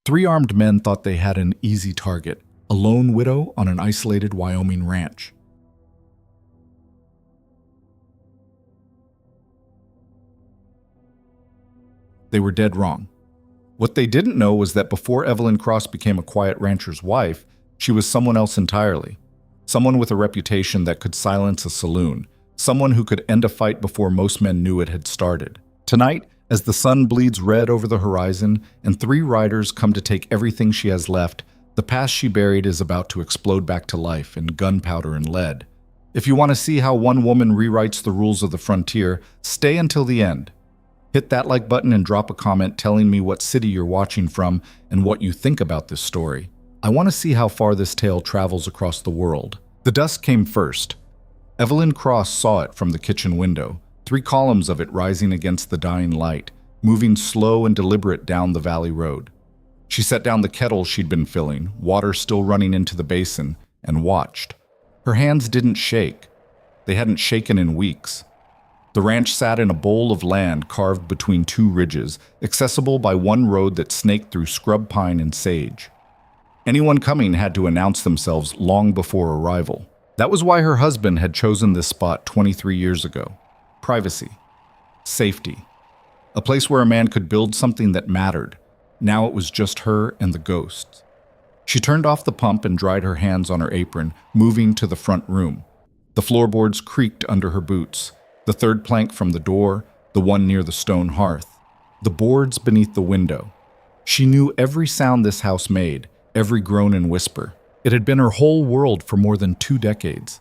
Three armed men thought they had an easy target, a lone widow on an isolated Wyoming ranch. They were dead wrong. What they didn't know was that before Evelyn Cross became a quiet rancher's wife, she was someone else entirely. Someone with a reputation that could silence a saloon. Someone who could end a fight before most men knew it had started. Tonight, as the sun bleeds red over the horizon and three riders come to take everything she has left, the past she buried is about to explode back to life in gunpowder and lead. If you want to see how one woman rewrites the rules of the frontier, stay until the end. Hit that like button and drop a comment telling me what city you're watching from and what you think about this story. I want to see how far this tale travels across the world. The dusk came first. Evelyn Cross saw it from the kitchen window, 3 columns of it rising against the dying light, moving slow and deliberate down the valley road. She set down the kettle she'd been filling, water still running into the basin, and watched. Her hands didn't shake. They hadn't shaken in weeks. The ranch sat in a bowl of land carved between 2 ridges, accessible by one road that snaked through scrub pine and sage. Anyone coming had to announce themselves long before arrival. That was why her husband had chosen this spot 23 years ago. Privacy. Safety. A place where a man could build something that mattered. Now it was just her and the ghosts. She turned off the pump and dried her hands on her apron, moving to the front room. The floorboards creaked under her boots. The 3rd plank from the door, the one near the stone hearth. The boards beneath the window. She knew every sound this house made, every groan and whisper. It had been her whole world for more than 2 decades.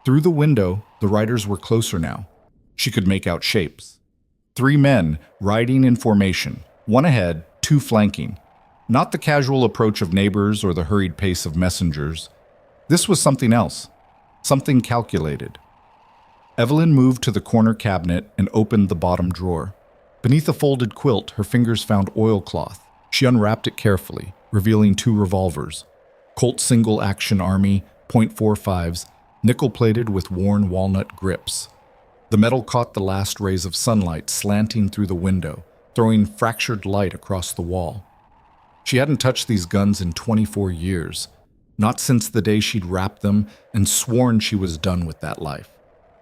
Through the window, the riders were closer now. She could make out shapes. 3 men, riding in formation, 1 ahead, 2 flanking. Not the casual approach of neighbors or the hurried pace of messengers. This was something else, something calculated. Evelyn moved to the corner cabinet and opened the bottom drawer. Beneath a folded quilt, her fingers found oilcloth. She unwrapped it carefully, revealing 2 revolvers. Colt single-action Army .45s, nickel-plated with worn walnut grips. The metal caught the last rays of sunlight slanting through the window, throwing fractured light across the wall. She hadn't touched these guns in 24 years, not since the day she'd wrapped them and sworn she was done with that life.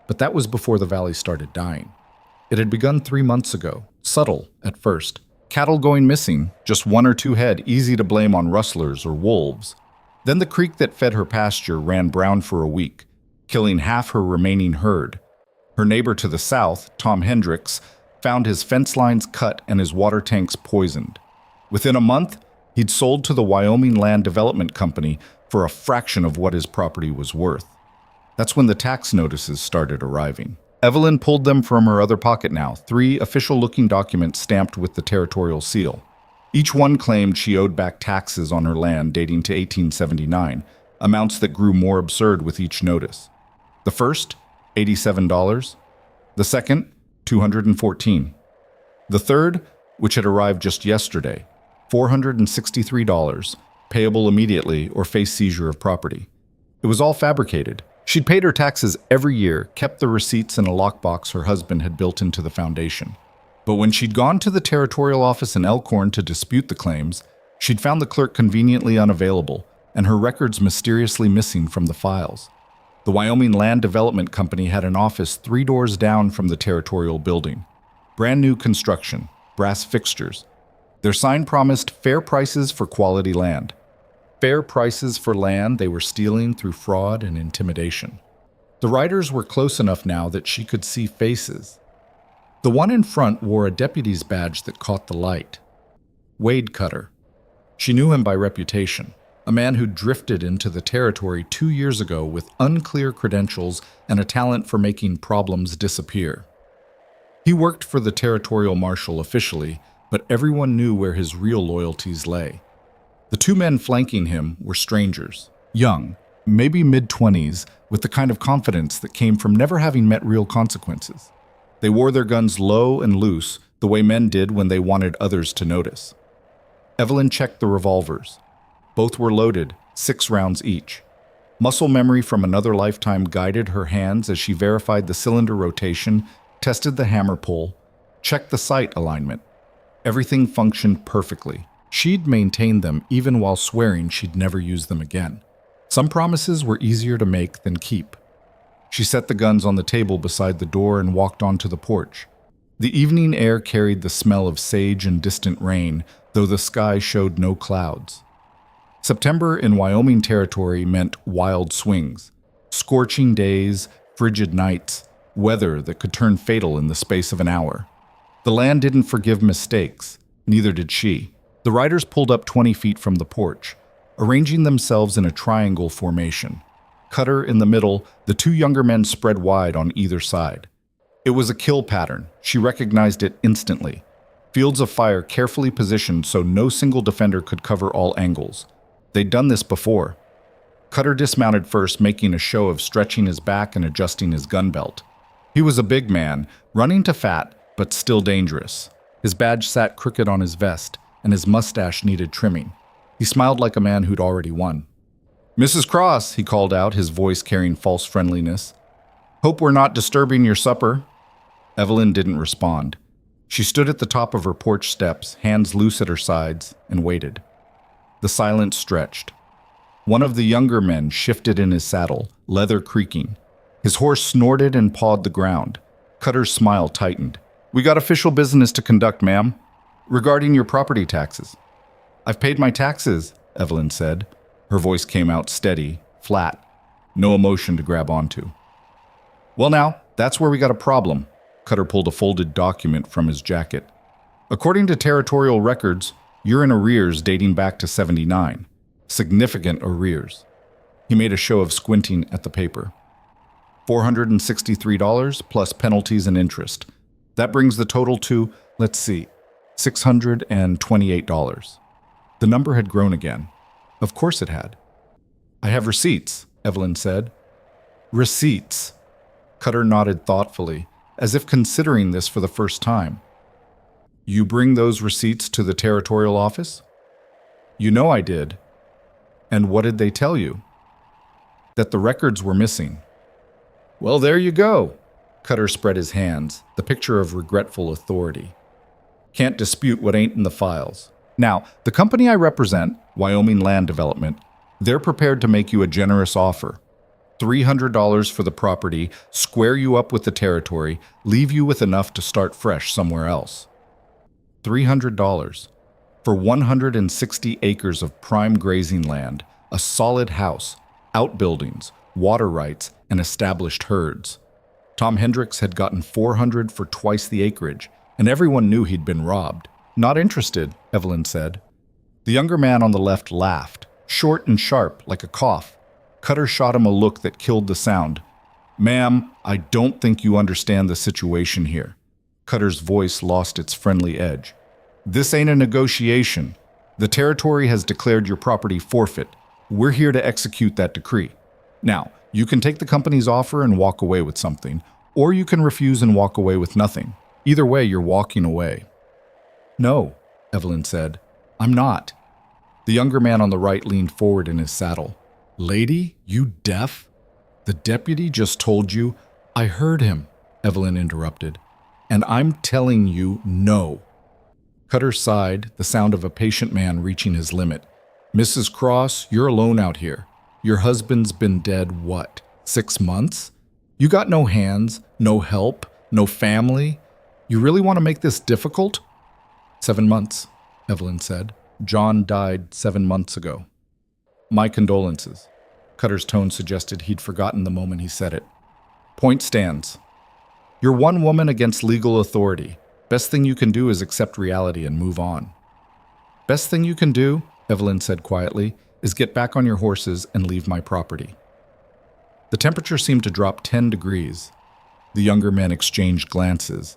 But that was before the valley started dying. It had begun 3 months ago, subtle at first. Cattle going missing, just 1 or 2 head, easy to blame on rustlers or wolves. Then the creek that fed her pasture ran brown for a week, killing half her remaining herd. Her neighbor to the south, Tom Hendricks, found his fence lines cut and his water tanks poisoned. Within a month, he'd sold to the Wyoming Land Development Company for a fraction of what his property was worth. That's when the tax notices started arriving. Evelyn pulled them from her other pocket now, 3 official-looking documents stamped with the territorial seal. Each one claimed she owed back taxes on her land dating to 1879, amounts that grew more absurd with each notice. The first, $87. The second, $214. The third, which had arrived just yesterday, $463, payable immediately or face seizure of property. It was all fabricated. She'd paid her taxes every year, kept the receipts in a lockbox her husband had built into the foundation. But when she'd gone to the territorial office in Elkhorn to dispute the claims, she'd found the clerk conveniently unavailable and her records mysteriously missing from the files. The Wyoming Land Development Company had an office 3 doors down from the territorial building. Brand new construction, brass fixtures. Their sign promised fair prices for quality land. Fair prices for land they were stealing through fraud and intimidation. The riders were close enough now that she could see faces. The one in front wore a deputy's badge that caught the light. Wade Cutter. She knew him by reputation, a man who drifted into the territory 2 years ago with unclear credentials and a talent for making problems disappear. He worked for the territorial marshal officially, but everyone knew where his real loyalties lay. The 2 men flanking him were strangers, young, maybe mid-20s, with the kind of confidence that came from never having met real consequences. They wore their guns low and loose, the way men did when they wanted others to notice. Evelyn checked the revolvers. Both were loaded, 6 rounds each. Muscle memory from another lifetime guided her hands as she verified the cylinder rotation, tested the hammer pull, checked the sight alignment. Everything functioned perfectly. She'd maintained them even while swearing she'd never use them again. Some promises were easier to make than keep. She set the guns on the table beside the door and walked onto the porch. The evening air carried the smell of sage and distant rain, though the sky showed no clouds. September in Wyoming territory meant wild swings, scorching days, frigid nights, weather that could turn fatal in the space of an hour. The land didn't forgive mistakes, neither did she. The riders pulled up 20 feet from the porch, arranging themselves in a triangle formation. Cutter in the middle, the two younger men spread wide on either side. It was a kill pattern. She recognized it instantly. Fields of fire carefully positioned so no single defender could cover all angles. They'd done this before. Cutter dismounted first, making a show of stretching his back and adjusting his gun belt. He was a big man, running to fat, but still dangerous. His badge sat crooked on his vest, and his mustache needed trimming. He smiled like a man who'd already won. "Mrs. Cross," he called out, his voice carrying false friendliness. "Hope we're not disturbing your supper." Evelyn didn't respond. She stood at the top of her porch steps, hands loose at her sides, and waited. The silence stretched. One of the younger men shifted in his saddle, leather creaking. His horse snorted and pawed the ground. Cutter's smile tightened. "We got official business to conduct, ma'am. Regarding your property taxes." "I've paid my taxes," Evelyn said. Her voice came out steady, flat, no emotion to grab onto. "Well now, that's where we got a problem." Cutter pulled a folded document from his jacket. "According to territorial records, you're in arrears dating back to '79. Significant arrears." He made a show of squinting at the paper. $463 plus penalties and interest. That brings the total to, let's see, $628. The number had grown again. Of course it had. "I have receipts," Evelyn said. "Receipts." Cutter nodded thoughtfully, as if considering this for the first time. "You bring those receipts to the territorial office?" "You know I did." "And what did they tell you?" "That the records were missing." "Well, there you go." Cutter spread his hands, the picture of regretful authority. "Can't dispute what ain't in the files. Now, the company I represent, Wyoming Land Development, they're prepared to make you a generous offer. $300 for the property, square you up with the territory, leave you with enough to start fresh somewhere else. $300 for 160 acres of prime grazing land, a solid house, outbuildings, water rights, and established herds. Tom Hendricks had gotten $400 for twice the acreage, and everyone knew he'd been robbed. "Not interested," Evelyn said. The younger man on the left laughed, short and sharp, like a cough. Cutter shot him a look that killed the sound. "Ma'am, I don't think you understand the situation here." Cutter's voice lost its friendly edge. "This ain't a negotiation. The territory has declared your property forfeit. We're here to execute that decree. Now, you can take the company's offer and walk away with something, or you can refuse and walk away with nothing. Either way, you're walking away." "No," Evelyn said. "I'm not." The younger man on the right leaned forward in his saddle. "Lady, you deaf? The deputy just told you—" "I heard him," Evelyn interrupted. "And I'm telling you no." Cutter sighed, the sound of a patient man reaching his limit. "Mrs. Cross, you're alone out here. Your husband's been dead, what, 6 months? You got no hands, no help, no family. You really want to make this difficult?" 7 months, Evelyn said. "John died 7 months ago." "My condolences." Cutter's tone suggested he'd forgotten the moment he said it. "Point stands. You're one woman against legal authority. Best thing you can do is accept reality and move on." "Best thing you can do," Evelyn said quietly, "is get back on your horses and leave my property." The temperature seemed to drop 10 degrees. The younger men exchanged glances.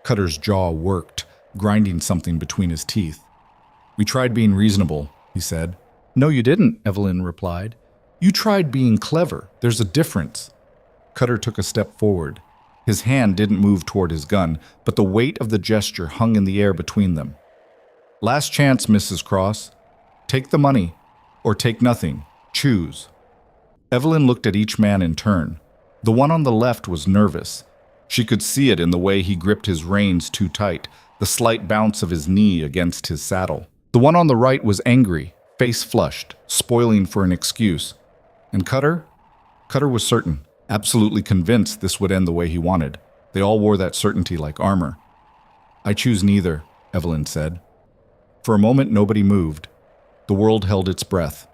Cutter's jaw worked, grinding something between his teeth. "We tried being reasonable," he said. "No, you didn't," Evelyn replied. "You tried being clever. There's a difference." Cutter took a step forward. His hand didn't move toward his gun, but the weight of the gesture hung in the air between them. "Last chance, Mrs. Cross. Take the money, or take nothing. Choose." Evelyn looked at each man in turn. The one on the left was nervous. She could see it in the way he gripped his reins too tight, the slight bounce of his knee against his saddle. The one on the right was angry, face flushed, spoiling for an excuse. And Cutter? Cutter was certain, absolutely convinced this would end the way he wanted. They all wore that certainty like armor. "I choose neither," Evelyn said. For a moment, nobody moved. The world held its breath.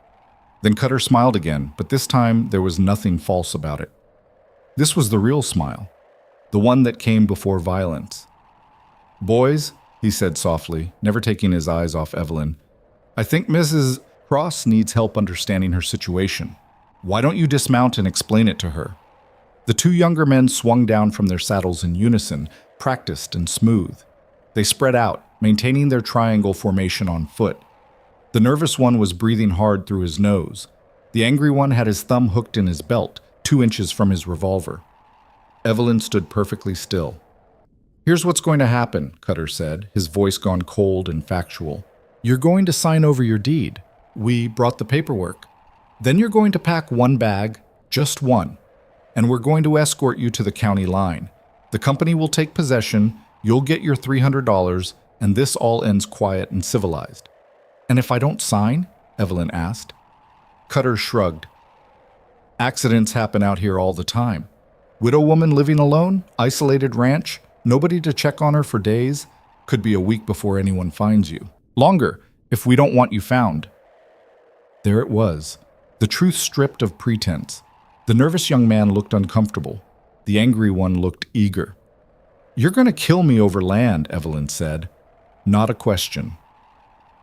Then Cutter smiled again, but this time there was nothing false about it. This was the real smile, the one that came before violence. "Boys," he said softly, never taking his eyes off Evelyn, "I think Mrs. Cross needs help understanding her situation. Why don't you dismount and explain it to her?" The two younger men swung down from their saddles in unison, practiced and smooth. They spread out, maintaining their triangle formation on foot. The nervous one was breathing hard through his nose. The angry one had his thumb hooked in his belt, 2 inches from his revolver. Evelyn stood perfectly still. "Here's what's going to happen," Cutter said, his voice gone cold and factual. "You're going to sign over your deed. We brought the paperwork. Then you're going to pack one bag, just one, and we're going to escort you to the county line. The company will take possession, you'll get your $300, and this all ends quiet and civilized." "And if I don't sign?" Evelyn asked. Cutter shrugged. "Accidents happen out here all the time. Widow woman living alone, isolated ranch, nobody to check on her for days, could be a week before anyone finds you. Longer, if we don't want you found." There it was, the truth stripped of pretense. The nervous young man looked uncomfortable. The angry one looked eager. "You're going to kill me over land," Evelyn said. "Not a question."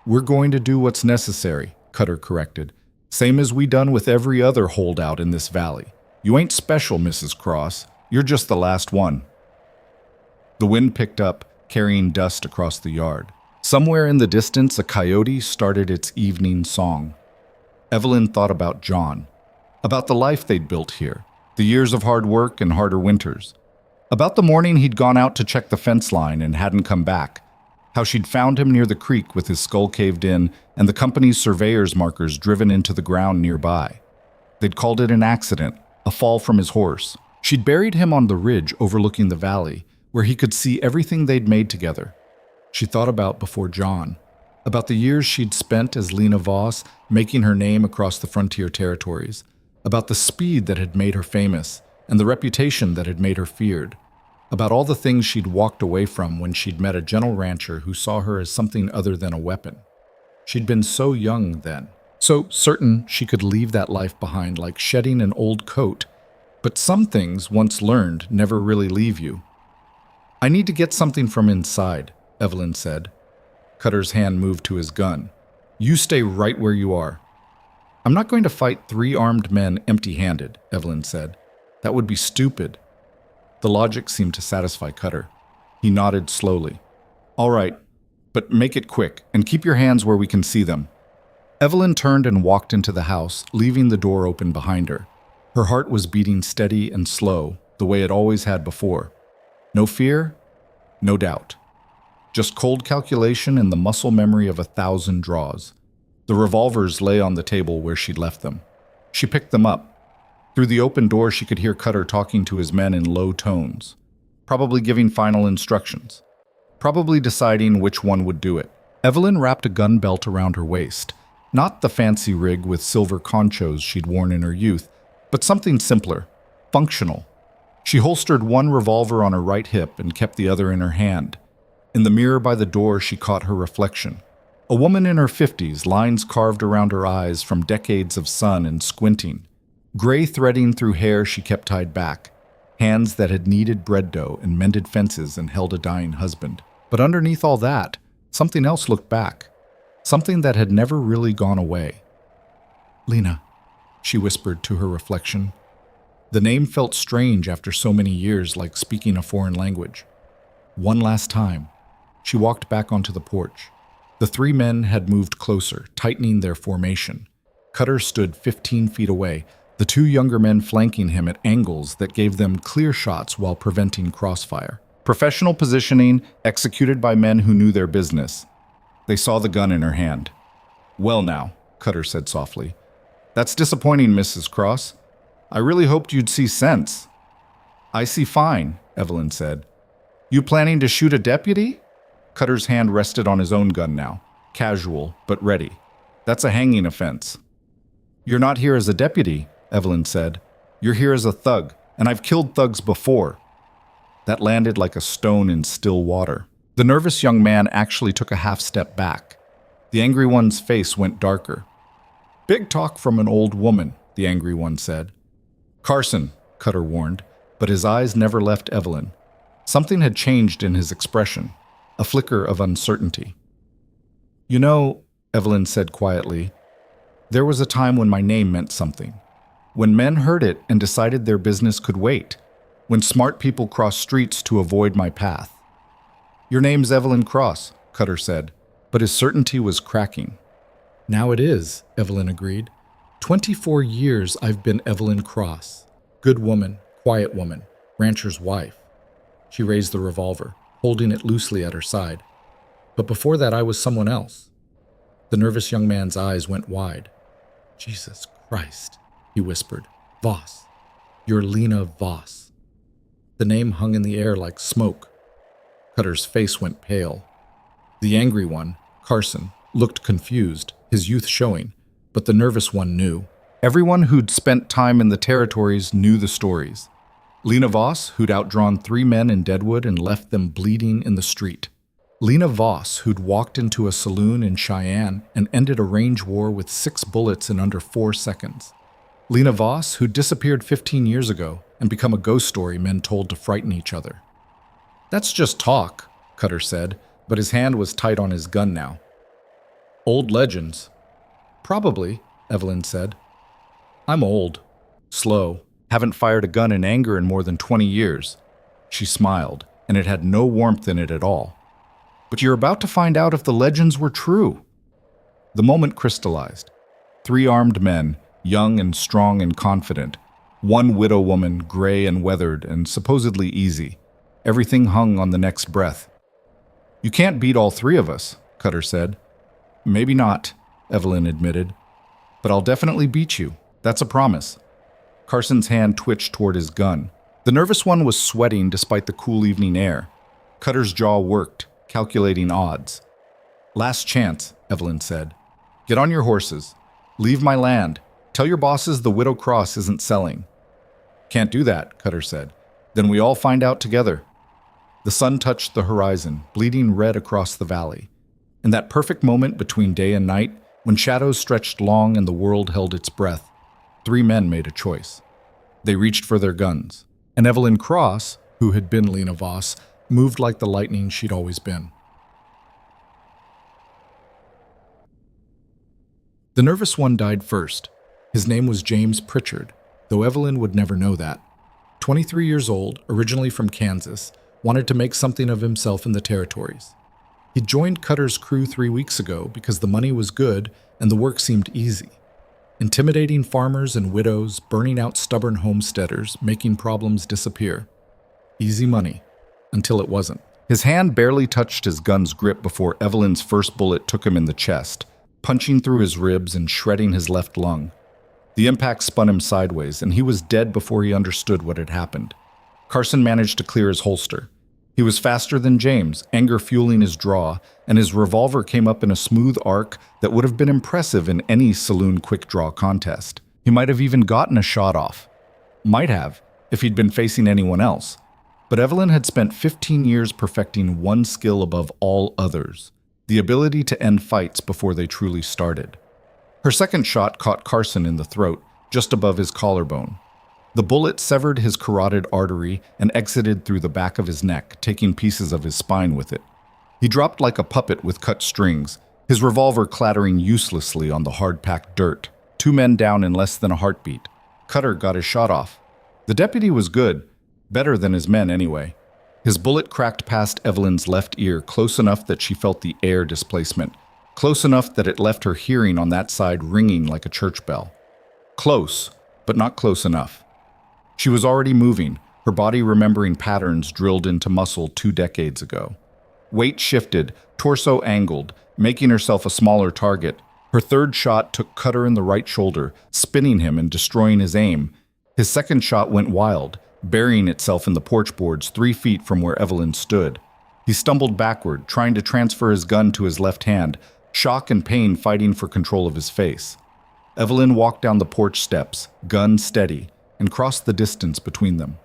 "We're going to do what's necessary," Cutter corrected. "Same as we done with every other holdout in this valley. You ain't special, Mrs. Cross. You're just the last one." The wind picked up, carrying dust across the yard. Somewhere in the distance, a coyote started its evening song. Evelyn thought about John, about the life they'd built here, the years of hard work and harder winters, about the morning he'd gone out to check the fence line and hadn't come back, how she'd found him near the creek with his skull caved in and the company's surveyor's markers driven into the ground nearby. They'd called it an accident, a fall from his horse. She'd buried him on the ridge overlooking the valley, where he could see everything they'd made together. She thought about before John, about the years she'd spent as Lena Voss, making her name across the frontier territories, about the speed that had made her famous and the reputation that had made her feared, about all the things she'd walked away from when she'd met a gentle rancher who saw her as something other than a weapon. She'd been so young then, so certain she could leave that life behind like shedding an old coat. But some things, once learned, never really leave you. "I need to get something from inside," Evelyn said. Cutter's hand moved to his gun. "You stay right where you are." "I'm not going to fight 3 armed men empty-handed," Evelyn said. "That would be stupid." The logic seemed to satisfy Cutter. He nodded slowly. "All right, but make it quick, and keep your hands where we can see them." Evelyn turned and walked into the house, leaving the door open behind her. Her heart was beating steady and slow, the way it always had before. No fear, no doubt. Just cold calculation and the muscle memory of 1,000 draws. The revolvers lay on the table where she'd left them. She picked them up. Through the open door, she could hear Cutter talking to his men in low tones, probably giving final instructions, probably deciding which one would do it. Evelyn wrapped a gun belt around her waist, not the fancy rig with silver conchos she'd worn in her youth, but something simpler, functional. She holstered one revolver on her right hip and kept the other in her hand. In the mirror by the door, she caught her reflection. A woman in her 50s, lines carved around her eyes from decades of sun and squinting. Gray threading through hair she kept tied back. Hands that had kneaded bread dough and mended fences and held a dying husband. But underneath all that, something else looked back. Something that had never really gone away. "Lena," she whispered to her reflection. The name felt strange after so many years, like speaking a foreign language. One last time. She walked back onto the porch. The 3 men had moved closer, tightening their formation. Cutter stood 15 feet away, the 2 younger men flanking him at angles that gave them clear shots while preventing crossfire. Professional positioning executed by men who knew their business. They saw the gun in her hand. "Well now," Cutter said softly. "That's disappointing, Mrs. Cross. I really hoped you'd see sense." "I see fine," Evelyn said. "You planning to shoot a deputy?" Cutter's hand rested on his own gun now. casual, but ready. That's a hanging offense. You're not here as a deputy, Evelyn said. You're here as a thug, and I've killed thugs before. That landed like a stone in still water. The nervous young man actually took a half step back. The angry one's face went darker. Big talk from an old woman, the angry one said. Carson, Cutter warned, but his eyes never left Evelyn. Something had changed in his expression, a flicker of uncertainty. You know, Evelyn said quietly, there was a time when my name meant something. When men heard it and decided their business could wait. When smart people crossed streets to avoid my path. Your name's Evelyn Cross, Cutter said, but his certainty was cracking. Now it is, Evelyn agreed. 24 years I've been Evelyn Cross. Good woman, quiet woman, rancher's wife. She raised the revolver, holding it loosely at her side. But before that I was someone else. The nervous young man's eyes went wide. Jesus Christ, he whispered. Voss. You're Lena Voss. The name hung in the air like smoke. Cutter's face went pale. The angry one, Carson, looked confused, his youth showing, but the nervous one knew. Everyone who'd spent time in the territories knew the stories. Lena Voss, who'd outdrawn 3 men in Deadwood and left them bleeding in the street. Lena Voss, who'd walked into a saloon in Cheyenne and ended a range war with 6 bullets in under 4 seconds. Lena Voss, who'd disappeared 15 years ago and become a ghost story men told to frighten each other. That's just talk, Cutter said, but his hand was tight on his gun now. Old legends. Probably, Evelyn said. I'm old, slow, haven't fired a gun in anger in more than 20 years. She smiled, and it had no warmth in it at all. But you're about to find out if the legends were true. The moment crystallized. 3 armed men, young and strong and confident. 1 widow woman, gray and weathered and supposedly easy. Everything hung on the next breath. You can't beat all 3 of us, Cutter said. Maybe not, Evelyn admitted. But I'll definitely beat you. That's a promise. Carson's hand twitched toward his gun. The nervous one was sweating despite the cool evening air. Cutter's jaw worked, calculating odds. Last chance, Evelyn said. Get on your horses. Leave my land. Tell your bosses the Widow Cross isn't selling. Can't do that, Cutter said. Then we all find out together. The sun touched the horizon, bleeding red across the valley. In that perfect moment between day and night, when shadows stretched long and the world held its breath, 3 men made a choice. They reached for their guns, and Evelyn Cross, who had been Lena Voss, moved like the lightning she'd always been. The nervous one died first. His name was James Pritchard, though Evelyn would never know that. 23 years old, originally from Kansas, wanted to make something of himself in the territories. He joined Cutter's crew 3 weeks ago because the money was good and the work seemed easy. Intimidating farmers and widows, burning out stubborn homesteaders, making problems disappear. Easy money. Until it wasn't. His hand barely touched his gun's grip before Evelyn's first bullet took him in the chest, punching through his ribs and shredding his left lung. The impact spun him sideways, and he was dead before he understood what had happened. Carson managed to clear his holster. He was faster than James, anger fueling his draw, and his revolver came up in a smooth arc that would have been impressive in any saloon quick-draw contest. He might have even gotten a shot off. Might have, if he'd been facing anyone else. But Evelyn had spent 15 years perfecting one skill above all others, the ability to end fights before they truly started. Her second shot caught Carson in the throat, just above his collarbone. The bullet severed his carotid artery and exited through the back of his neck, taking pieces of his spine with it. He dropped like a puppet with cut strings, his revolver clattering uselessly on the hard-packed dirt. 2 men down in less than a heartbeat. Cutter got his shot off. The deputy was good, better than his men anyway. His bullet cracked past Evelyn's left ear close enough that she felt the air displacement, close enough that it left her hearing on that side ringing like a church bell. Close, but not close enough. She was already moving, her body remembering patterns drilled into muscle 2 decades ago. Weight shifted, torso angled, making herself a smaller target. Her third shot took Cutter in the right shoulder, spinning him and destroying his aim. His second shot went wild, burying itself in the porch boards 3 feet from where Evelyn stood. He stumbled backward, trying to transfer his gun to his left hand, shock and pain fighting for control of his face. Evelyn walked down the porch steps, gun steady, and crossed the distance between them.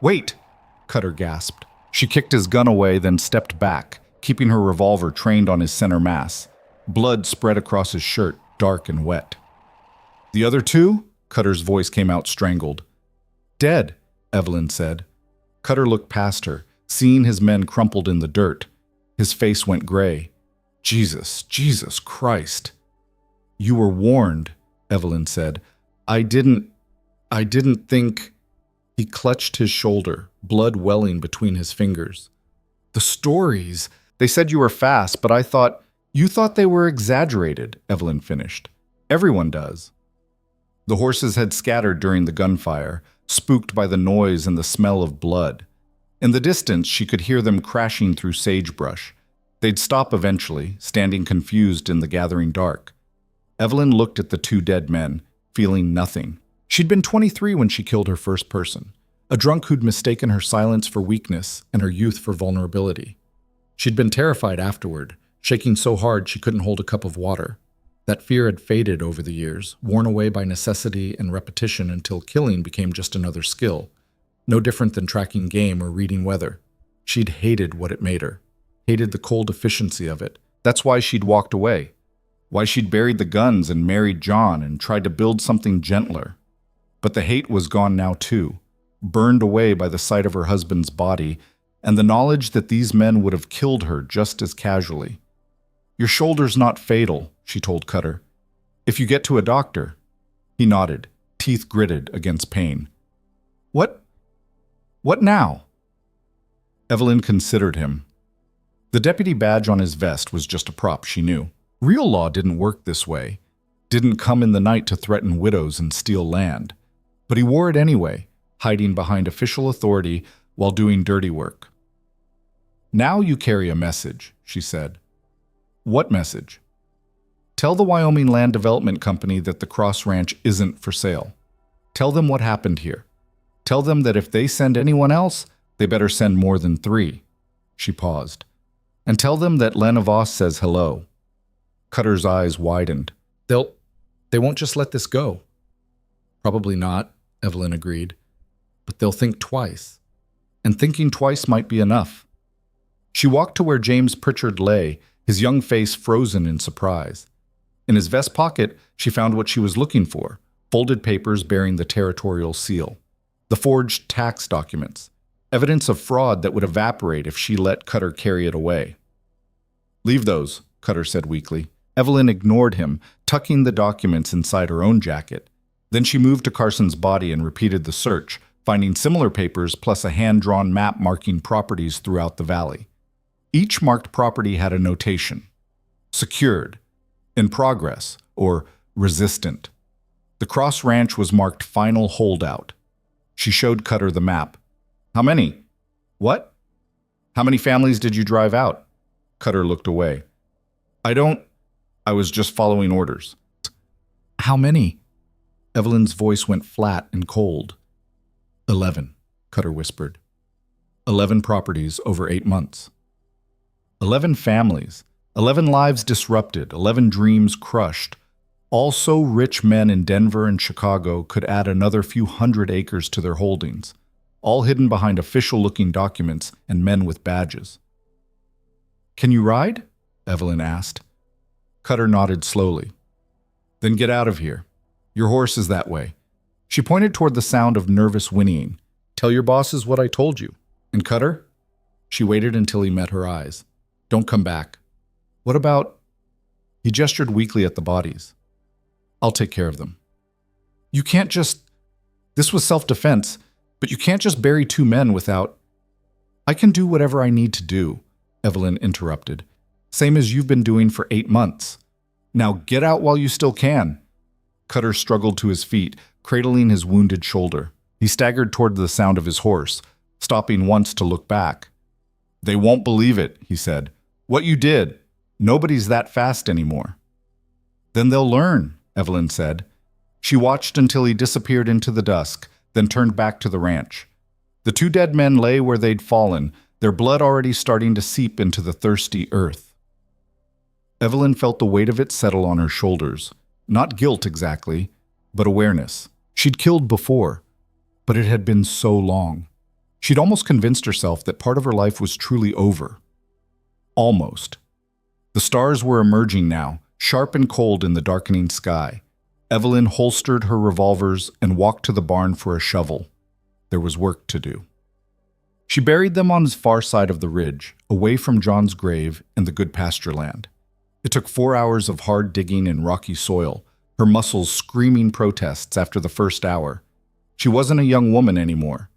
"Wait!" Cutter gasped. She kicked his gun away, then stepped back, keeping her revolver trained on his center mass. Blood spread across his shirt, dark and wet. "The other two?" Cutter's voice came out strangled. "Dead," Evelyn said. Cutter looked past her, seeing his men crumpled in the dirt. His face went gray. Jesus Christ." "You were warned," Evelyn said. I didn't think." He clutched his shoulder, blood welling between his fingers. "The stories. They said you were fast, but you thought they were exaggerated," Evelyn finished. "Everyone does." The horses had scattered during the gunfire, spooked by the noise and the smell of blood. In the distance, she could hear them crashing through sagebrush. They'd stop eventually, standing confused in the gathering dark. Evelyn looked at the two dead men, feeling nothing. She'd been 23 when she killed her first person, a drunk who'd mistaken her silence for weakness and her youth for vulnerability. She'd been terrified afterward, shaking so hard she couldn't hold a cup of water. That fear had faded over the years, worn away by necessity and repetition until killing became just another skill, no different than tracking game or reading weather. She'd hated what it made her, hated the cold efficiency of it. That's why she'd walked away, why she'd buried the guns and married John and tried to build something gentler. But the hate was gone now too, burned away by the sight of her husband's body and the knowledge that these men would have killed her just as casually. "Your shoulder's not fatal," she told Cutter. "If you get to a doctor." He nodded, teeth gritted against pain. What now?" Evelyn considered him. The deputy badge on his vest was just a prop, she knew. Real law didn't work this way, didn't come in the night to threaten widows and steal land. But he wore it anyway, hiding behind official authority while doing dirty work. "Now you carry a message," she said. "What message?" "Tell the Wyoming Land Development Company that the Cross Ranch isn't for sale. Tell them what happened here. Tell them that if they send anyone else, they better send more than 3. She paused. "And tell them that Lena Voss says hello." Cutter's eyes widened. They won't just let this go." "Probably not," Evelyn agreed. "But they'll think twice. And thinking twice might be enough." She walked to where James Pritchard lay, his young face frozen in surprise. In his vest pocket, she found what she was looking for, folded papers bearing the territorial seal. The forged tax documents, evidence of fraud that would evaporate if she let Cutter carry it away. "Leave those," Cutter said weakly. Evelyn ignored him, tucking the documents inside her own jacket. Then she moved to Carson's body and repeated the search, finding similar papers plus a hand-drawn map marking properties throughout the valley. Each marked property had a notation: secured, in progress, or resistant. The Cross Ranch was marked final holdout. She showed Cutter the map. "How many?" "What?" "How many families did you drive out?" Cutter looked away. I was just following orders." "How many?" Evelyn's voice went flat and cold. 11, Cutter whispered. 11 properties over 8 months. 11 families, 11 lives disrupted, 11 dreams crushed. All so rich men in Denver and Chicago could add another few hundred acres to their holdings, all hidden behind official-looking documents and men with badges. "Can you ride?" Evelyn asked. Cutter nodded slowly. "Then get out of here. Your horse is that way." She pointed toward the sound of nervous whinnying. "Tell your bosses what I told you. And Cutter?" She waited until he met her eyes. "Don't come back." "What about—" He gestured weakly at the bodies. "I'll take care of them." "You can't just—" This was self-defense, but you can't just bury 2 men without— "I can do whatever I need to do," Evelyn interrupted. "Same as you've been doing for 8 months. Now get out while you still can." Cutter struggled to his feet, cradling his wounded shoulder. He staggered toward the sound of his horse, stopping once to look back. "They won't believe it," he said. "What you did. Nobody's that fast anymore." "Then they'll learn," Evelyn said. She watched until he disappeared into the dusk, then turned back to the ranch. The 2 dead men lay where they'd fallen, their blood already starting to seep into the thirsty earth. Evelyn felt the weight of it settle on her shoulders. Not guilt exactly, but awareness. She'd killed before, but it had been so long. She'd almost convinced herself that part of her life was truly over. Almost. The stars were emerging now, sharp and cold in the darkening sky. Evelyn holstered her revolvers and walked to the barn for a shovel. There was work to do. She buried them on his far side of the ridge, away from John's grave and the good pasture land. It took 4 hours of hard digging in rocky soil, her muscles screaming protests after the first hour. She wasn't a young woman anymore.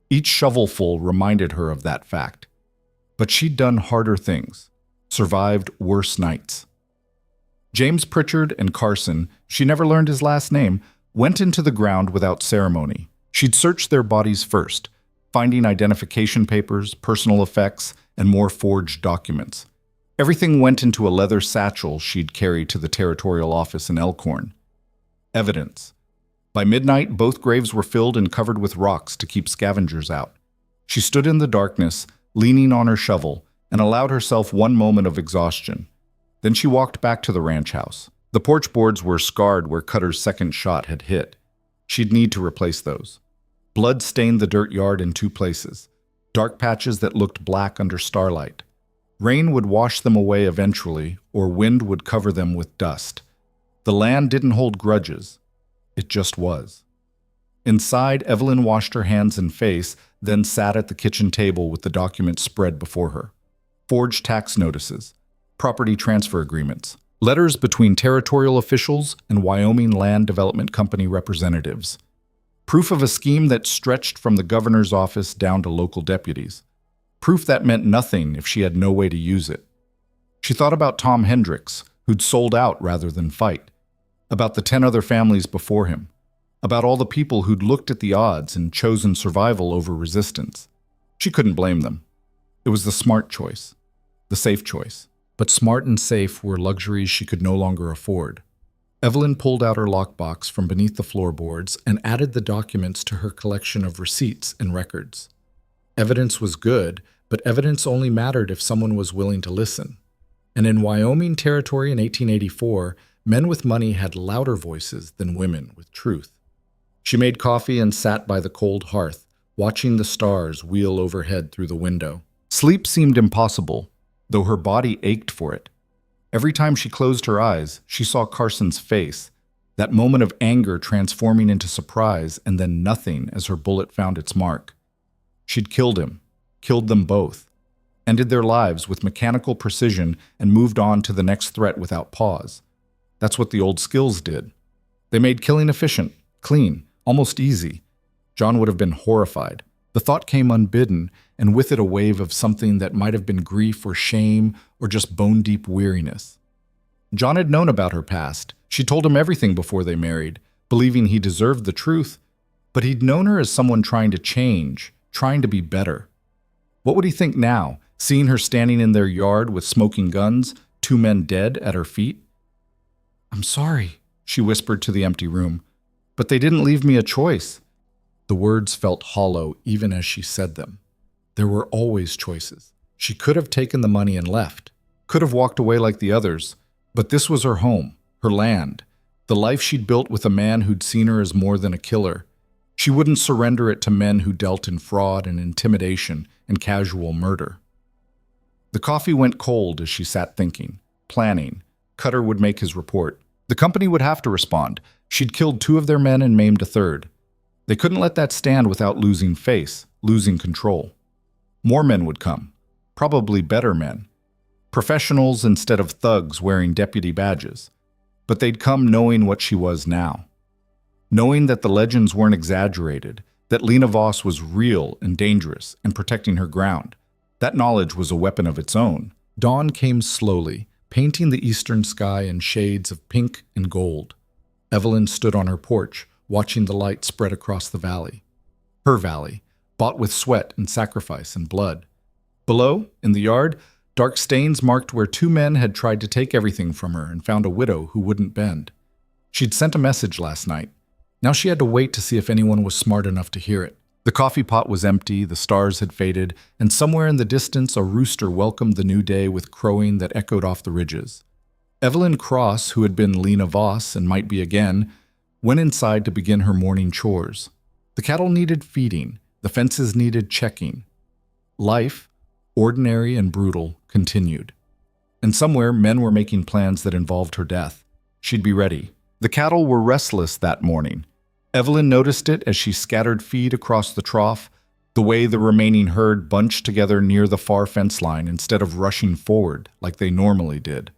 Each shovelful reminded her of that fact. But she'd done harder things, survived worse nights. James Pritchard and Carson, she never learned his last name, went into the ground without ceremony. She'd searched their bodies first, finding identification papers, personal effects, and more forged documents. Everything went into a leather satchel she'd carry to the territorial office in Elkhorn. Evidence. By midnight, both graves were filled and covered with rocks to keep scavengers out. She stood in the darkness, leaning on her shovel, and allowed herself one moment of exhaustion. Then she walked back to the ranch house. The porch boards were scarred where Cutter's second shot had hit. She'd need to replace those. Blood stained the dirt yard in 2 places, dark patches that looked black under starlight. Rain would wash them away eventually, or wind would cover them with dust. The land didn't hold grudges. It just was. Inside, Evelyn washed her hands and face, then sat at the kitchen table with the documents spread before her. Forged tax notices, property transfer agreements, letters between territorial officials and Wyoming Land Development Company representatives. Proof of a scheme that stretched from the governor's office down to local deputies. Proof that meant nothing if she had no way to use it. She thought about Tom Hendricks, who'd sold out rather than fight. About the 10 other families before him. About all the people who'd looked at the odds and chosen survival over resistance. She couldn't blame them. It was the smart choice. The safe choice. But smart and safe were luxuries she could no longer afford. Evelyn pulled out her lockbox from beneath the floorboards and added the documents to her collection of receipts and records. Evidence was good, but evidence only mattered if someone was willing to listen. And in Wyoming Territory in 1884, men with money had louder voices than women with truth. She made coffee and sat by the cold hearth, watching the stars wheel overhead through the window. Sleep seemed impossible, though her body ached for it. Every time she closed her eyes, she saw Carson's face, that moment of anger transforming into surprise and then nothing as her bullet found its mark. She'd killed him, killed them both, ended their lives with mechanical precision and moved on to the next threat without pause. That's what the old skills did. They made killing efficient, clean, almost easy. John would have been horrified. The thought came unbidden, and with it a wave of something that might have been grief or shame or just bone-deep weariness. John had known about her past. She told him everything before they married, believing he deserved the truth, but he'd known her as someone trying to change, trying to be better. What would he think now, seeing her standing in their yard with smoking guns, 2 men dead at her feet? "I'm sorry," she whispered to the empty room, "but they didn't leave me a choice." The words felt hollow even as she said them. There were always choices. She could have taken the money and left, could have walked away like the others, but this was her home, her land, the life she'd built with a man who'd seen her as more than a killer. She wouldn't surrender it to men who dealt in fraud and intimidation and casual murder. The coffee went cold as she sat thinking, planning. Cutter would make his report. The company would have to respond. She'd killed 2 of their men and maimed a third. They couldn't let that stand without losing face, losing control. More men would come, probably better men. Professionals instead of thugs wearing deputy badges. But they'd come knowing what she was now. Knowing that the legends weren't exaggerated, that Lena Voss was real and dangerous and protecting her ground. That knowledge was a weapon of its own. Dawn came slowly, painting the eastern sky in shades of pink and gold. Evelyn stood on her porch, watching the light spread across the valley. Her valley, bought with sweat and sacrifice and blood. Below, in the yard, dark stains marked where 2 men had tried to take everything from her and found a widow who wouldn't bend. She'd sent a message last night. Now she had to wait to see if anyone was smart enough to hear it. The coffee pot was empty, the stars had faded, and somewhere in the distance a rooster welcomed the new day with crowing that echoed off the ridges. Evelyn Cross, who had been Lena Voss and might be again, went inside to begin her morning chores. The cattle needed feeding. The fences needed checking. Life, ordinary and brutal, continued. And somewhere, men were making plans that involved her death. She'd be ready. The cattle were restless that morning. Evelyn noticed it as she scattered feed across the trough, the way the remaining herd bunched together near the far fence line instead of rushing forward like they normally did.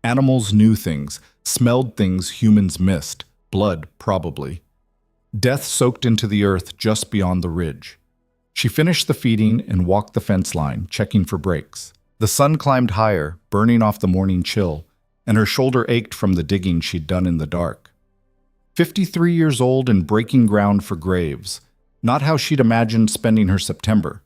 Animals knew things, smelled things humans missed, blood probably. Death soaked into the earth just beyond the ridge. She finished the feeding and walked the fence line, checking for breaks. The sun climbed higher, burning off the morning chill, and her shoulder ached from the digging she'd done in the dark. 53 years old and breaking ground for graves. Not how she'd imagined spending her September.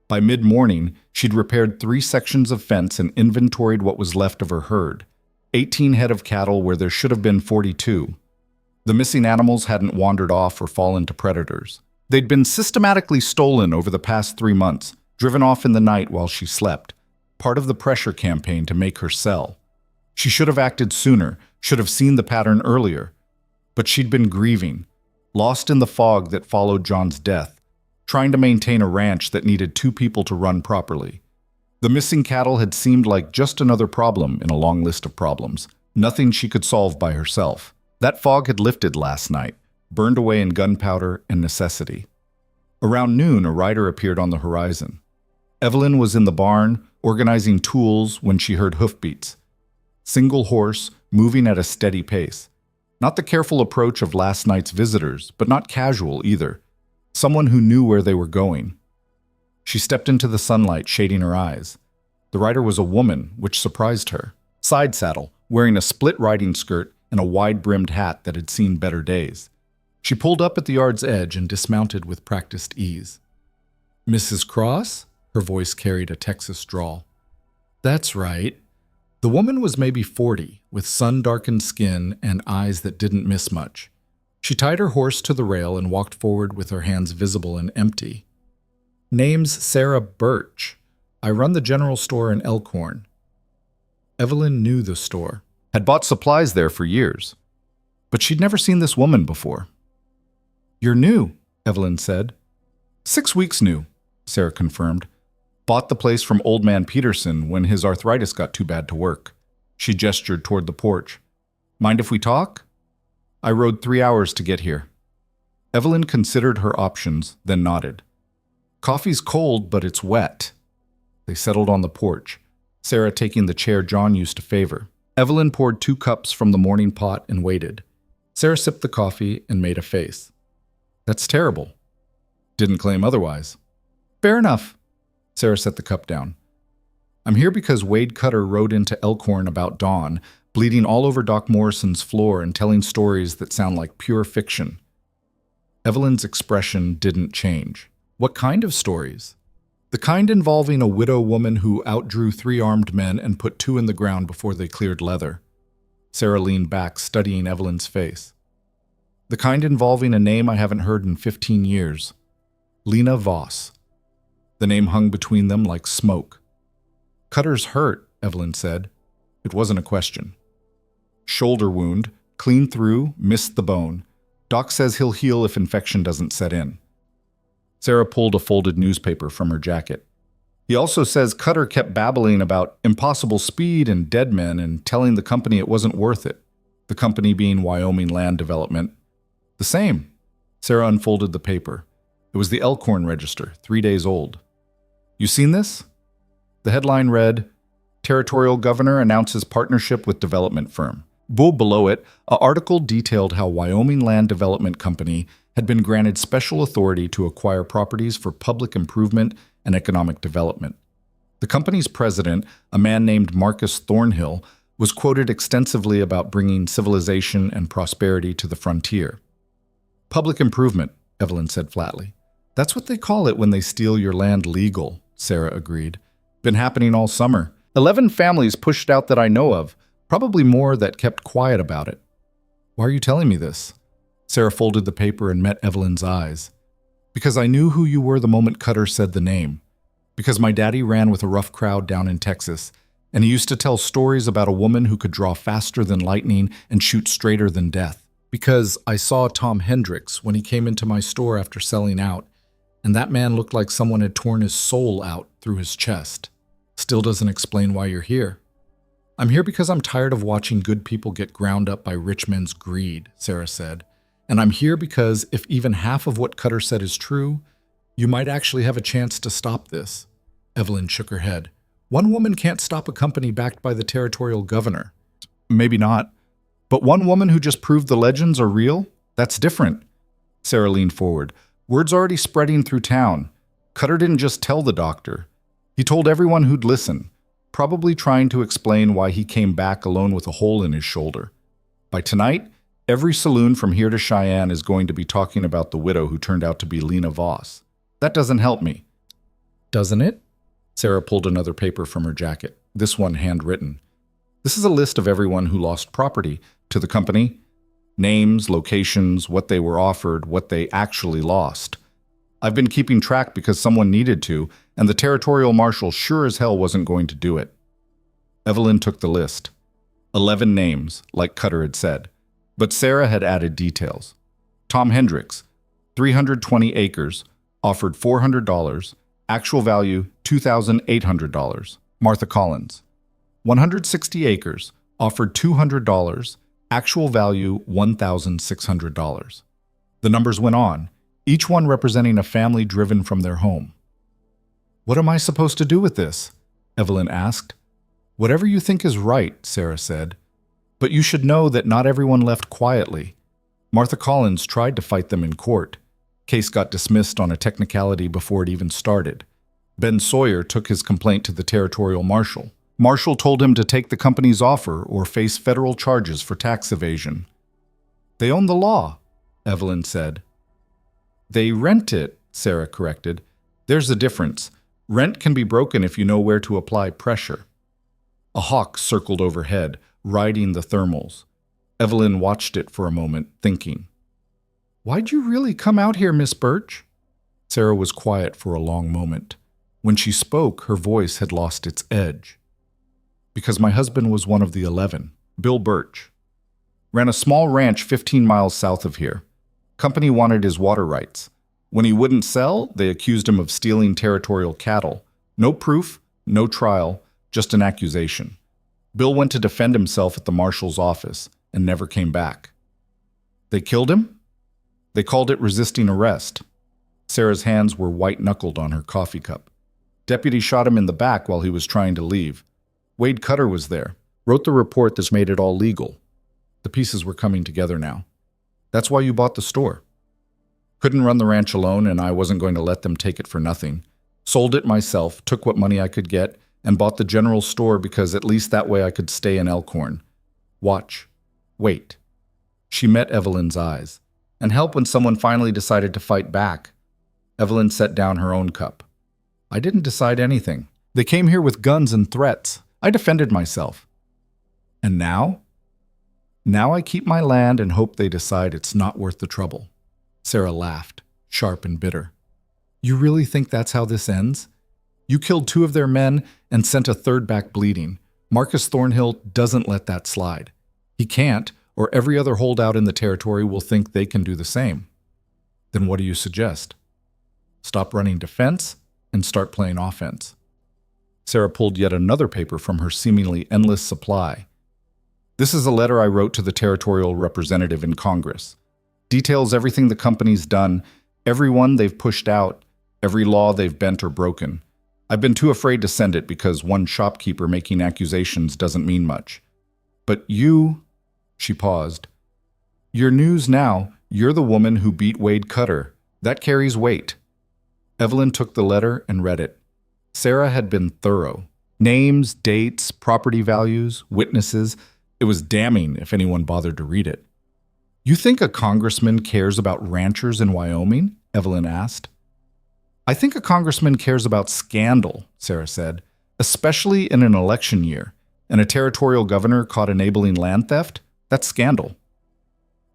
By mid-morning, she'd repaired 3 sections of fence and inventoried what was left of her herd. 18 head of cattle where there should have been 42. The missing animals hadn't wandered off or fallen to predators. They'd been systematically stolen over the past 3 months, driven off in the night while she slept. Part of the pressure campaign to make her sell. She should have acted sooner, should have seen the pattern earlier. But she'd been grieving, lost in the fog that followed John's death, trying to maintain a ranch that needed 2 people to run properly. The missing cattle had seemed like just another problem in a long list of problems, nothing she could solve by herself. That fog had lifted last night, burned away in gunpowder and necessity. Around noon, a rider appeared on the horizon. Evelyn was in the barn, organizing tools when she heard hoofbeats. Single horse, moving at a steady pace. Not the careful approach of last night's visitors, but not casual either. Someone who knew where they were going. She stepped into the sunlight, shading her eyes. The rider was a woman, which surprised her. Side saddle, wearing a split riding skirt and a wide-brimmed hat that had seen better days. She pulled up at the yard's edge and dismounted with practiced ease. "Mrs. Cross?" Her voice carried a Texas drawl. "That's right." The woman was maybe 40, with sun-darkened skin and eyes that didn't miss much. She tied her horse to the rail and walked forward with her hands visible and empty. "Name's Sarah Birch. I run the general store in Elkhorn." Evelyn knew the store, had bought supplies there for years. But she'd never seen this woman before. "You're new," Evelyn said. 6 weeks new, Sarah confirmed. Bought the place from Old Man Peterson when his arthritis got too bad to work. She gestured toward the porch. "Mind if we talk?" "I rode 3 hours to get here." Evelyn considered her options, then nodded. "Coffee's cold, but it's wet." They settled on the porch, Sarah taking the chair John used to favor. Evelyn poured 2 cups from the morning pot and waited. Sarah sipped the coffee and made a face. "That's terrible." "Didn't claim otherwise." "Fair enough." Sarah set the cup down. "I'm here because Wade Cutter rode into Elkhorn about dawn, bleeding all over Doc Morrison's floor and telling stories that sound like pure fiction." Evelyn's expression didn't change. "What kind of stories?" "The kind involving a widow woman who outdrew 3 armed men and put 2 in the ground before they cleared leather." Sarah leaned back, studying Evelyn's face. "The kind involving a name I haven't heard in 15 years. Lena Voss." The name hung between them like smoke. "Cutter's hurt," Evelyn said. It wasn't a question. "Shoulder wound, clean through, missed the bone. Doc says he'll heal if infection doesn't set in." Sarah pulled a folded newspaper from her jacket. "He also says Cutter kept babbling about impossible speed and dead men and telling the company it wasn't worth it. The company being Wyoming Land Development." "The same." Sarah unfolded the paper. It was the Elkhorn Register, 3 days old. "You seen this?" The headline read, "Territorial Governor Announces Partnership with Development Firm." Below it, an article detailed how Wyoming Land Development Company had been granted special authority to acquire properties for public improvement and economic development. The company's president, a man named Marcus Thornhill, was quoted extensively about bringing civilization and prosperity to the frontier. "Public improvement," Evelyn said flatly. "That's what they call it when they steal your land legal," Sarah agreed. "Been happening all summer. 11 families pushed out that I know of, probably more that kept quiet about it." "Why are you telling me this?" Sarah folded the paper and met Evelyn's eyes. "Because I knew who you were the moment Cutter said the name. Because my daddy ran with a rough crowd down in Texas, and he used to tell stories about a woman who could draw faster than lightning and shoot straighter than death. Because I saw Tom Hendricks when he came into my store after selling out, and that man looked like someone had torn his soul out through his chest. Still doesn't explain why you're here. I'm here because I'm tired of watching good people get ground up by rich men's greed, Sarah said. And I'm here because if even half of what Cutter said is true, you might actually have a chance to stop this. Evelyn shook her head. One woman can't stop a company backed by the territorial governor. Maybe not. But one woman who just proved the legends are real? That's different. Sarah leaned forward. Word's already spreading through town. Cutter didn't just tell the doctor. He told everyone who'd listen, probably trying to explain why he came back alone with a hole in his shoulder. By tonight, every saloon from here to Cheyenne is going to be talking about the widow who turned out to be Lena Voss. That doesn't help me. Doesn't it? Sarah pulled another paper from her jacket, this one handwritten. This is a list of everyone who lost property to the company. Names, locations, what they were offered, what they actually lost. I've been keeping track because someone needed to, and the territorial marshal sure as hell wasn't going to do it. Evelyn took the list. 11 names, like Cutter had said. But Sarah had added details. Tom Hendricks, 320 acres, offered $400, actual value $2,800. Martha Collins, 160 acres, offered $200, actual value $1,600. The numbers went on, each one representing a family driven from their home. What am I supposed to do with this? Evelyn asked. Whatever you think is right, Sarah said. But you should know that not everyone left quietly. Martha Collins tried to fight them in court. Case got dismissed on a technicality before it even started. Ben Sawyer took his complaint to the territorial marshal. Marshal told him to take the company's offer or face federal charges for tax evasion. They own the law, Evelyn said. They rent it, Sarah corrected. There's a difference. Rent can be broken if you know where to apply pressure. A hawk circled overhead, riding the thermals. Evelyn watched it for a moment, thinking. Why'd you really come out here, Miss Birch? Sarah was quiet for a long moment. When she spoke, her voice had lost its edge. Because my husband was one of the 11, Bill Birch. Ran a small ranch 15 miles south of here. Company wanted his water rights. When he wouldn't sell, they accused him of stealing territorial cattle. No proof, no trial, just an accusation. Bill went to defend himself at the marshal's office and never came back. They killed him? They called it resisting arrest. Sarah's hands were white-knuckled on her coffee cup. Deputy shot him in the back while he was trying to leave. Wade Cutter was there, wrote the report that's made it all legal. The pieces were coming together now. That's why you bought the store. Couldn't run the ranch alone, and I wasn't going to let them take it for nothing. Sold it myself, took what money I could get, and bought the general store because at least that way I could stay in Elkhorn. Watch. Wait. She met Evelyn's eyes. And help when someone finally decided to fight back. Evelyn set down her own cup. I didn't decide anything. They came here with guns and threats. I defended myself. And now? Now I keep my land and hope they decide it's not worth the trouble. Sarah laughed, sharp and bitter. You really think that's how this ends? You killed 2 of their men and sent a third back bleeding. Marcus Thornhill doesn't let that slide. He can't, or every other holdout in the territory will think they can do the same. Then what do you suggest? Stop running defense and start playing offense. Sarah pulled yet another paper from her seemingly endless supply. This is a letter I wrote to the territorial representative in Congress. Details everything the company's done, everyone they've pushed out, every law they've bent or broken. I've been too afraid to send it because one shopkeeper making accusations doesn't mean much. But you, she paused. Your news now, you're the woman who beat Wade Cutter. That carries weight. Evelyn took the letter and read it. Sarah had been thorough. Names, dates, property values, witnesses. It was damning if anyone bothered to read it. You think a congressman cares about ranchers in Wyoming? Evelyn asked. I think a congressman cares about scandal, Sarah said, especially in an election year. And a territorial governor caught enabling land theft? That's scandal.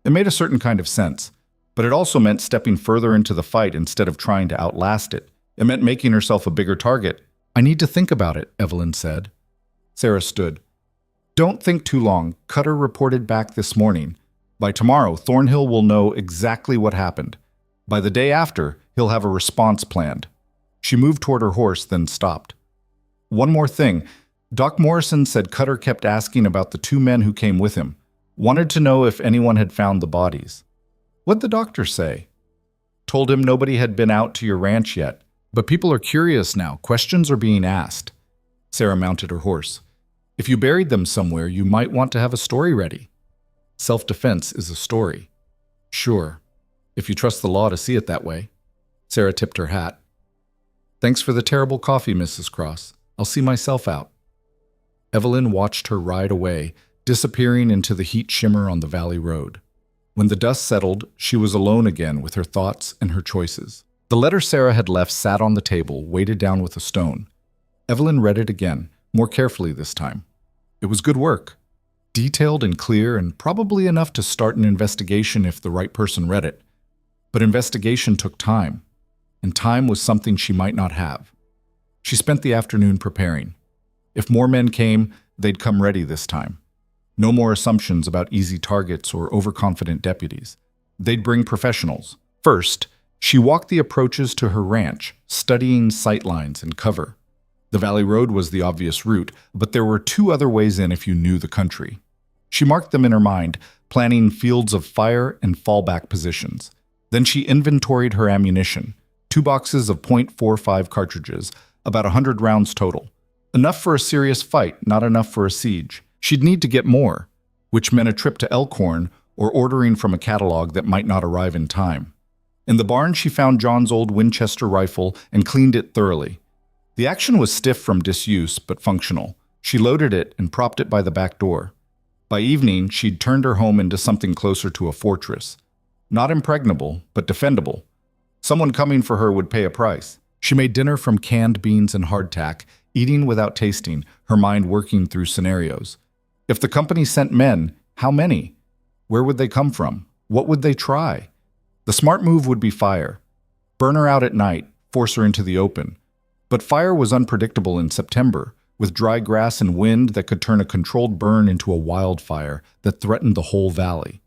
It made a certain kind of sense, but it also meant stepping further into the fight instead of trying to outlast it. It meant making herself a bigger target. I need to think about it, Evelyn said. Sarah stood. Don't think too long. Cutter reported back this morning. By tomorrow, Thornhill will know exactly what happened. By the day after, he'll have a response planned. She moved toward her horse, then stopped. One more thing. Doc Morrison said Cutter kept asking about the two men who came with him. Wanted to know if anyone had found the bodies. What'd the doctor say? Told him nobody had been out to your ranch yet. But people are curious now. Questions are being asked. Sarah mounted her horse. If you buried them somewhere, you might want to have a story ready. Self-defense is a story. Sure, if you trust the law to see it that way. Sarah tipped her hat. Thanks for the terrible coffee, Mrs. Cross. I'll see myself out. Evelyn watched her ride away, disappearing into the heat shimmer on the valley road. When the dust settled, she was alone again with her thoughts and her choices. The letter Sarah had left sat on the table, weighted down with a stone. Evelyn read it again, more carefully this time. It was good work. Detailed and clear, and probably enough to start an investigation if the right person read it. But investigation took time, and time was something she might not have. She spent the afternoon preparing. If more men came, they'd come ready this time. No more assumptions about easy targets or overconfident deputies. They'd bring professionals. First, she walked the approaches to her ranch, studying sightlines and cover. The valley road was the obvious route, but there were two other ways in if you knew the country. She marked them in her mind, planning fields of fire and fallback positions. Then she inventoried her ammunition, 2 boxes of .45 cartridges, about 100 rounds total. Enough for a serious fight, not enough for a siege. She'd need to get more, which meant a trip to Elkhorn or ordering from a catalog that might not arrive in time. In the barn, she found John's old Winchester rifle and cleaned it thoroughly. The action was stiff from disuse, but functional. She loaded it and propped it by the back door. By evening, she'd turned her home into something closer to a fortress. Not impregnable, but defendable. Someone coming for her would pay a price. She made dinner from canned beans and hardtack, eating without tasting, her mind working through scenarios. If the company sent men, how many? Where would they come from? What would they try? The smart move would be fire. Burn her out at night, force her into the open. But fire was unpredictable in September, with dry grass and wind that could turn a controlled burn into a wildfire that threatened the whole valley.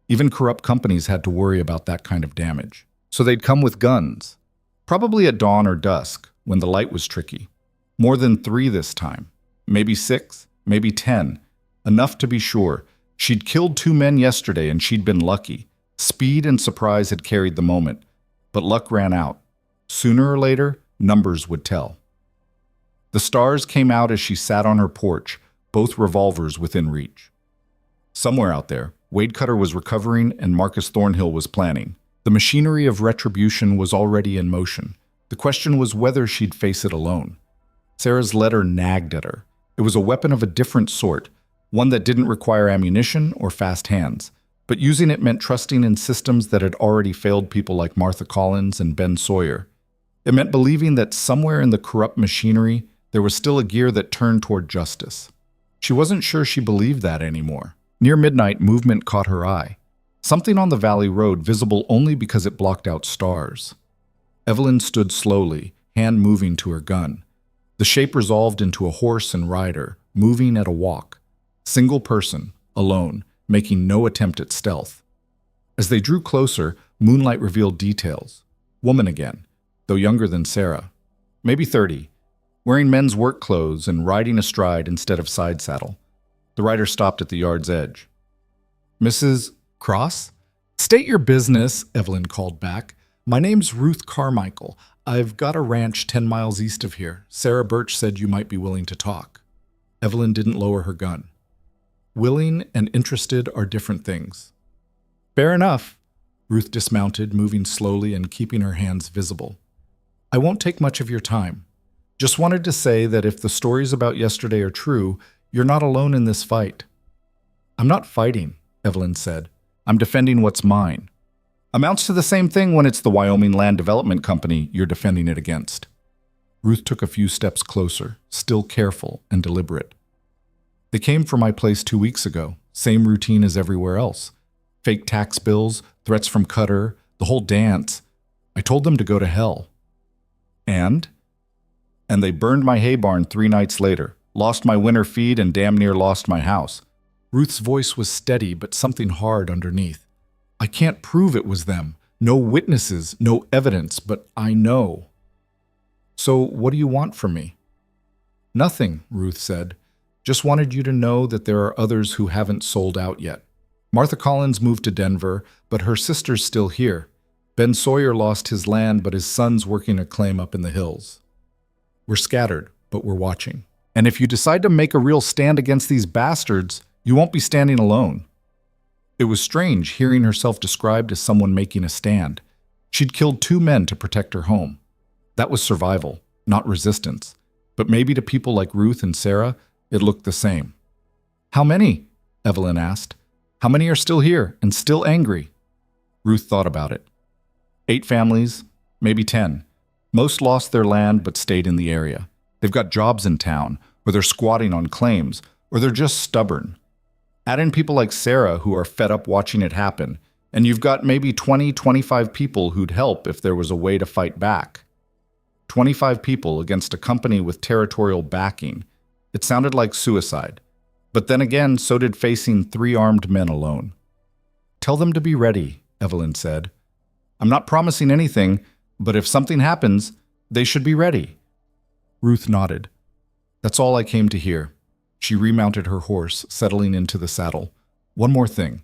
Even corrupt companies had to worry about that kind of damage. So they'd come with guns. Probably at dawn or dusk, when the light was tricky. More than 3 this time. Maybe 6, maybe 10. Enough to be sure. She'd killed 2 men yesterday and she'd been lucky. Speed and surprise had carried the moment. But luck ran out. Sooner or later, numbers would tell. The stars came out as she sat on her porch, both revolvers within reach. Somewhere out there, Wade Cutter was recovering and Marcus Thornhill was planning. The machinery of retribution was already in motion. The question was whether she'd face it alone. Sarah's letter nagged at her. It was a weapon of a different sort, one that didn't require ammunition or fast hands. But using it meant trusting in systems that had already failed people like Martha Collins and Ben Sawyer. It meant believing that somewhere in the corrupt machinery, there was still a gear that turned toward justice. She wasn't sure she believed that anymore. Near midnight, movement caught her eye. Something on the valley road, visible only because it blocked out stars. Evelyn stood slowly, hand moving to her gun. The shape resolved into a horse and rider, moving at a walk. Single person, alone, making no attempt at stealth. As they drew closer, moonlight revealed details. Woman again, though younger than Sarah. Maybe 30, wearing men's work clothes and riding astride instead of side saddle. The rider stopped at the yard's edge. Mrs. Cross? State your business, Evelyn called back. My name's Ruth Carmichael. I've got a ranch 10 miles east of here. Sarah Birch said you might be willing to talk. Evelyn didn't lower her gun. Willing and interested are different things. Fair enough. Ruth dismounted, moving slowly and keeping her hands visible. I won't take much of your time. Just wanted to say that if the stories about yesterday are true, you're not alone in this fight. I'm not fighting, Evelyn said. I'm defending what's mine. Amounts to the same thing when it's the Wyoming Land Development Company you're defending it against. Ruth took a few steps closer, still careful and deliberate. They came for my place 2 weeks ago, same routine as everywhere else. Fake tax bills, threats from Cutter, the whole dance. I told them to go to hell. And they burned my hay barn 3 nights later. Lost my winter feed and damn near lost my house. Ruth's voice was steady, but something hard underneath. I can't prove it was them. No witnesses, no evidence, but I know. So what do you want from me? Nothing, Ruth said. Just wanted you to know that there are others who haven't sold out yet. Martha Collins moved to Denver, but her sister's still here. Ben Sawyer lost his land, but his son's working a claim up in the hills. We're scattered, but we're watching. And if you decide to make a real stand against these bastards, you won't be standing alone. It was strange hearing herself described as someone making a stand. She'd killed 2 men to protect her home. That was survival, not resistance. But maybe to people like Ruth and Sarah, it looked the same. How many? Evelyn asked. How many are still here and still angry? Ruth thought about it. 8 families, maybe 10. Most lost their land but stayed in the area. They've got jobs in town, or they're squatting on claims, or they're just stubborn. Add in people like Sarah who are fed up watching it happen, and you've got maybe 20, 25 people who'd help if there was a way to fight back. 25 people against a company with territorial backing. It sounded like suicide. But then again, so did facing 3 armed men alone. Tell them to be ready, Evelyn said. I'm not promising anything, but if something happens, they should be ready. Ruth nodded. That's all I came to hear. She remounted her horse, settling into the saddle. One more thing.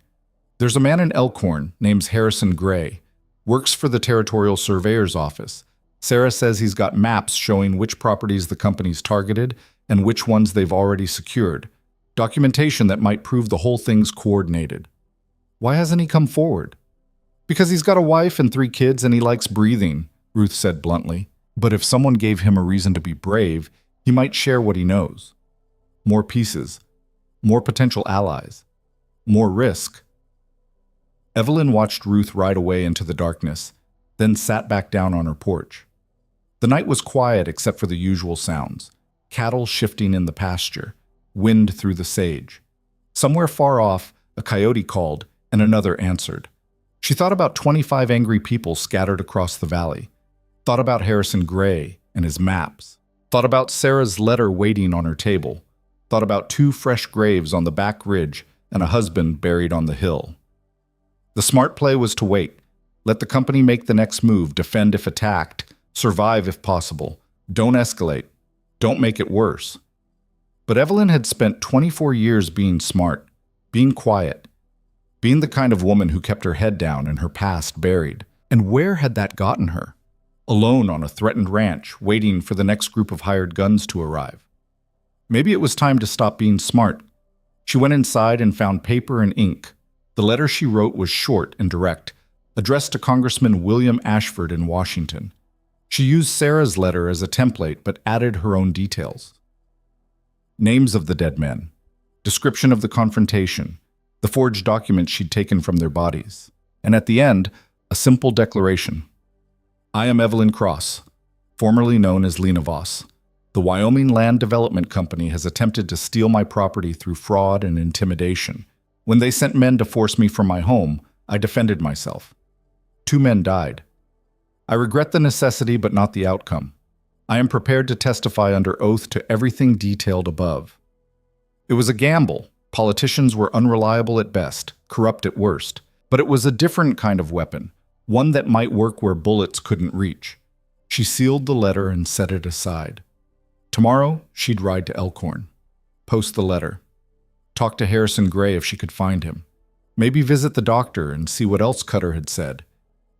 There's a man in Elkhorn named Harrison Gray. Works for the Territorial Surveyor's Office. Sarah says he's got maps showing which properties the company's targeted and which ones they've already secured. Documentation that might prove the whole thing's coordinated. Why hasn't he come forward? Because he's got a wife and 3 kids and he likes breathing, Ruth said bluntly. But if someone gave him a reason to be brave, he might share what he knows. More pieces. More potential allies. More risk. Evelyn watched Ruth ride away into the darkness, then sat back down on her porch. The night was quiet except for the usual sounds. Cattle shifting in the pasture, wind through the sage. Somewhere far off, a coyote called, and another answered. She thought about 25 angry people scattered across the valley. Thought about Harrison Gray and his maps. Thought about Sarah's letter waiting on her table. Thought about 2 fresh graves on the back ridge and a husband buried on the hill. The smart play was to wait. Let the company make the next move, defend if attacked, survive if possible. Don't escalate. Don't make it worse. But Evelyn had spent 24 years being smart, being quiet, being the kind of woman who kept her head down and her past buried. And where had that gotten her? Alone on a threatened ranch, waiting for the next group of hired guns to arrive. Maybe it was time to stop being smart. She went inside and found paper and ink. The letter she wrote was short and direct, addressed to Congressman William Ashford in Washington. She used Sarah's letter as a template, but added her own details. Names of the dead men, description of the confrontation, the forged documents she'd taken from their bodies, and at the end, a simple declaration. I am Evelyn Cross, formerly known as Lena Voss. The Wyoming Land Development Company has attempted to steal my property through fraud and intimidation. When they sent men to force me from my home, I defended myself. 2 men died. I regret the necessity but not the outcome. I am prepared to testify under oath to everything detailed above. It was a gamble. Politicians were unreliable at best, corrupt at worst. But it was a different kind of weapon, one that might work where bullets couldn't reach. She sealed the letter and set it aside. Tomorrow, she'd ride to Elkhorn. Post the letter. Talk to Harrison Gray if she could find him. Maybe visit the doctor and see what else Cutter had said.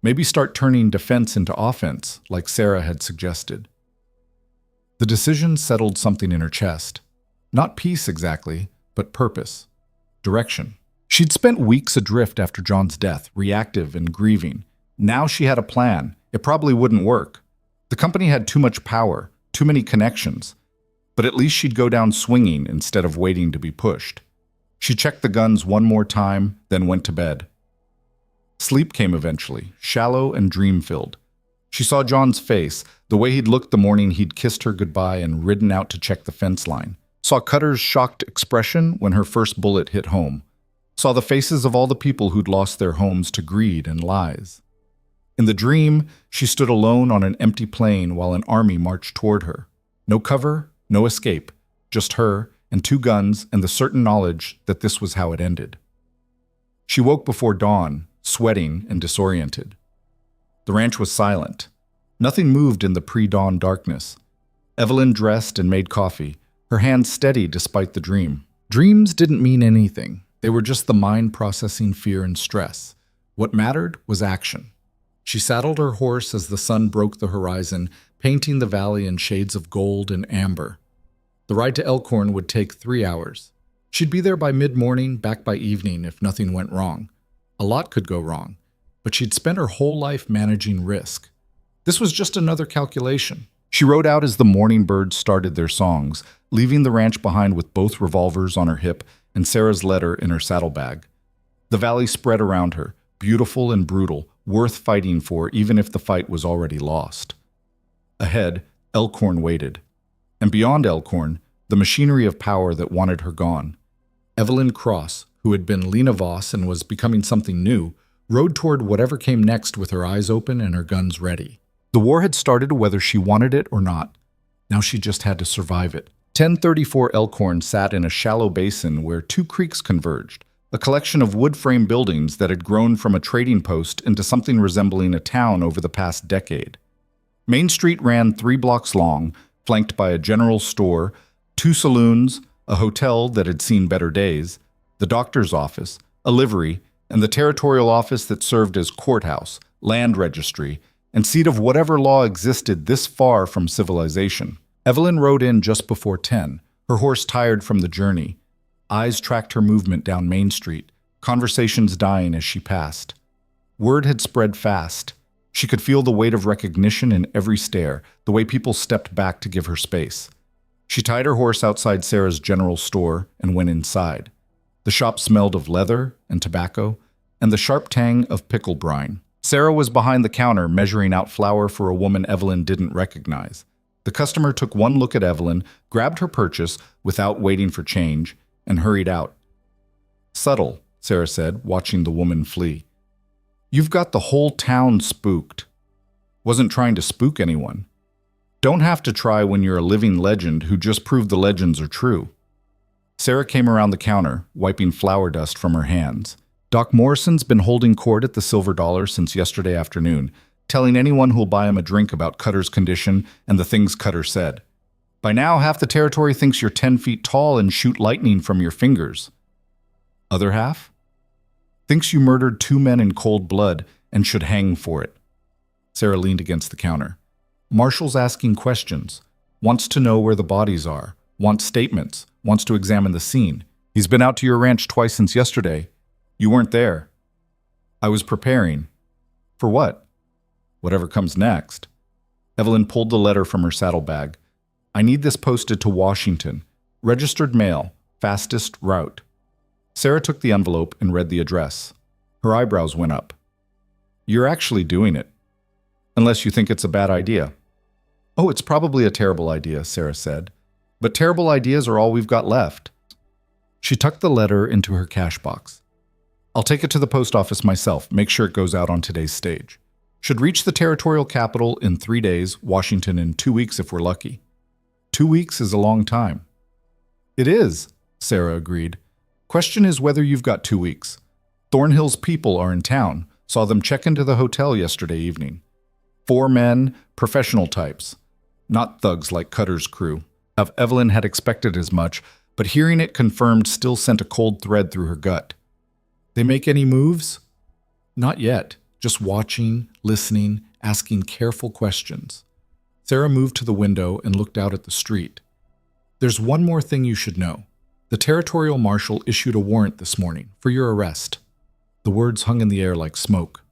Maybe start turning defense into offense, like Sarah had suggested. The decision settled something in her chest. Not peace exactly, but purpose. Direction. She'd spent weeks adrift after John's death, reactive and grieving. Now she had a plan. It probably wouldn't work. The company had too much power, too many connections. But at least she'd go down swinging instead of waiting to be pushed. She checked the guns one more time, then went to bed. Sleep came eventually, shallow and dream-filled. She saw John's face, the way he'd looked the morning he'd kissed her goodbye and ridden out to check the fence line. Saw Cutter's shocked expression when her first bullet hit home. Saw the faces of all the people who'd lost their homes to greed and lies. In the dream, she stood alone on an empty plain while an army marched toward her. No cover, no escape. just her and 2 guns and the certain knowledge that this was how it ended. She woke before dawn, sweating and disoriented. The ranch was silent. Nothing moved in the pre-dawn darkness. Evelyn dressed and made coffee, her hands steady despite the dream. Dreams didn't mean anything. They were just the mind processing fear and stress. What mattered was action. She saddled her horse as the sun broke the horizon, painting the valley in shades of gold and amber. The ride to Elkhorn would take 3 hours. She'd be there by mid-morning, back by evening if nothing went wrong. A lot could go wrong, but she'd spent her whole life managing risk. This was just another calculation. She rode out as the morning birds started their songs, leaving the ranch behind with both revolvers on her hip and Sarah's letter in her saddlebag. The valley spread around her, beautiful and brutal, worth fighting for even if the fight was already lost. Ahead, Elkhorn waited. And beyond Elkhorn, the machinery of power that wanted her gone. Evelyn Cross, who had been Lena Voss and was becoming something new, rode toward whatever came next with her eyes open and her guns ready. The war had started whether she wanted it or not. Now she just had to survive it. 1034 Elkhorn sat in a shallow basin where 2 creeks converged, a collection of wood-frame buildings that had grown from a trading post into something resembling a town over the past decade. Main Street ran 3 blocks long, flanked by a general store, 2 saloons, a hotel that had seen better days, the doctor's office, a livery, and the territorial office that served as courthouse, land registry, and seat of whatever law existed this far from civilization. Evelyn rode in just before 10, her horse tired from the journey. Eyes tracked her movement down Main Street, conversations dying as she passed. Word had spread fast. She could feel the weight of recognition in every stare, the way people stepped back to give her space. She tied her horse outside Sarah's general store and went inside. The shop smelled of leather and tobacco, and the sharp tang of pickle brine. Sarah was behind the counter measuring out flour for a woman Evelyn didn't recognize. The customer took one look at Evelyn, grabbed her purchase without waiting for change, and hurried out. "Subtle," Sarah said, watching the woman flee. "You've got the whole town spooked." "Wasn't trying to spook anyone." "Don't have to try when you're a living legend who just proved the legends are true." Sarah came around the counter, wiping flour dust from her hands. "Doc Morrison's been holding court at the Silver Dollar since yesterday afternoon, telling anyone who'll buy him a drink about Cutter's condition and the things Cutter said. By now, half the territory thinks you're 10 feet tall and shoot lightning from your fingers. Other half? Thinks you murdered 2 men in cold blood and should hang for it." Sarah leaned against the counter. "Marshall's asking questions. Wants to know where the bodies are. Wants statements. Wants to examine the scene. He's been out to your ranch twice since yesterday. You weren't there." "I was preparing." "For what?" "Whatever comes next." Evelyn pulled the letter from her saddlebag. "I need this posted to Washington. Registered mail. Fastest route." Sarah took the envelope and read the address. Her eyebrows went up. "You're actually doing it. Unless you think it's a bad idea." "Oh, it's probably a terrible idea," Sarah said. "But terrible ideas are all we've got left." She tucked the letter into her cash box. "I'll take it to the post office myself, make sure it goes out on today's stage. Should reach the territorial capital in 3 days, Washington in 2 weeks if we're lucky." 2 weeks is a long time." "It is," Sarah agreed. "Question is whether you've got 2 weeks. Thornhill's people are in town. Saw them check into the hotel yesterday evening. 4 men, professional types. Not thugs like Cutter's crew." Evelyn had expected as much, but hearing it confirmed still sent a cold thread through her gut. "They make any moves?" "Not yet. Just watching, listening, asking careful questions." Sarah moved to the window and looked out at the street. "There's one more thing you should know. The territorial marshal issued a warrant this morning for your arrest." The words hung in the air like smoke.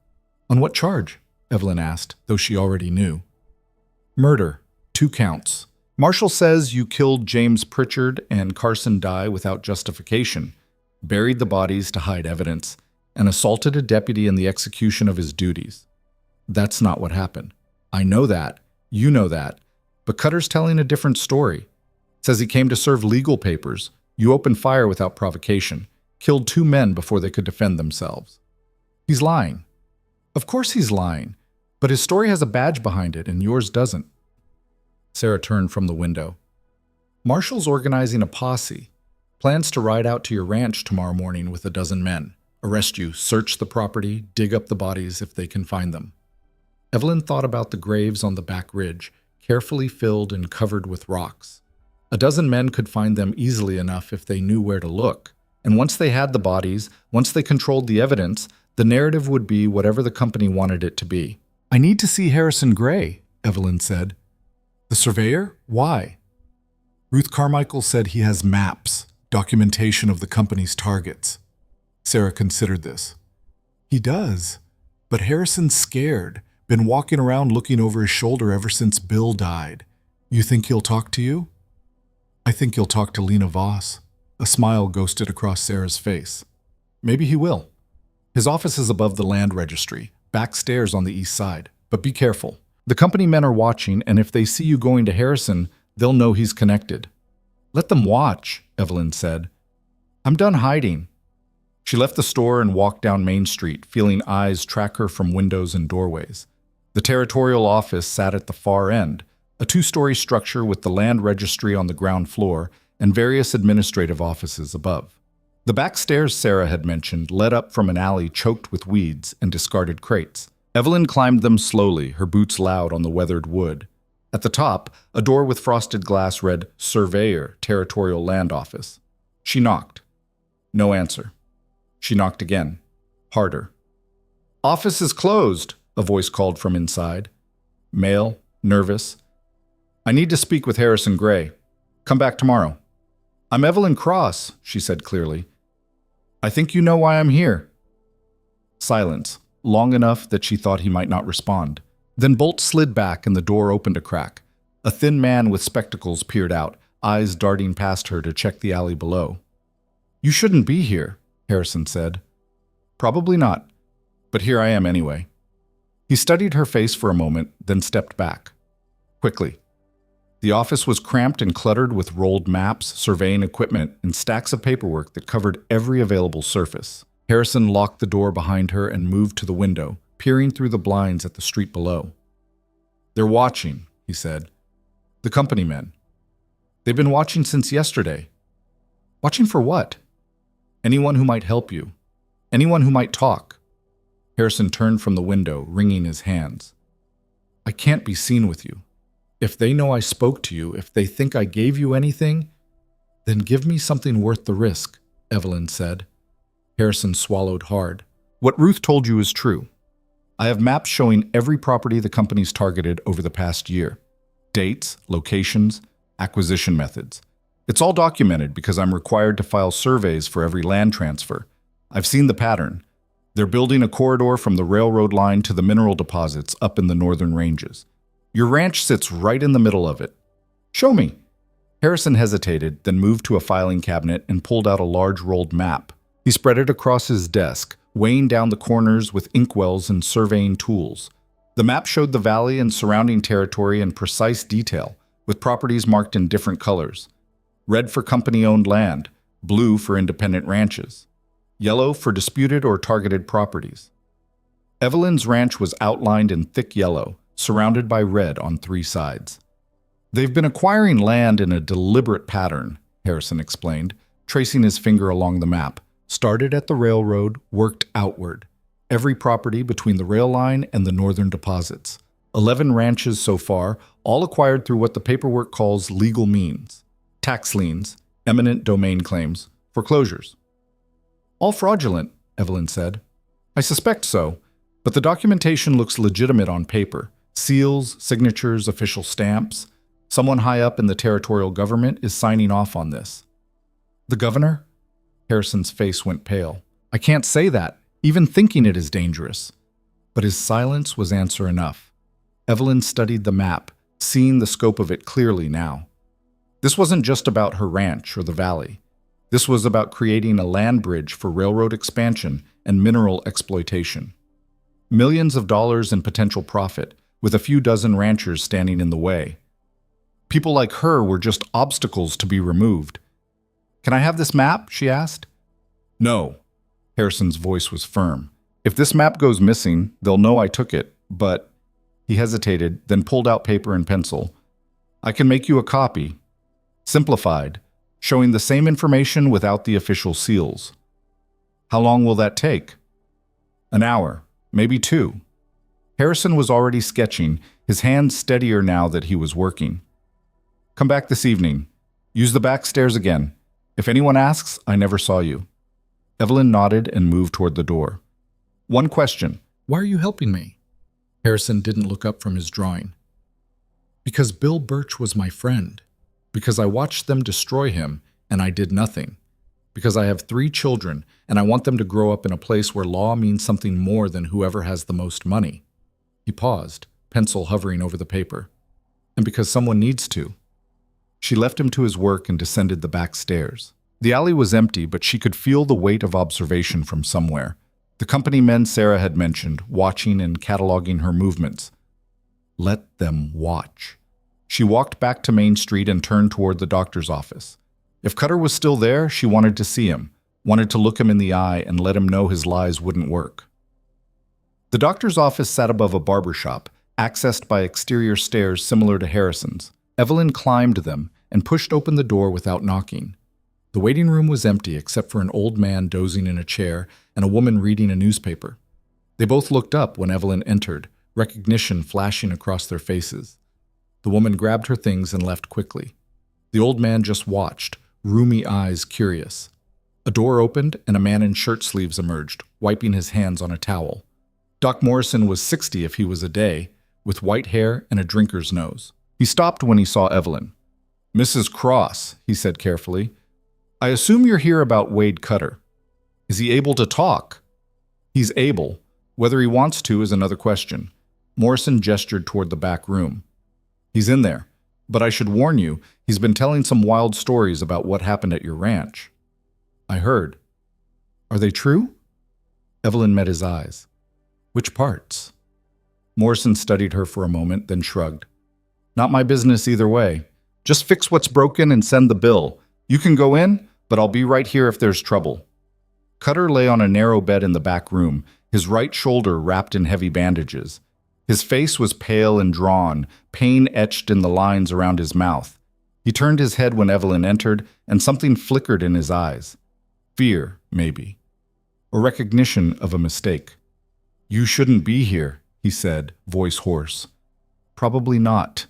"On what charge?" Evelyn asked, though she already knew. "Murder. 2 counts. Marshal says you killed James Pritchard and Carson Dye without justification, buried the bodies to hide evidence, and assaulted a deputy in the execution of his duties. That's not what happened. I know that. You know that. But Cutter's telling a different story. Says he came to serve legal papers. You opened fire without provocation. Killed 2 men before they could defend themselves. He's lying." "Of course he's lying. But his story has a badge behind it, and yours doesn't." Sarah turned from the window. Marshall's organizing a posse. Plans to ride out to your ranch tomorrow morning with a dozen men. Arrest you, search the property, dig up the bodies if they can find them. Evelyn thought about the graves on the back ridge, carefully filled and covered with rocks. A dozen men could find them easily enough if they knew where to look. And once they had the bodies, once they controlled the evidence, the narrative would be whatever the company wanted it to be. "I need to see Harrison Gray," Evelyn said. "The surveyor? Why?" Ruth Carmichael said he has maps, documentation of the company's targets. Sarah considered this. "He does, but Harrison's scared, been walking around looking over his shoulder ever since Bill died. You think he'll talk to you?" "I think he'll talk to Lena Voss." A smile ghosted across Sarah's face. "Maybe he will. His office is above the land registry, backstairs on the east side. But be careful. The company men are watching, and if they see you going to Harrison, they'll know he's connected." "Let them watch," Evelyn said. "I'm done hiding." She left the store and walked down Main Street, feeling eyes track her from windows and doorways. The territorial office sat at the far end, a two-story structure with the land registry on the ground floor and various administrative offices above. The back stairs Sarah had mentioned led up from an alley choked with weeds and discarded crates. Evelyn climbed them slowly, her boots loud on the weathered wood. At the top, a door with frosted glass read "Surveyor, Territorial Land Office." She knocked. No answer. She knocked again. Harder. "Office is closed," a voice called from inside. Male, nervous. "I need to speak with Harrison Gray. Come back tomorrow." "I'm Evelyn Cross," she said clearly. "I think you know why I'm here." Silence, long enough that she thought he might not respond. Then bolts slid back and the door opened a crack. A thin man with spectacles peered out, eyes darting past her to check the alley below. "You shouldn't be here," Harrison said. "Probably not, but here I am anyway." He studied her face for a moment, then stepped back. Quickly. The office was cramped and cluttered with rolled maps, surveying equipment, and stacks of paperwork that covered every available surface. Harrison locked the door behind her and moved to the window, peering through the blinds at the street below. "They're watching," he said. "The company men. They've been watching since yesterday." "Watching for what?" "Anyone who might help you. Anyone who might talk." Harrison turned from the window, wringing his hands. "I can't be seen with you. If they know I spoke to you, if they think I gave you anything, then give me something worth the risk," Evelyn said. Harrison swallowed hard. "What Ruth told you is true. I have maps showing every property the company's targeted over the past year. Dates, locations, acquisition methods. It's all documented because I'm required to file surveys for every land transfer. I've seen the pattern. They're building a corridor from the railroad line to the mineral deposits up in the northern ranges. Your ranch sits right in the middle of it. Show me." Harrison hesitated, then moved to a filing cabinet and pulled out a large rolled map. He spread it across his desk, weighing down the corners with inkwells and surveying tools. The map showed the valley and surrounding territory in precise detail, with properties marked in different colors. Red for company-owned land, blue for independent ranches, yellow for disputed or targeted properties. Evelyn's ranch was outlined in thick yellow, surrounded by red on three sides. "They've been acquiring land in a deliberate pattern," Harrison explained, tracing his finger along the map. "Started at the railroad, worked outward. Every property between the rail line and the northern deposits. 11 ranches so far, all acquired through what the paperwork calls legal means. Tax liens, eminent domain claims, foreclosures." "All fraudulent," Evelyn said. "I suspect so, but the documentation looks legitimate on paper. Seals, signatures, official stamps. Someone high up in the territorial government is signing off on this." "The governor?" Harrison's face went pale. "I can't say that. Even thinking it is dangerous." But his silence was answer enough. Evelyn studied the map, seeing the scope of it clearly now. This wasn't just about her ranch or the valley. This was about creating a land bridge for railroad expansion and mineral exploitation. Millions of dollars in potential profit, with a few dozen ranchers standing in the way. People like her were just obstacles to be removed. "Can I have this map?" she asked. "No." Harrison's voice was firm. "If this map goes missing, they'll know I took it, but—" He hesitated, then pulled out paper and pencil. "I can make you a copy. simplified, showing the same information without the official seals. How long will that take? An hour, maybe 2. Harrison was already sketching, his hands steadier now that he was working. Come back this evening. Use the back stairs again. If anyone asks, I never saw you. Evelyn nodded and moved toward the door. One question. Why are you helping me? Harrison didn't look up from his drawing. Because Bill Birch was my friend. Because I watched them destroy him, and I did nothing. Because I have 3 children, and I want them to grow up in a place where law means something more than whoever has the most money. He paused, pencil hovering over the paper. And because someone needs to. She left him to his work and descended the back stairs. The alley was empty, but she could feel the weight of observation from somewhere. The company men Sarah had mentioned, watching and cataloging her movements. Let them watch. She walked back to Main Street and turned toward the doctor's office. If Cutter was still there, she wanted to see him, wanted to look him in the eye and let him know his lies wouldn't work. The doctor's office sat above a barber shop, accessed by exterior stairs similar to Harrison's. Evelyn climbed them and pushed open the door without knocking. The waiting room was empty except for an old man dozing in a chair and a woman reading a newspaper. They both looked up when Evelyn entered, recognition flashing across their faces. The woman grabbed her things and left quickly. The old man just watched, rheumy eyes curious. A door opened and a man in shirt sleeves emerged, wiping his hands on a towel. Doc Morrison was 60 if he was a day, with white hair and a drinker's nose. He stopped when he saw Evelyn. Mrs. Cross, he said carefully, I assume you're here about Wade Cutter. Is he able to talk? He's able. Whether he wants to is another question. Morrison gestured toward the back room. He's in there, but I should warn you, he's been telling some wild stories about what happened at your ranch. I heard. Are they true? Evelyn met his eyes. Which parts? Morrison studied her for a moment, then shrugged. Not my business either way. Just fix what's broken and send the bill. You can go in, but I'll be right here if there's trouble. Cutter lay on a narrow bed in the back room, his right shoulder wrapped in heavy bandages. His face was pale and drawn, pain etched in the lines around his mouth. He turned his head when Evelyn entered, and something flickered in his eyes. Fear, maybe. Or recognition of a mistake. You shouldn't be here, he said, voice hoarse. Probably not.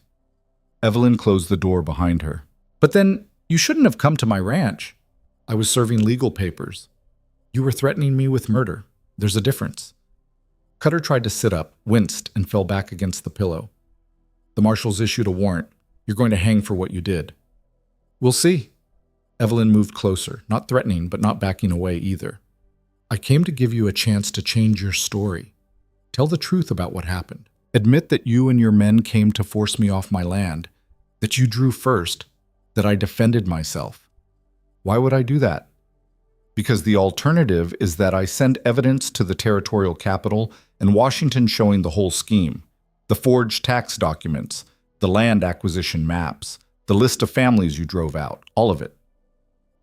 Evelyn closed the door behind her. But then, you shouldn't have come to my ranch. I was serving legal papers. You were threatening me with murder. There's a difference. Cutter tried to sit up, winced, and fell back against the pillow. The marshals issued a warrant. You're going to hang for what you did. We'll see. Evelyn moved closer, not threatening, but not backing away either. I came to give you a chance to change your story. Tell the truth about what happened. Admit that you and your men came to force me off my land, that you drew first, that I defended myself. Why would I do that? Because the alternative is that I send evidence to the territorial capital and Washington showing the whole scheme, the forged tax documents, the land acquisition maps, the list of families you drove out, all of it.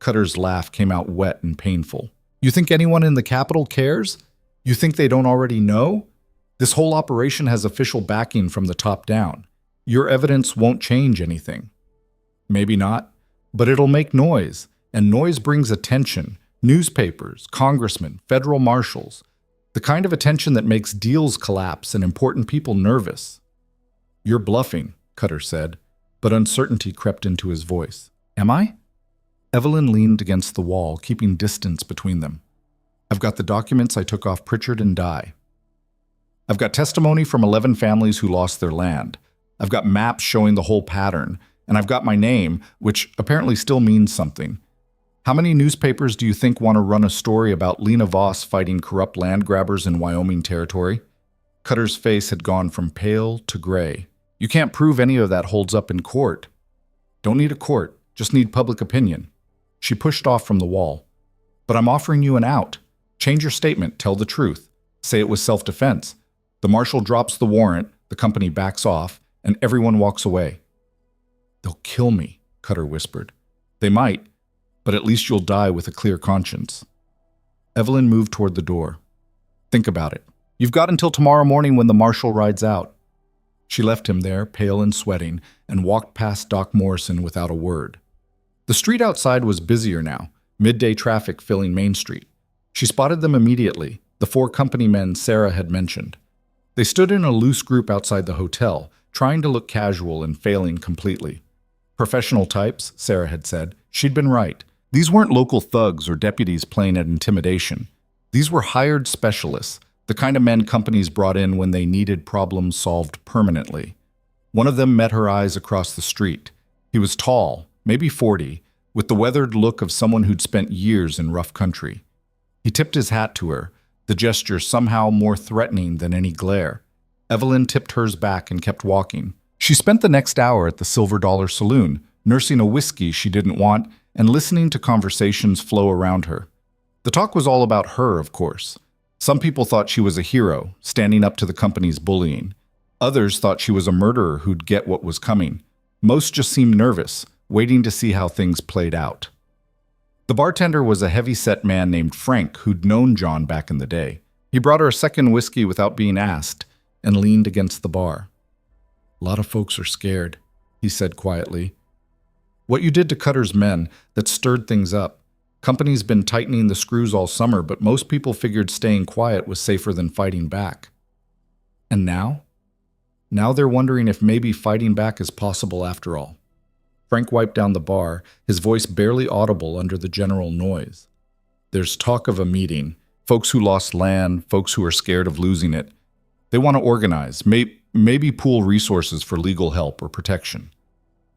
Cutter's laugh came out wet and painful. You think anyone in the Capitol cares? You think they don't already know? This whole operation has official backing from the top down. Your evidence won't change anything. Maybe not, but it'll make noise, and noise brings attention. Newspapers, congressmen, federal marshals. The kind of attention that makes deals collapse and important people nervous. You're bluffing, Cutter said, but uncertainty crept into his voice. Am I? Evelyn leaned against the wall, keeping distance between them. I've got the documents I took off Pritchard and Dye. I've got testimony from 11 families who lost their land. I've got maps showing the whole pattern, and I've got my name, which apparently still means something. How many newspapers do you think want to run a story about Lena Voss fighting corrupt land grabbers in Wyoming territory? Cutter's face had gone from pale to gray. You can't prove any of that holds up in court. Don't need a court, just need public opinion. She pushed off from the wall. But I'm offering you an out. Change your statement, tell the truth. Say it was self-defense. The marshal drops the warrant, the company backs off, and everyone walks away. They'll kill me, Cutter whispered. They might, but at least you'll die with a clear conscience. Evelyn moved toward the door. Think about it. You've got until tomorrow morning when the marshal rides out. She left him there, pale and sweating, and walked past Doc Morrison without a word. The street outside was busier now, midday traffic filling Main Street. She spotted them immediately, the 4 company men Sarah had mentioned. They stood in a loose group outside the hotel, trying to look casual and failing completely. Professional types, Sarah had said. She'd been right. These weren't local thugs or deputies playing at intimidation. These were hired specialists, the kind of men companies brought in when they needed problems solved permanently. One of them met her eyes across the street. He was tall, maybe 40, with the weathered look of someone who'd spent years in rough country. He tipped his hat to her, the gesture somehow more threatening than any glare. Evelyn tipped hers back and kept walking. She spent the next hour at the Silver Dollar Saloon, nursing a whiskey she didn't want and listening to conversations flow around her. The talk was all about her, of course. Some people thought she was a hero, standing up to the company's bullying. Others thought she was a murderer who'd get what was coming. Most just seemed nervous, waiting to see how things played out. The bartender was a heavy-set man named Frank who'd known John back in the day. He brought her a second whiskey without being asked and leaned against the bar. "A lot of folks are scared," he said quietly. "What you did to Cutter's men, that stirred things up. Company's been tightening the screws all summer, but most people figured staying quiet was safer than fighting back. And now? Now they're wondering if maybe fighting back is possible after all." Frank wiped down the bar, his voice barely audible under the general noise. "There's talk of a meeting. Folks who lost land, folks who are scared of losing it. They want to organize, maybe pool resources for legal help or protection."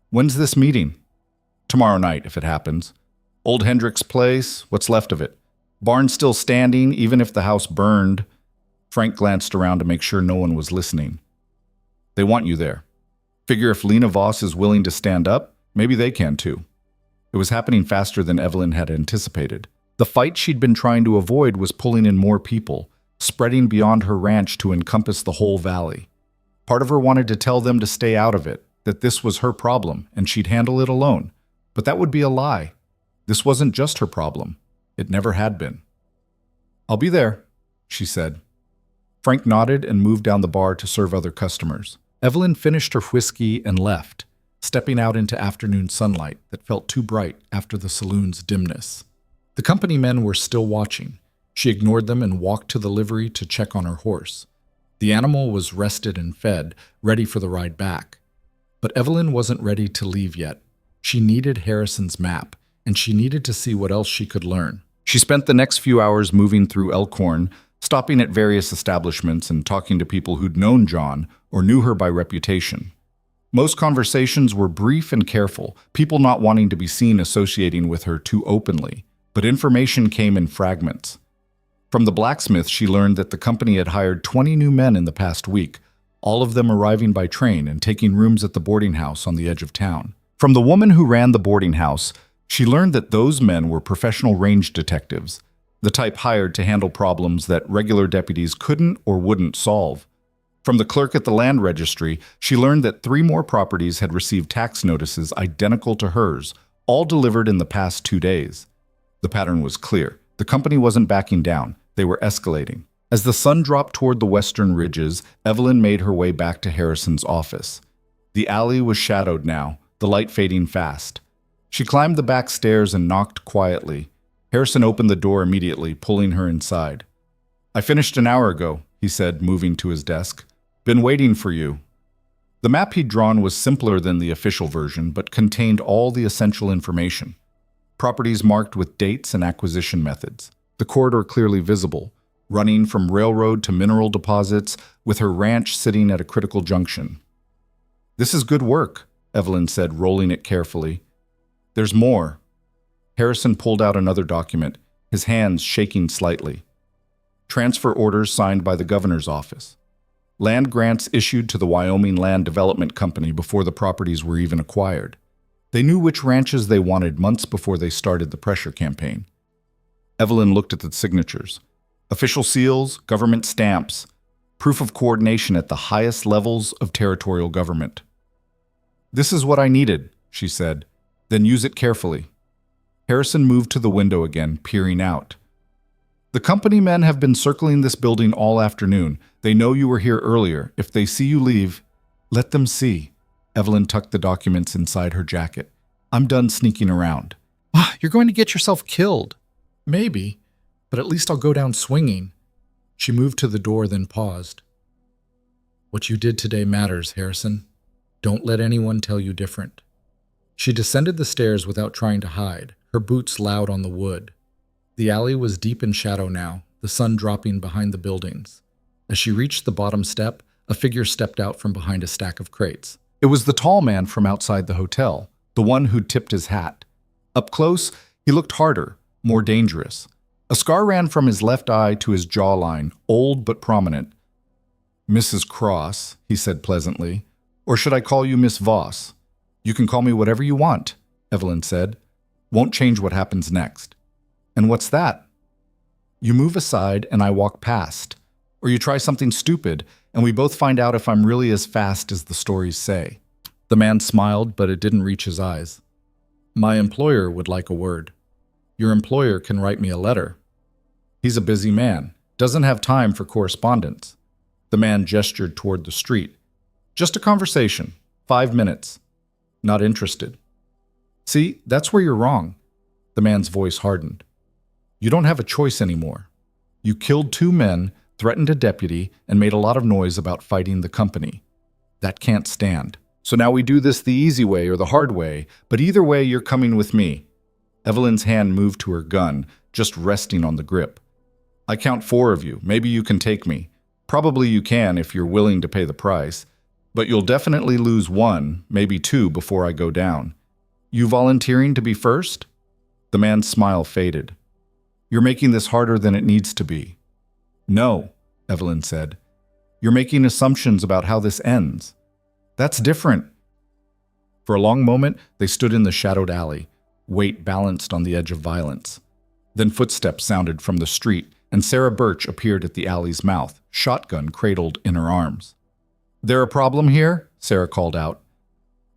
"When's this meeting?" "Tomorrow night, if it happens. Old Hendrick's place, what's left of it. Barn's still standing, even if the house burned." Frank glanced around to make sure no one was listening. "They want you there. Figure if Lena Voss is willing to stand up, maybe they can too." It was happening faster than Evelyn had anticipated. The fight she'd been trying to avoid was pulling in more people, spreading beyond her ranch to encompass the whole valley. Part of her wanted to tell them to stay out of it, that this was her problem and she'd handle it alone. But that would be a lie. This wasn't just her problem. It never had been. "I'll be there," she said. Frank nodded and moved down the bar to serve other customers. Evelyn finished her whiskey and left, stepping out into afternoon sunlight that felt too bright after the saloon's dimness. The company men were still watching. She ignored them and walked to the livery to check on her horse. The animal was rested and fed, ready for the ride back. But Evelyn wasn't ready to leave yet. She needed Harrison's map, and she needed to see what else she could learn. She spent the next few hours moving through Elkhorn, stopping at various establishments and talking to people who'd known John or knew her by reputation. Most conversations were brief and careful, people not wanting to be seen associating with her too openly, but information came in fragments. From the blacksmith, she learned that the company had hired 20 new men in the past week, all of them arriving by train and taking rooms at the boarding house on the edge of town. From the woman who ran the boarding house, she learned that those men were professional range detectives, the type hired to handle problems that regular deputies couldn't or wouldn't solve. From the clerk at the land registry, she learned that 3 more properties had received tax notices identical to hers, all delivered in the past 2 days. The pattern was clear. The company wasn't backing down. They were escalating. As the sun dropped toward the western ridges, Evelyn made her way back to Harrison's office. The alley was shadowed now, the light fading fast. She climbed the back stairs and knocked quietly. Harrison opened the door immediately, pulling her inside. "I finished an hour ago," he said, moving to his desk. "Been waiting for you." The map he'd drawn was simpler than the official version, but contained all the essential information. Properties marked with dates and acquisition methods. The corridor clearly visible, running from railroad to mineral deposits, with her ranch sitting at a critical junction. "This is good work," Evelyn said, rolling it carefully. "There's more." Harrison pulled out another document, his hands shaking slightly. Transfer orders signed by the governor's office. Land grants issued to the Wyoming Land Development Company before the properties were even acquired. They knew which ranches they wanted months before they started the pressure campaign. Evelyn looked at the signatures. Official seals, government stamps, proof of coordination at the highest levels of territorial government. "This is what I needed," she said. "Then use it carefully." Harrison moved to the window again, peering out. "The company men have been circling this building all afternoon. They know you were here earlier. If they see you leave, let them see." Evelyn tucked the documents inside her jacket. I'm done sneaking around. Ah, you're going to get yourself killed. Maybe, but at least I'll go down swinging. She moved to the door, then paused. What you did today matters, Harrison. Don't let anyone tell you different. She descended the stairs without trying to hide, her boots loud on the wood. The alley was deep in shadow now, the sun dropping behind the buildings. As she reached the bottom step, a figure stepped out from behind a stack of crates. It was the tall man from outside the hotel, the one who'd tipped his hat. Up close, he looked harder, more dangerous. A scar ran from his left eye to his jawline, old but prominent. "Mrs. Cross," he said pleasantly. "Or should I call you Miss Voss?" "You can call me whatever you want," Evelyn said. "Won't change what happens next." "And what's that?" "You move aside and I walk past. Or you try something stupid, and we both find out if I'm really as fast as the stories say." The man smiled, but it didn't reach his eyes. "My employer would like a word." "Your employer can write me a letter." "He's a busy man, doesn't have time for correspondence." The man gestured toward the street. "Just a conversation, 5 minutes." "Not interested." "See, that's where you're wrong." The man's voice hardened. "You don't have a choice anymore. You killed 2 men, threatened a deputy, and made a lot of noise about fighting the company. That can't stand. So now we do this the easy way or the hard way, but either way you're coming with me." Evelyn's hand moved to her gun, just resting on the grip. "I count 4 of you. Maybe you can take me. Probably you can if you're willing to pay the price. But you'll definitely lose 1, maybe 2 before I go down. You volunteering to be first?" The man's smile faded. "You're making this harder than it needs to be." "No," Evelyn said. "You're making assumptions about how this ends. That's different." For a long moment, they stood in the shadowed alley, weight balanced on the edge of violence. Then footsteps sounded from the street, and Sarah Birch appeared at the alley's mouth, shotgun cradled in her arms. "There a problem here?" Sarah called out.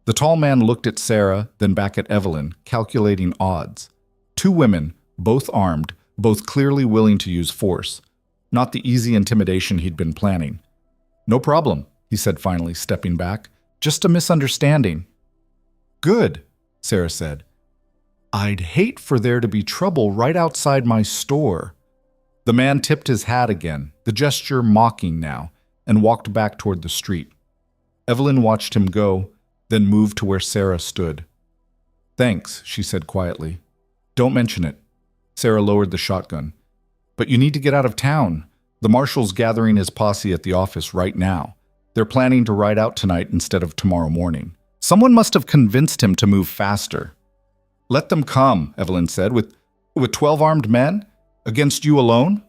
The tall man looked at Sarah, then back at Evelyn, calculating odds. 2 women, both armed, both clearly willing to use force. Not the easy intimidation he'd been planning. "No problem," he said finally, stepping back. "Just a misunderstanding." "Good," Sarah said. "I'd hate for there to be trouble right outside my store." The man tipped his hat again, the gesture mocking now, and walked back toward the street. Evelyn watched him go, then moved to where Sarah stood. "Thanks," she said quietly. "Don't mention it." Sarah lowered the shotgun. "But you need to get out of town. The marshal's gathering his posse at the office right now. They're planning to ride out tonight instead of tomorrow morning. Someone must have convinced him to move faster." "Let them come," Evelyn said, with 12 armed men? Against you alone?"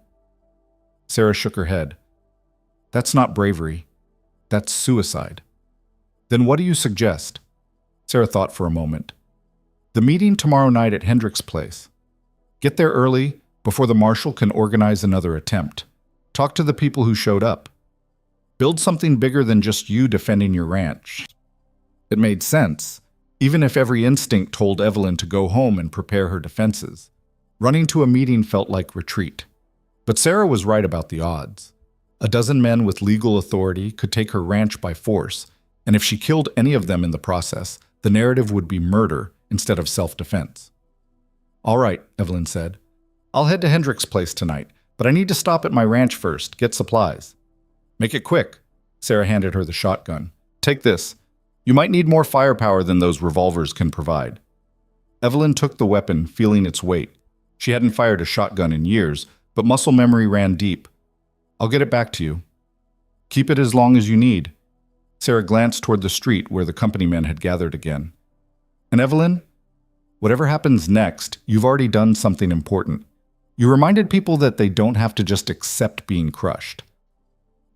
Sarah shook her head. "That's not bravery. That's suicide." "Then what do you suggest?" Sarah thought for a moment. "The meeting tomorrow night at Hendrick's place. Get there early, before the marshal can organize another attempt. Talk to the people who showed up. Build something bigger than just you defending your ranch." It made sense, even if every instinct told Evelyn to go home and prepare her defenses. Running to a meeting felt like retreat. But Sarah was right about the odds. A dozen men with legal authority could take her ranch by force, and if she killed any of them in the process, the narrative would be murder instead of self-defense. "All right," Evelyn said. "I'll head to Hendrick's place tonight, but I need to stop at my ranch first, get supplies." "Make it quick." Sarah handed her the shotgun. "Take this. You might need more firepower than those revolvers can provide." Evelyn took the weapon, feeling its weight. She hadn't fired a shotgun in years, but muscle memory ran deep. "I'll get it back to you." "Keep it as long as you need." Sarah glanced toward the street where the company men had gathered again. "And Evelyn, whatever happens next, you've already done something important. You reminded people that they don't have to just accept being crushed."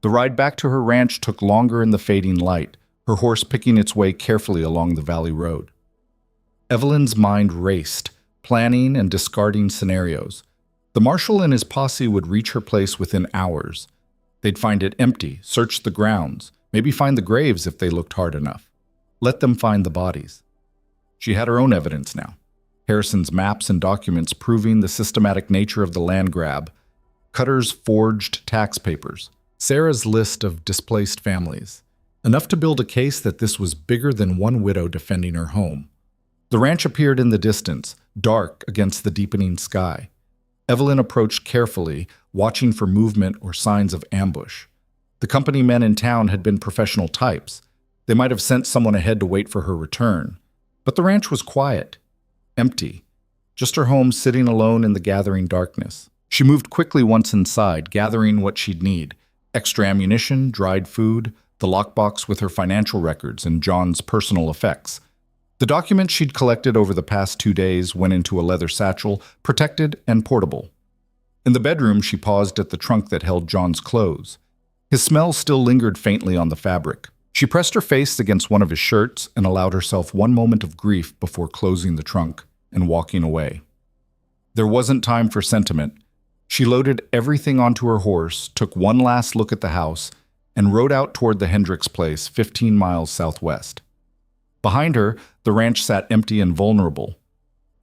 The ride back to her ranch took longer in the fading light, her horse picking its way carefully along the valley road. Evelyn's mind raced, planning and discarding scenarios. The marshal and his posse would reach her place within hours. They'd find it empty, search the grounds, maybe find the graves if they looked hard enough. Let them find the bodies. She had her own evidence now. Harrison's maps and documents proving the systematic nature of the land grab. Cutter's forged tax papers. Sarah's list of displaced families. Enough to build a case that this was bigger than one widow defending her home. The ranch appeared in the distance, dark against the deepening sky. Evelyn approached carefully, watching for movement or signs of ambush. The company men in town had been professional types. They might have sent someone ahead to wait for her return. But the ranch was quiet, empty, just her home sitting alone in the gathering darkness. She moved quickly once inside, gathering what she'd need: extra ammunition, dried food, the lockbox with her financial records and John's personal effects. The documents she'd collected over the past 2 days went into a leather satchel, protected and portable. In the bedroom, she paused at the trunk that held John's clothes. His smell still lingered faintly on the fabric. She pressed her face against one of his shirts and allowed herself one moment of grief before closing the trunk and walking away. There wasn't time for sentiment. She loaded everything onto her horse, took one last look at the house, and rode out toward the Hendricks place, 15 miles southwest. Behind her, the ranch sat empty and vulnerable.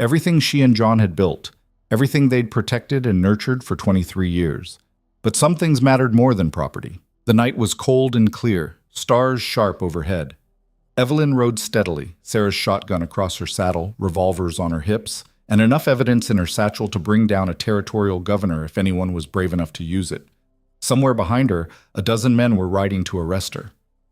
Everything she and John had built, everything they'd protected and nurtured for 23 years. But some things mattered more than property. The night was cold and clear, stars sharp overhead. Evelyn rode steadily, Sarah's shotgun across her saddle, revolvers on her hips, and enough evidence in her satchel to bring down a territorial governor if anyone was brave enough to use it. Somewhere behind her, a dozen men were riding to arrest her.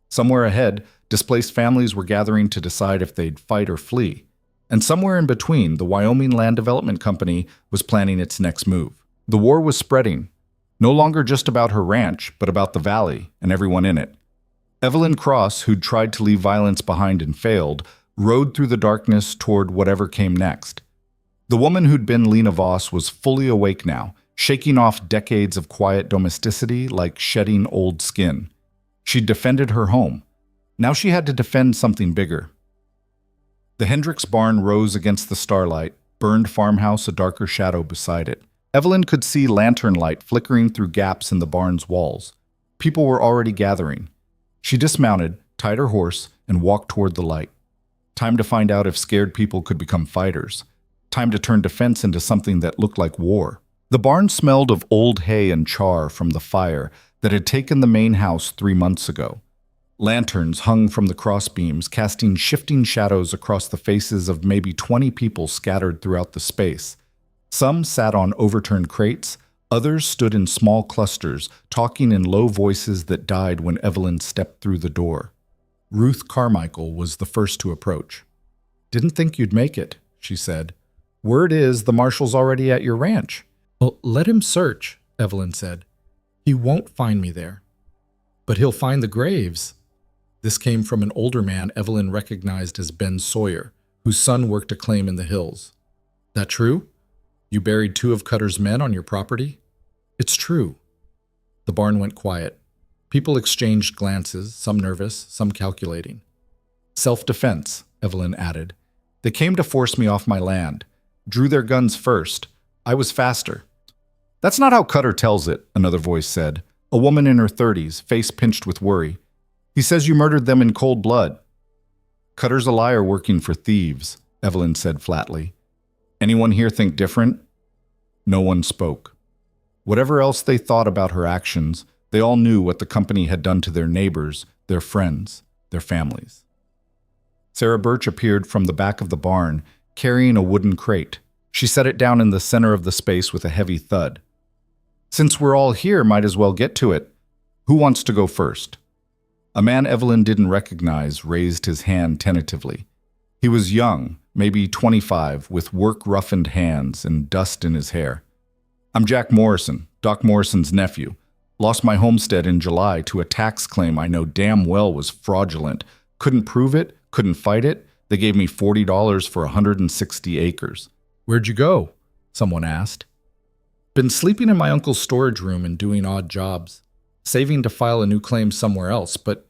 Somewhere ahead, displaced families were gathering to decide if they'd fight or flee. And somewhere in between, the Wyoming Land Development Company was planning its next move. The war was spreading, no longer just about her ranch, but about the valley and everyone in it. Evelyn Cross, who'd tried to leave violence behind and failed, rode through the darkness toward whatever came next. The woman who'd been Lena Voss was fully awake now, shaking off decades of quiet domesticity like shedding old skin. She'd defended her home. Now she had to defend something bigger. The Hendricks barn rose against the starlight, burned farmhouse a darker shadow beside it. Evelyn could see lantern light flickering through gaps in the barn's walls. People were already gathering. She dismounted, tied her horse, and walked toward the light. Time to find out if scared people could become fighters. Time to turn defense into something that looked like war. The barn smelled of old hay and char from the fire that had taken the main house 3 months ago. Lanterns hung from the crossbeams, casting shifting shadows across the faces of maybe 20 people scattered throughout the space. Some sat on overturned crates, others stood in small clusters, talking in low voices that died when Evelyn stepped through the door. Ruth Carmichael was the first to approach. "Didn't think you'd make it," she said. "Word is the marshal's already at your ranch." "Well, let him search," Evelyn said. "He won't find me there." "But he'll find the graves." This came from an older man Evelyn recognized as Ben Sawyer, whose son worked a claim in the hills. "That true? You buried 2 of Cutter's men on your property?" "It's true." The barn went quiet. People exchanged glances, some nervous, some calculating. "Self-defense," Evelyn added. "They came to force me off my land. Drew their guns first. I was faster." "That's not how Cutter tells it," another voice said. A woman in her 30s, face pinched with worry. "He says you murdered them in cold blood." "Cutter's a liar working for thieves," Evelyn said flatly. "Anyone here think different?" No one spoke. Whatever else they thought about her actions, they all knew what the company had done to their neighbors, their friends, their families. Sarah Birch appeared from the back of the barn, carrying a wooden crate. She set it down in the center of the space with a heavy thud. "Since we're all here, might as well get to it. Who wants to go first?" A man Evelyn didn't recognize raised his hand tentatively. He was young, maybe 25, with work-roughened hands and dust in his hair. "I'm Jack Morrison, Doc Morrison's nephew. Lost my homestead in July to a tax claim I know damn well was fraudulent. Couldn't prove it, couldn't fight it. They gave me $40 for 160 acres. "Where'd you go?" someone asked. "Been sleeping in my uncle's storage room and doing odd jobs. Saving to file a new claim somewhere else," but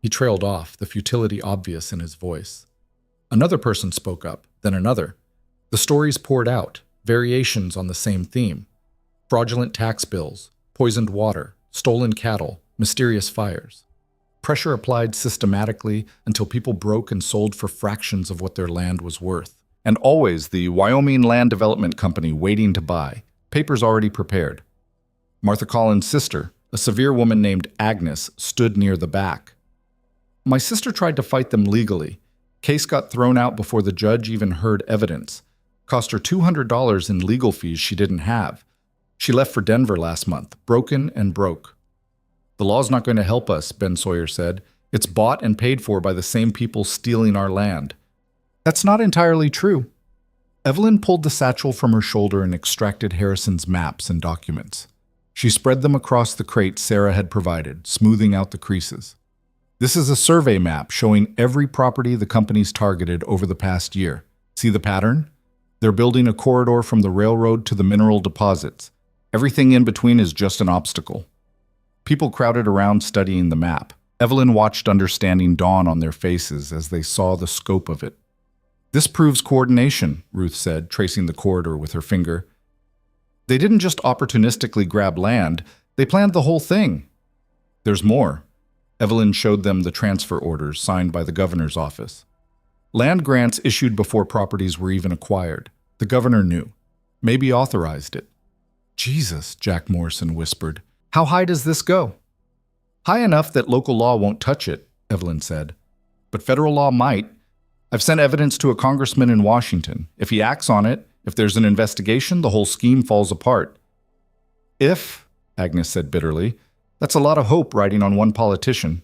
he trailed off, the futility obvious in his voice. Another person spoke up, then another. The stories poured out, variations on the same theme. Fraudulent tax bills, poisoned water, stolen cattle, mysterious fires. Pressure applied systematically until people broke and sold for fractions of what their land was worth. And always the Wyoming Land Development Company waiting to buy, papers already prepared. Martha Collins' sister, a severe woman named Agnes, stood near the back. "My sister tried to fight them legally. Case got thrown out before the judge even heard evidence. Cost her $200 in legal fees she didn't have. She left for Denver last month, broken and broke. The law's not going to help us, Ben Sawyer said. It's bought and paid for by the same people stealing our land. That's not entirely true. Evelyn pulled the satchel from her shoulder and extracted Harrison's maps and documents. She spread them across the crate Sarah had provided, smoothing out the creases. This is a survey map showing every property the company's targeted over the past year. See the pattern? They're building a corridor from the railroad to the mineral deposits. Everything in between is just an obstacle. People crowded around studying the map. Evelyn watched understanding dawn on their faces as they saw the scope of it. This proves coordination, Ruth said, tracing the corridor with her finger. They didn't just opportunistically grab land, they planned the whole thing. There's more. Evelyn showed them the transfer orders signed by the governor's office. Land grants issued before properties were even acquired. The governor knew. Maybe authorized it. Jesus, Jack Morrison whispered. How high does this go? High enough that local law won't touch it, Evelyn said. But federal law might. I've sent evidence to a congressman in Washington. If he acts on it, if there's an investigation, the whole scheme falls apart. If, Agnes said bitterly, that's a lot of hope riding on one politician.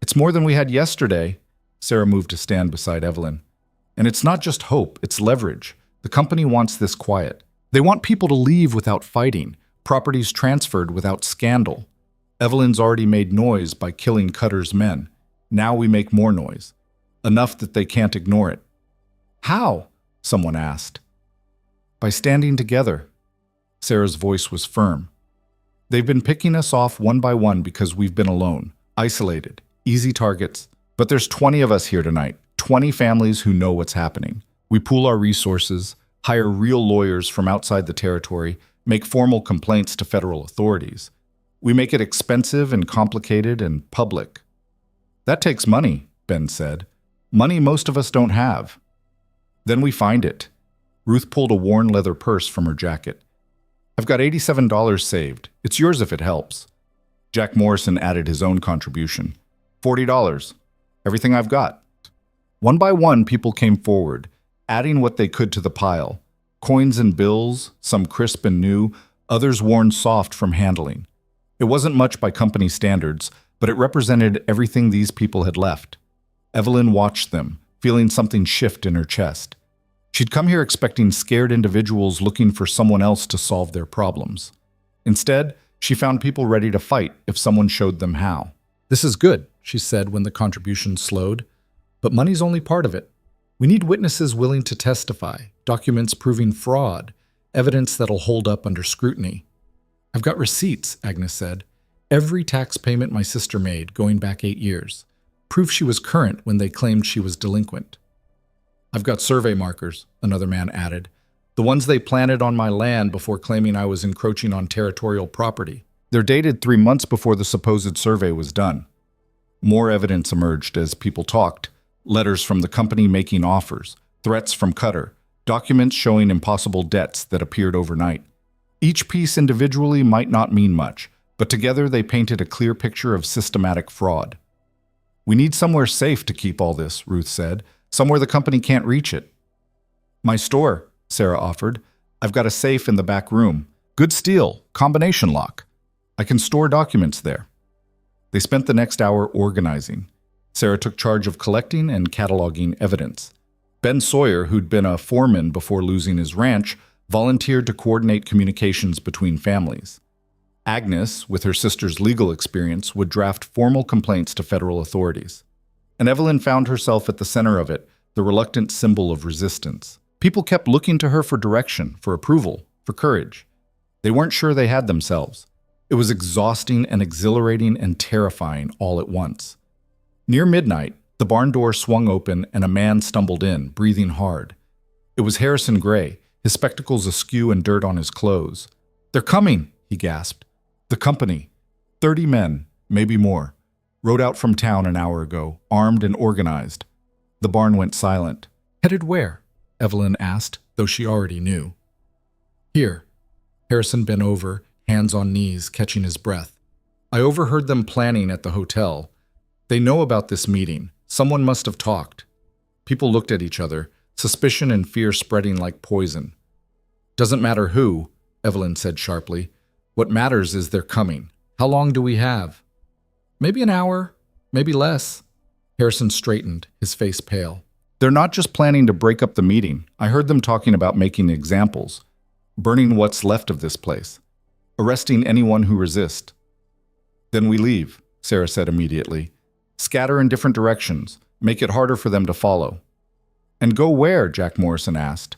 It's more than we had yesterday. Sarah moved to stand beside Evelyn. And it's not just hope, it's leverage. The company wants this quiet. They want people to leave without fighting, properties transferred without scandal. Evelyn's already made noise by killing Cutter's men. Now we make more noise. Enough that they can't ignore it. How? Someone asked. By standing together. Sarah's voice was firm. They've been picking us off one by one because we've been alone, isolated, easy targets. But there's 20 of us here tonight, 20 families who know what's happening. We pool our resources, hire real lawyers from outside the territory, make formal complaints to federal authorities. We make it expensive and complicated and public. That takes money, Ben said. Money most of us don't have. Then we find it. Ruth pulled a worn leather purse from her jacket. I've got $87 saved. It's yours if it helps. Jack Morrison added his own contribution. $40. Everything I've got. One by one, people came forward, adding what they could to the pile. Coins and bills, some crisp and new, others worn soft from handling. It wasn't much by company standards, but it represented everything these people had left. Evelyn watched them, feeling something shift in her chest. She'd come here expecting scared individuals looking for someone else to solve their problems. Instead, she found people ready to fight if someone showed them how. This is good, she said when the contribution slowed. But money's only part of it. We need witnesses willing to testify, documents proving fraud, evidence that'll hold up under scrutiny. I've got receipts, Agnes said. Every tax payment my sister made, going back 8 years. Proof she was current when they claimed she was delinquent. I've got survey markers, another man added. The ones they planted on my land before claiming I was encroaching on territorial property. They're dated 3 months before the supposed survey was done. More evidence emerged as people talked. Letters from the company making offers, threats from Cutter, documents showing impossible debts that appeared overnight. Each piece individually might not mean much, but together they painted a clear picture of systematic fraud. We need somewhere safe to keep all this, Ruth said, somewhere the company can't reach it. My store, Sarah offered. I've got a safe in the back room. Good steel, combination lock. I can store documents there. They spent the next hour organizing. Sarah took charge of collecting and cataloging evidence. Ben Sawyer, who'd been a foreman before losing his ranch, volunteered to coordinate communications between families. Agnes, with her sister's legal experience, would draft formal complaints to federal authorities. And Evelyn found herself at the center of it, the reluctant symbol of resistance. People kept looking to her for direction, for approval, for courage. They weren't sure they had themselves. It was exhausting and exhilarating and terrifying all at once. Near midnight, the barn door swung open and a man stumbled in, breathing hard. It was Harrison Gray, his spectacles askew and dirt on his clothes. "They're coming," he gasped. "The company. 30 men, maybe more. Rode out from town an hour ago, armed and organized." The barn went silent. "Headed where?" Evelyn asked, though she already knew. "Here." Harrison bent over, hands on knees, catching his breath. "I overheard them planning at the hotel. They know about this meeting. Someone must have talked." People looked at each other, suspicion and fear spreading like poison. "Doesn't matter who," Evelyn said sharply. "What matters is they're coming. How long do we have?" "Maybe an hour, maybe less." Harrison straightened, his face pale. "They're not just planning to break up the meeting. I heard them talking about making examples, burning what's left of this place, arresting anyone who resists." "Then we leave," Sarah said immediately. "Scatter in different directions. Make it harder for them to follow." "And go where?" Jack Morrison asked.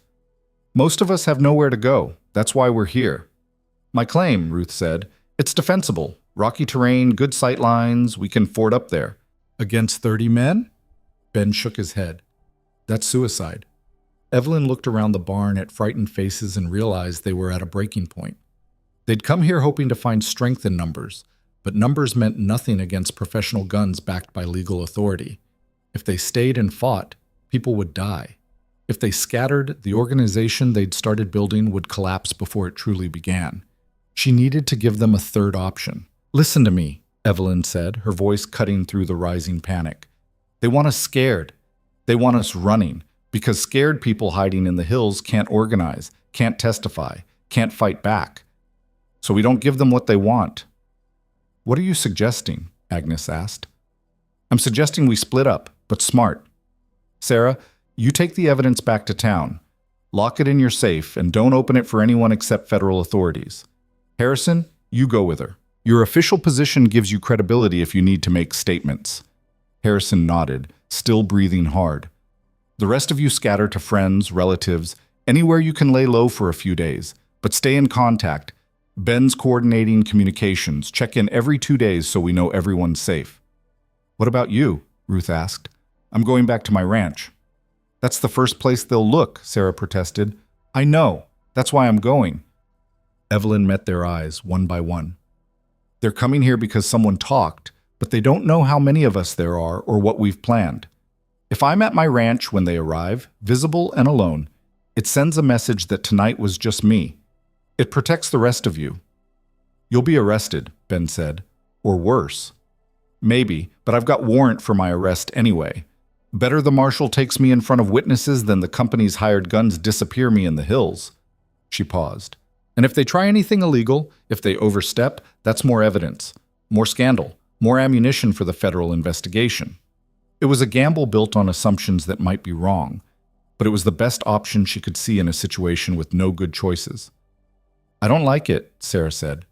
"Most of us have nowhere to go. That's why we're here." "My claim," Ruth said. "It's defensible. Rocky terrain, good sight lines. We can ford up there." "Against 30 men?" Ben shook his head. "That's suicide." Evelyn looked around the barn at frightened faces and realized they were at a breaking point. They'd come here hoping to find strength in numbers, but numbers meant nothing against professional guns backed by legal authority. If they stayed and fought, people would die. If they scattered, the organization they'd started building would collapse before it truly began. She needed to give them a third option. "Listen to me," Evelyn said, her voice cutting through the rising panic. "They want us scared. They want us running, because scared people hiding in the hills can't organize, can't testify, can't fight back. So we don't give them what they want." "What are you suggesting?" Agnes asked. "I'm suggesting we split up, but smart. Sarah, you take the evidence back to town. Lock it in your safe and don't open it for anyone except federal authorities. Harrison, you go with her. Your official position gives you credibility if you need to make statements." Harrison nodded, still breathing hard. "The rest of you scatter to friends, relatives, anywhere you can lay low for a few days, but stay in contact. Ben's coordinating communications. Check in every 2 days so we know everyone's safe." "What about you?" Ruth asked. "I'm going back to my ranch." "That's the first place they'll look," Sarah protested. "I know. That's why I'm going." Evelyn met their eyes, one by one. "They're coming here because someone talked, but they don't know how many of us there are or what we've planned. If I'm at my ranch when they arrive, visible and alone, it sends a message that tonight was just me. It protects the rest of you." "You'll be arrested," Ben said. "Or worse." "Maybe, but I've got warrant for my arrest anyway. Better the marshal takes me in front of witnesses than the company's hired guns disappear me in the hills." She paused. "And if they try anything illegal, if they overstep, that's more evidence, more scandal, more ammunition for the federal investigation." It was a gamble built on assumptions that might be wrong, but it was the best option she could see in a situation with no good choices. "I don't like it," Sarah said.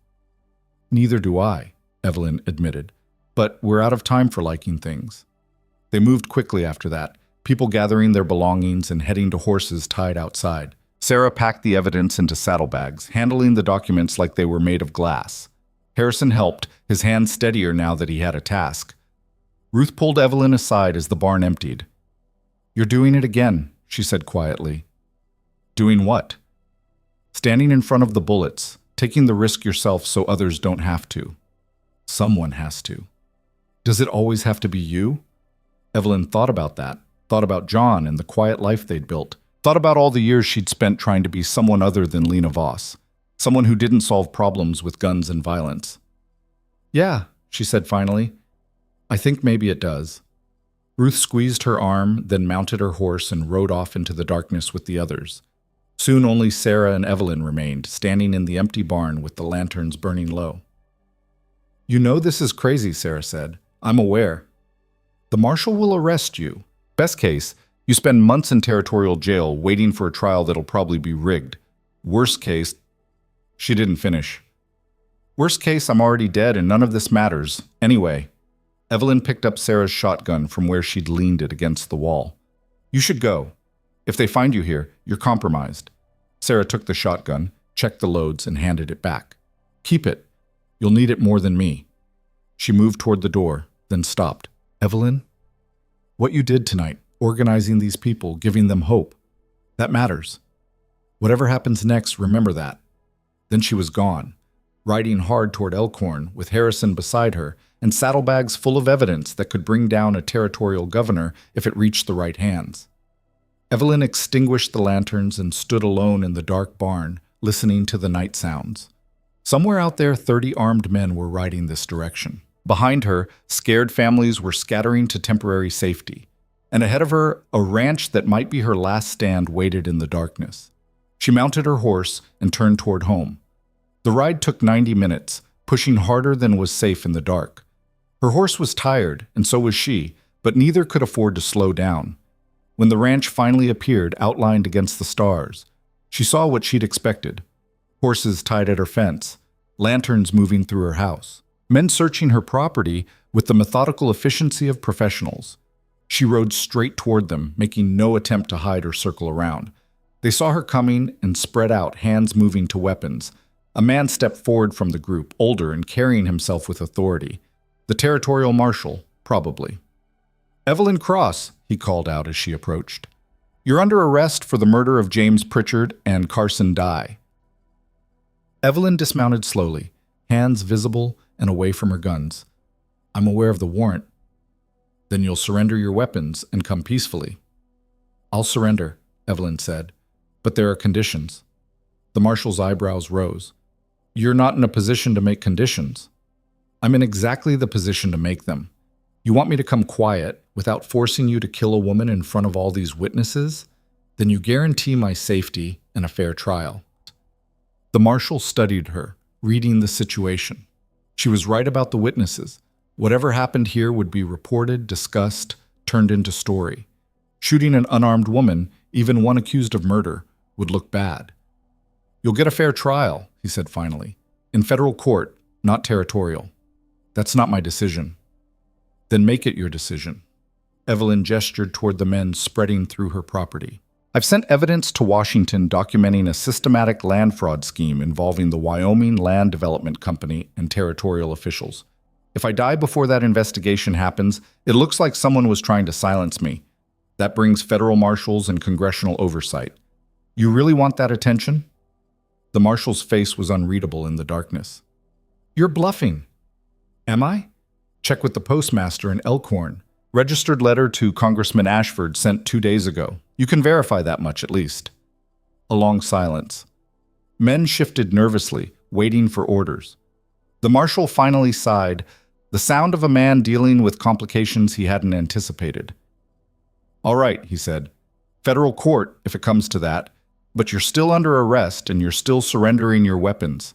"Neither do I," Evelyn admitted. "But we're out of time for liking things." They moved quickly after that, people gathering their belongings and heading to horses tied outside. Sarah packed the evidence into saddlebags, handling the documents like they were made of glass. Harrison helped, his hands steadier now that he had a task. Ruth pulled Evelyn aside as the barn emptied. "You're doing it again," she said quietly. "Doing what?" "Standing in front of the bullets, taking the risk yourself so others don't have to. Someone has to." "Does it always have to be you?" Evelyn thought about that, thought about John and the quiet life they'd built, thought about all the years she'd spent trying to be someone other than Lena Voss, someone who didn't solve problems with guns and violence. "Yeah," she said finally. "I think maybe it does." Ruth squeezed her arm, then mounted her horse and rode off into the darkness with the others. Soon only Sarah and Evelyn remained, standing in the empty barn with the lanterns burning low. "You know this is crazy," Sarah said. "I'm aware. The marshal will arrest you. Best case, you spend months in territorial jail waiting for a trial that'll probably be rigged. Worst case..." She didn't finish. "Worst case, I'm already dead and none of this matters. Anyway." Evelyn picked up Sarah's shotgun from where she'd leaned it against the wall. "You should go. If they find you here, you're compromised." Sarah took the shotgun, checked the loads, and handed it back. "Keep it. You'll need it more than me." She moved toward the door, then stopped. "Evelyn, what you did tonight, organizing these people, giving them hope, that matters. Whatever happens next, remember that." Then she was gone, riding hard toward Elkhorn with Harrison beside her and saddlebags full of evidence that could bring down a territorial governor if it reached the right hands. Evelyn extinguished the lanterns and stood alone in the dark barn, listening to the night sounds. Somewhere out there, 30 armed men were riding this direction. Behind her, scared families were scattering to temporary safety. and ahead of her, a ranch that might be her last stand waited in the darkness. She mounted her horse and turned toward home. The ride took 90 minutes, pushing harder than was safe in the dark. Her horse was tired, and so was she, but neither could afford to slow down. When the ranch finally appeared, outlined against the stars, she saw what she'd expected. Horses tied at her fence, lanterns moving through her house, men searching her property with the methodical efficiency of professionals. She rode straight toward them, making no attempt to hide or circle around. They saw her coming and spread out, hands moving to weapons. A man stepped forward from the group, older and carrying himself with authority. The territorial marshal, probably. "Evelyn Cross," he called out as she approached. "You're under arrest for the murder of James Pritchard and Carson Dye." Evelyn dismounted slowly, hands visible and away from her guns. "I'm aware of the warrant." "Then you'll surrender your weapons and come peacefully." "I'll surrender," Evelyn said, "but there are conditions." The marshal's eyebrows rose. "You're not in a position to make conditions." "I'm in exactly the position to make them. You want me to come quiet, without forcing you to kill a woman in front of all these witnesses? Then you guarantee my safety and a fair trial." The marshal studied her, reading the situation. She was right about the witnesses. Whatever happened here would be reported, discussed, turned into story. Shooting an unarmed woman, even one accused of murder, would look bad. "You'll get a fair trial," he said finally. "In federal court, not territorial. That's not my decision." "Then make it your decision." Evelyn gestured toward the men spreading through her property. "I've sent evidence to Washington documenting a systematic land fraud scheme involving the Wyoming Land Development Company and territorial officials. If I die before that investigation happens, it looks like someone was trying to silence me. That brings federal marshals and congressional oversight. You really want that attention?" The marshal's face was unreadable in the darkness. "You're bluffing." "Am I?" "Check with the postmaster in Elkhorn. Registered letter to Congressman Ashford sent 2 days ago. You can verify that much at least." A long silence. Men shifted nervously, waiting for orders. The marshal finally sighed, the sound of a man dealing with complications he hadn't anticipated. "All right," he said. "Federal court, if it comes to that. But you're still under arrest and you're still surrendering your weapons."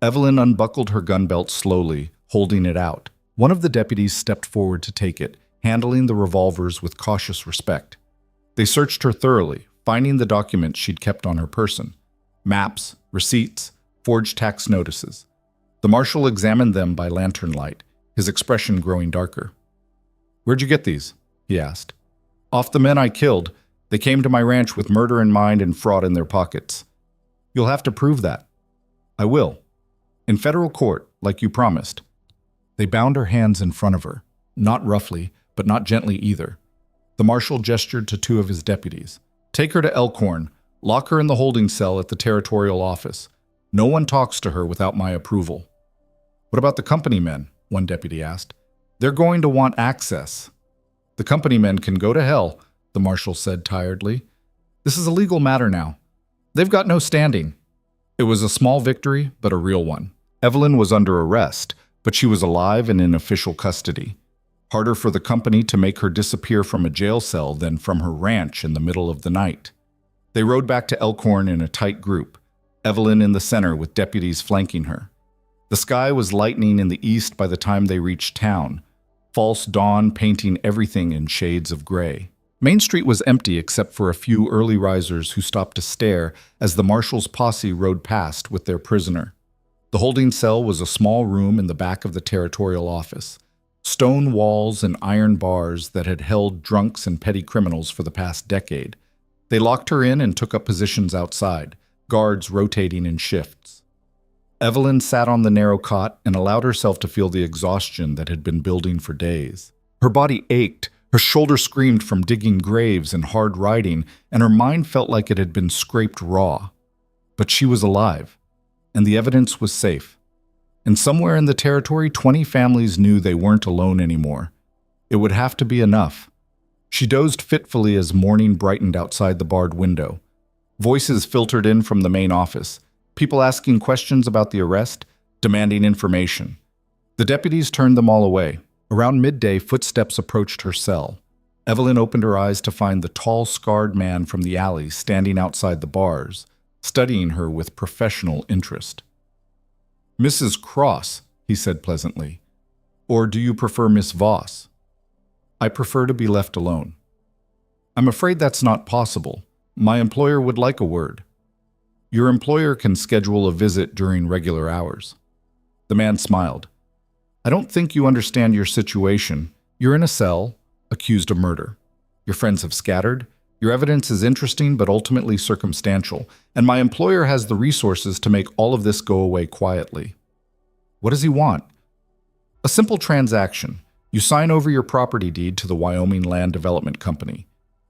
Evelyn unbuckled her gun belt slowly, holding it out. One of the deputies stepped forward to take it, handling the revolvers with cautious respect. They searched her thoroughly, finding the documents she'd kept on her person. Maps, receipts, forged tax notices. The marshal examined them by lantern light, his expression growing darker. "Where'd you get these?" he asked. "Off the men I killed. They came to my ranch with murder in mind and fraud in their pockets." "You'll have to prove that." "I will. In federal court, like you promised." They bound her hands in front of her, not roughly, but not gently either. The marshal gestured to 2 of his deputies. "Take her to Elkhorn. Lock her in the holding cell at the territorial office. No one talks to her without my approval." "What about the company men?" one deputy asked. "They're going to want access." "The company men can go to hell," the marshal said tiredly. "This is a legal matter now. They've got no standing." It was a small victory, but a real one. Evelyn was under arrest, but she was alive and in official custody. Harder for the company to make her disappear from a jail cell than from her ranch in the middle of the night. They rode back to Elkhorn in a tight group, Evelyn in the center with deputies flanking her. The sky was lightening in the east by the time they reached town, false dawn painting everything in shades of gray. Main Street was empty except for a few early risers who stopped to stare as the marshal's posse rode past with their prisoner. The holding cell was a small room in the back of the territorial office. Stone walls and iron bars that had held drunks and petty criminals for the past decade. They locked her in and took up positions outside, guards rotating in shifts. Evelyn sat on the narrow cot and allowed herself to feel the exhaustion that had been building for days. Her body ached, her shoulder screamed from digging graves and hard riding, and her mind felt like it had been scraped raw. But she was alive, and the evidence was safe. And somewhere in the territory, 20 families knew they weren't alone anymore. It would have to be enough. She dozed fitfully as morning brightened outside the barred window. Voices filtered in from the main office, people asking questions about the arrest, demanding information. The deputies turned them all away. Around midday, footsteps approached her cell. Evelyn opened her eyes to find the tall, scarred man from the alley standing outside the bars, studying her with professional interest. "Mrs. Cross," he said pleasantly. "Or do you prefer Miss Voss?" "I prefer to be left alone." "I'm afraid that's not possible. My employer would like a word." "Your employer can schedule a visit during regular hours." The man smiled. "I don't think you understand your situation. You're in a cell, accused of murder. Your friends have scattered. Your evidence is interesting but ultimately circumstantial, and my employer has the resources to make all of this go away quietly." "What does he want?" "A simple transaction. You sign over your property deed to the Wyoming Land Development Company.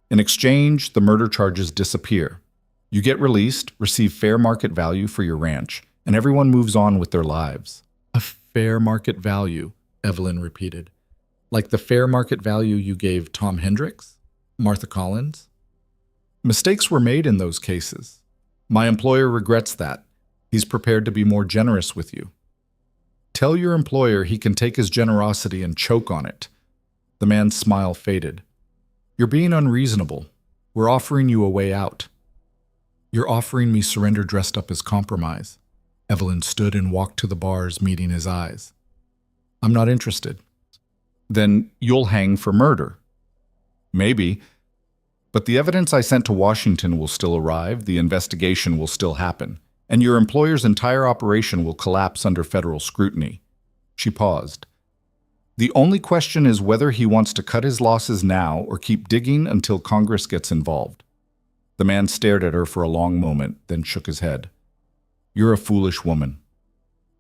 In exchange, the murder charges disappear. You get released, receive fair market value for your ranch, and everyone moves on with their lives." "A fair market value," Evelyn repeated. "Like the fair market value you gave Tom Hendricks? Martha Collins?" "Mistakes were made in those cases. My employer regrets that. He's prepared to be more generous with you." "Tell your employer he can take his generosity and choke on it." The man's smile faded. "You're being unreasonable. We're offering you a way out." "You're offering me surrender dressed up as compromise." Evelyn stood and walked to the bars, meeting his eyes. "I'm not interested." "Then you'll hang for murder." "Maybe. But the evidence I sent to Washington will still arrive, the investigation will still happen, and your employer's entire operation will collapse under federal scrutiny." She paused. "The only question is whether he wants to cut his losses now or keep digging until Congress gets involved." The man stared at her for a long moment, then shook his head. "You're a foolish woman."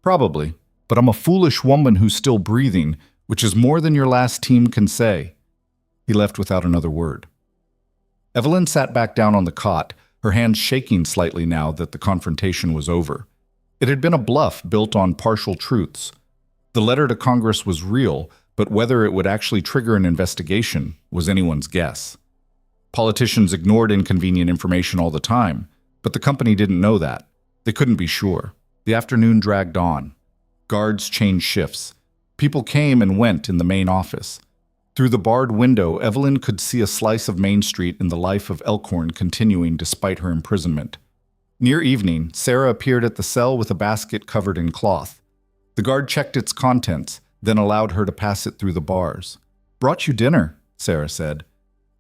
"Probably, but I'm a foolish woman who's still breathing, which is more than your last team can say." He left without another word. Evelyn sat back down on the cot, her hands shaking slightly now that the confrontation was over. It had been a bluff built on partial truths. The letter to Congress was real, but whether it would actually trigger an investigation was anyone's guess. Politicians ignored inconvenient information all the time, but the company didn't know that. They couldn't be sure. The afternoon dragged on. Guards changed shifts. People came and went in the main office. Through the barred window, Evelyn could see a slice of Main Street in the life of Elkhorn continuing despite her imprisonment. Near evening, Sarah appeared at the cell with a basket covered in cloth. The guard checked its contents, then allowed her to pass it through the bars. "Brought you dinner," Sarah said.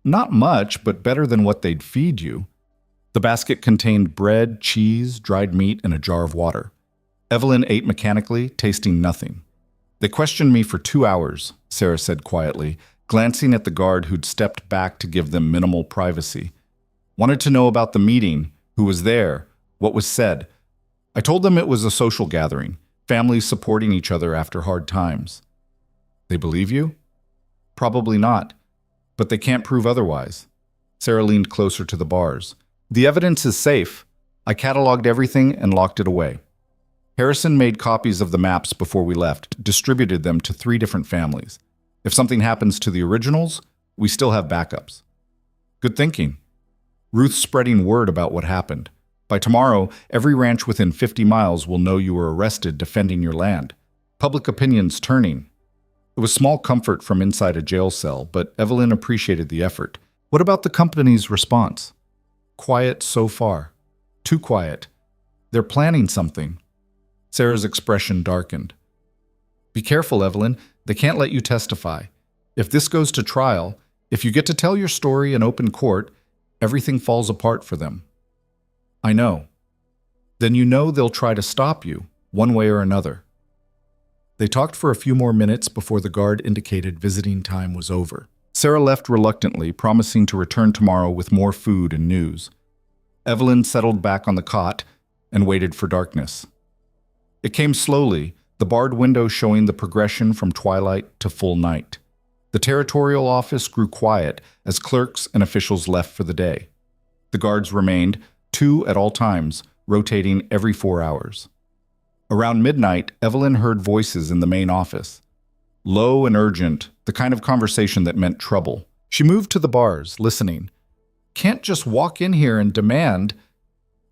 "Not much, but better than what they'd feed you." The basket contained bread, cheese, dried meat, and a jar of water. Evelyn ate mechanically, tasting nothing. "They questioned me for 2 hours," Sarah said quietly, glancing at the guard who'd stepped back to give them minimal privacy. "Wanted to know about the meeting, who was there, what was said. I told them it was a social gathering, families supporting each other after hard times." "They believe you?" "Probably not, but they can't prove otherwise." Sarah leaned closer to the bars. "The evidence is safe. I cataloged everything and locked it away. Harrison made copies of the maps before we left, distributed them to 3 different families. If something happens to the originals, we still have backups." "Good thinking." "Ruth's spreading word about what happened. By tomorrow, every ranch within 50 miles will know you were arrested defending your land. Public opinion's turning." It was small comfort from inside a jail cell, but Evelyn appreciated the effort. "What about the company's response?" "Quiet so far. Too quiet. They're planning something." Sarah's expression darkened. "Be careful, Evelyn. They can't let you testify. If this goes to trial, if you get to tell your story in open court, everything falls apart for them." "I know." "Then you know they'll try to stop you, one way or another." They talked for a few more minutes before the guard indicated visiting time was over. Sarah left reluctantly, promising to return tomorrow with more food and news. Evelyn settled back on the cot and waited for darkness. It came slowly, the barred window showing the progression from twilight to full night. The territorial office grew quiet as clerks and officials left for the day. The guards remained, 2 at all times, rotating every 4 hours. Around midnight, Evelyn heard voices in the main office. Low and urgent, the kind of conversation that meant trouble. She moved to the bars, listening. "Can't just walk in here and demand."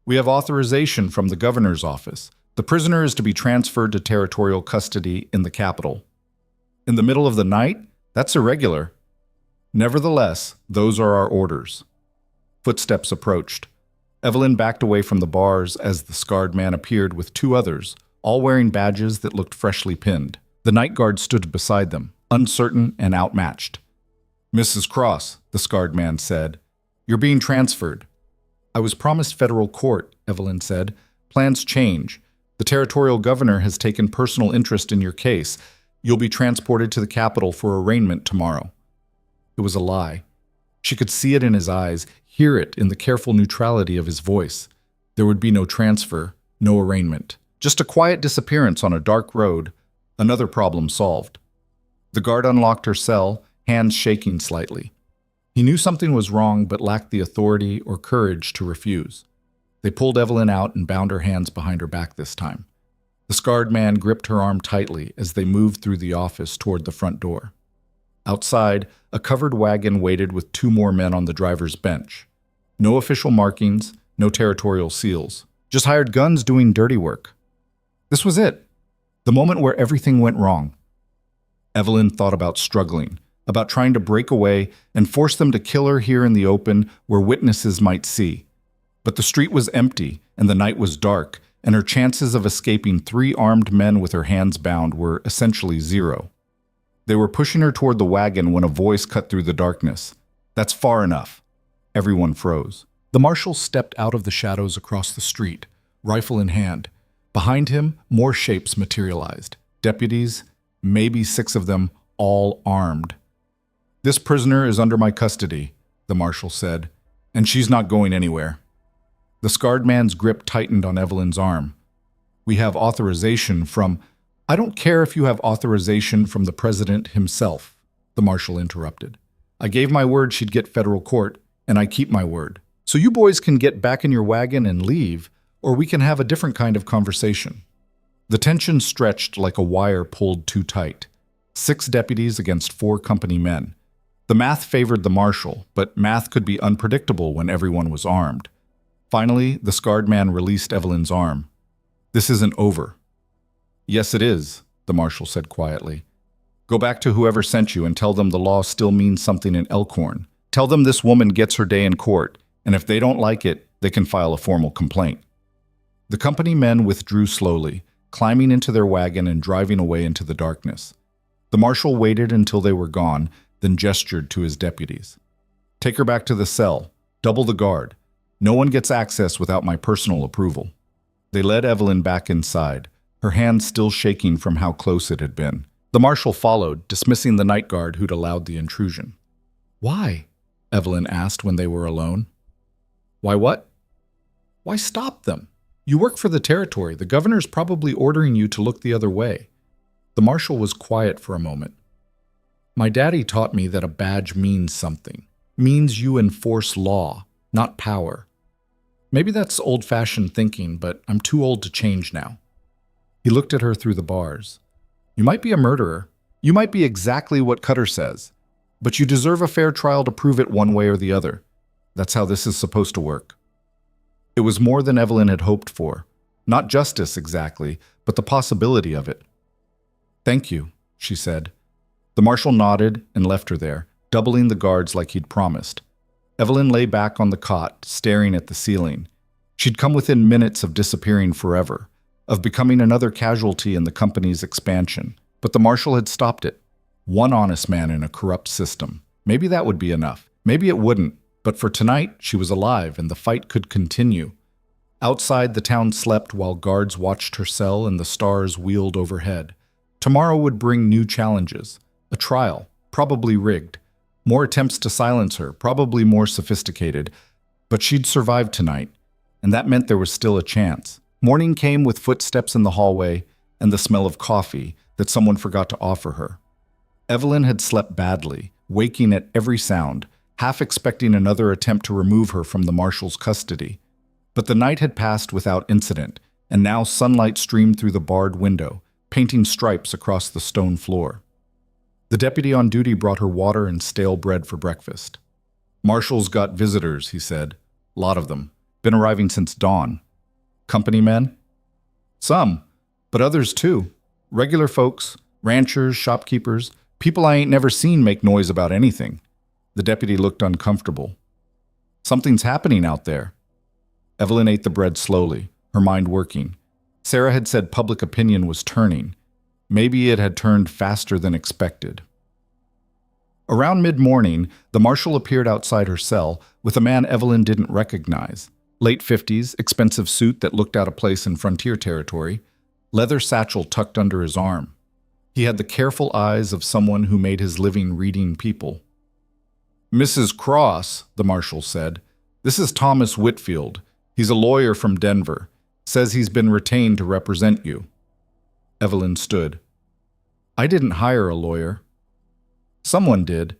"We have authorization from the governor's office. The prisoner is to be transferred to territorial custody in the capital." "In the middle of the night? That's irregular." Nevertheless, those are our orders. Footsteps approached. Evelyn backed away from the bars as the scarred man appeared with two others, all wearing badges that looked freshly pinned. The night guard stood beside them, uncertain and outmatched. "Mrs. Cross," the scarred man said, "you're being transferred." "I was promised federal court," Evelyn said. "Plans change. The territorial governor has taken personal interest in your case. You'll be transported to the capital for arraignment tomorrow." It was a lie. She could see it in his eyes, hear it in the careful neutrality of his voice. There would be no transfer, no arraignment. Just a quiet disappearance on a dark road, another problem solved. The guard unlocked her cell, hands shaking slightly. He knew something was wrong but lacked the authority or courage to refuse. They pulled Evelyn out and bound her hands behind her back this time. The scarred man gripped her arm tightly as they moved through the office toward the front door. Outside, a covered wagon waited with two more men on the driver's bench. No official markings, no territorial seals. Just hired guns doing dirty work. This was it. The moment where everything went wrong. Evelyn thought about struggling, about trying to break away and force them to kill her here in the open where witnesses might see. But the street was empty and the night was dark, and her chances of escaping three armed men with her hands bound were essentially zero. They were pushing her toward the wagon when a voice cut through the darkness. "That's far enough." Everyone froze. The marshal stepped out of the shadows across the street, rifle in hand. Behind him, more shapes materialized. Deputies, maybe 6 of them, all armed. "This prisoner is under my custody," the marshal said, "and she's not going anywhere." The scarred man's grip tightened on Evelyn's arm. "We have authorization from—" "I don't care if you have authorization from the president himself," the marshal interrupted. "I gave my word she'd get federal court, and I keep my word. So you boys can get back in your wagon and leave, or we can have a different kind of conversation." The tension stretched like a wire pulled too tight. 6 deputies against 4 company men. The math favored the marshal, but math could be unpredictable when everyone was armed. Finally, the scarred man released Evelyn's arm. "This isn't over." "Yes, it is," the marshal said quietly. "Go back to whoever sent you and tell them the law still means something in Elkhorn. Tell them this woman gets her day in court, and if they don't like it, they can file a formal complaint." The company men withdrew slowly, climbing into their wagon and driving away into the darkness. The marshal waited until they were gone, then gestured to his deputies. "Take her back to the cell. Double the guard. No one gets access without my personal approval." They led Evelyn back inside, her hands still shaking from how close it had been. The marshal followed, dismissing the night guard who'd allowed the intrusion. "Why?" Evelyn asked when they were alone. "Why what?" "Why stop them? You work for the territory. The governor's probably ordering you to look the other way." The marshal was quiet for a moment. "My daddy taught me that a badge means something. Means you enforce law, not power. Maybe that's old-fashioned thinking, but I'm too old to change now." He looked at her through the bars. "You might be a murderer. You might be exactly what Cutter says. But you deserve a fair trial to prove it one way or the other. That's how this is supposed to work." It was more than Evelyn had hoped for. Not justice exactly, but the possibility of it. "Thank you," she said. The marshal nodded and left her there, doubling the guards like he'd promised. Evelyn lay back on the cot, staring at the ceiling. She'd come within minutes of disappearing forever, of becoming another casualty in the company's expansion. But the marshal had stopped it. One honest man in a corrupt system. Maybe that would be enough. Maybe it wouldn't. But for tonight, she was alive and the fight could continue. Outside, the town slept while guards watched her cell and the stars wheeled overhead. Tomorrow would bring new challenges. A trial, probably rigged. More attempts to silence her, probably more sophisticated. But she'd survived tonight, and that meant there was still a chance. Morning came with footsteps in the hallway and the smell of coffee that someone forgot to offer her. Evelyn had slept badly, waking at every sound, half expecting another attempt to remove her from the marshal's custody. But the night had passed without incident, and now sunlight streamed through the barred window, painting stripes across the stone floor. The deputy on duty brought her water and stale bread for breakfast. "Marshal's got visitors," he said. "Lot of them. Been arriving since dawn." "Company men?" "Some, but others too. Regular folks, ranchers, shopkeepers, people I ain't never seen make noise about anything." The deputy looked uncomfortable. Something's happening out there. Evelyn ate the bread slowly, her mind working. Sarah had said public opinion was turning. Maybe it had turned faster than expected. Around mid-morning, the marshal appeared outside her cell with a man Evelyn didn't recognize. Late 50s, expensive suit that looked out of place in frontier territory, leather satchel tucked under his arm. He had the careful eyes of someone who made his living reading people. "Mrs. Cross," the marshal said, "this is Thomas Whitfield. He's a lawyer from Denver. Says he's been retained to represent you." Evelyn stood. "I didn't hire a lawyer." "Someone did."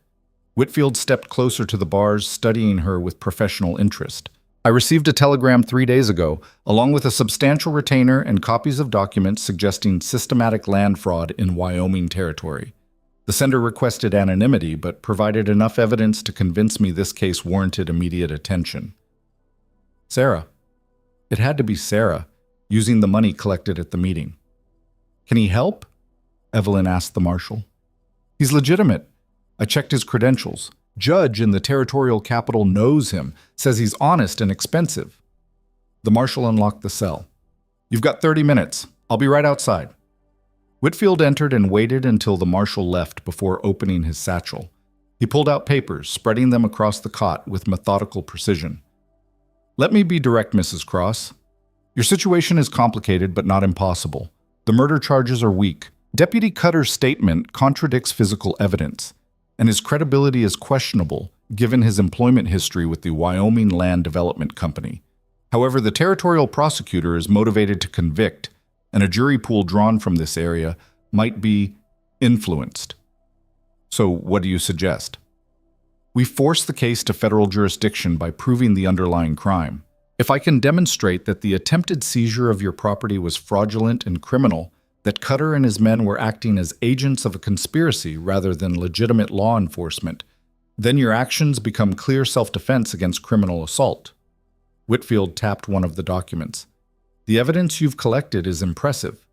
Whitfield stepped closer to the bars, studying her with professional interest. "I received a telegram 3 days ago, along with a substantial retainer and copies of documents suggesting systematic land fraud in Wyoming territory. The sender requested anonymity, but provided enough evidence to convince me this case warranted immediate attention." Sarah. It had to be Sarah, using the money collected at the meeting. "Can he help?" Evelyn asked the marshal. "He's legitimate. I checked his credentials. Judge in the territorial capital knows him, says he's honest and expensive." The marshal unlocked the cell. "You've got 30 minutes. I'll be right outside." Whitfield entered and waited until the marshal left before opening his satchel. He pulled out papers, spreading them across the cot with methodical precision. "Let me be direct, Mrs. Cross. Your situation is complicated but not impossible. The murder charges are weak. Deputy Cutter's statement contradicts physical evidence, and his credibility is questionable given his employment history with the Wyoming Land Development Company. However, the territorial prosecutor is motivated to convict, and a jury pool drawn from this area might be influenced. So what do you suggest?" "We force the case to federal jurisdiction by proving the underlying crime. If I can demonstrate that the attempted seizure of your property was fraudulent and criminal, that Cutter and his men were acting as agents of a conspiracy rather than legitimate law enforcement, then your actions become clear self-defense against criminal assault." Whitfield tapped one of the documents. "The evidence you've collected is impressive.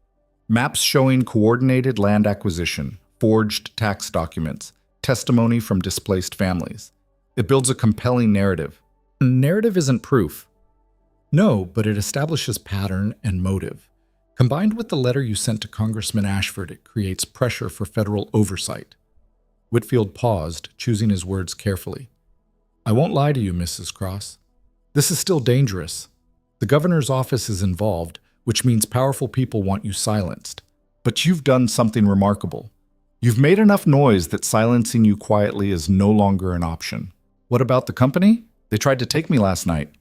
Maps showing coordinated land acquisition, forged tax documents, testimony from displaced families. It builds a compelling narrative." "Narrative isn't proof." "No, but it establishes pattern and motive. Combined with the letter you sent to Congressman Ashford, it creates pressure for federal oversight." Whitfield paused, choosing his words carefully. "I won't lie to you, Mrs. Cross. This is still dangerous. The governor's office is involved, which means powerful people want you silenced. But you've done something remarkable. You've made enough noise that silencing you quietly is no longer an option." "What about the company? They tried to take me last night."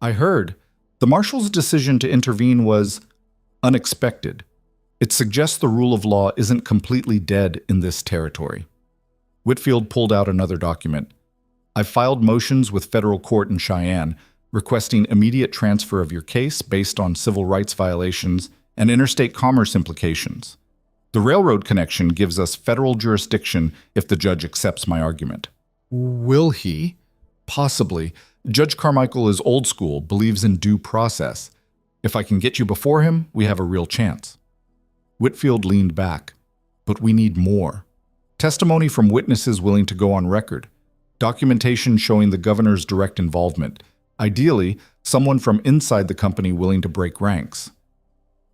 "I heard. The marshal's decision to intervene was unexpected. It suggests the rule of law isn't completely dead in this territory." Whitfield pulled out another document. "I've filed motions with federal court in Cheyenne, requesting immediate transfer of your case based on civil rights violations and interstate commerce implications. The railroad connection gives us federal jurisdiction if the judge accepts my argument." "Will he?" "Possibly. Judge Carmichael is old school, believes in due process. If I can get you before him, we have a real chance." Whitfield leaned back. "But we need more. Testimony from witnesses willing to go on record. Documentation showing the governor's direct involvement. Ideally, someone from inside the company willing to break ranks."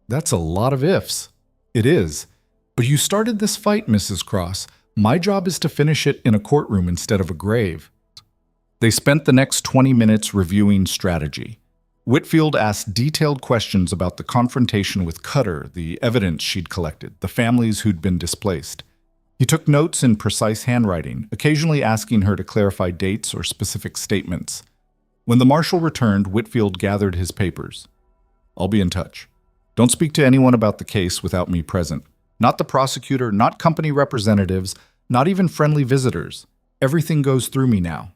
"That's a lot of ifs." "It is. But you started this fight, Mrs. Cross. My job is to finish it in a courtroom instead of a grave." They spent the next 20 minutes reviewing strategy. Whitfield asked detailed questions about the confrontation with Cutter, the evidence she'd collected, the families who'd been displaced. He took notes in precise handwriting, occasionally asking her to clarify dates or specific statements. When the marshal returned, Whitfield gathered his papers. "I'll be in touch. Don't speak to anyone about the case without me present. Not the prosecutor, not company representatives, not even friendly visitors. Everything goes through me now."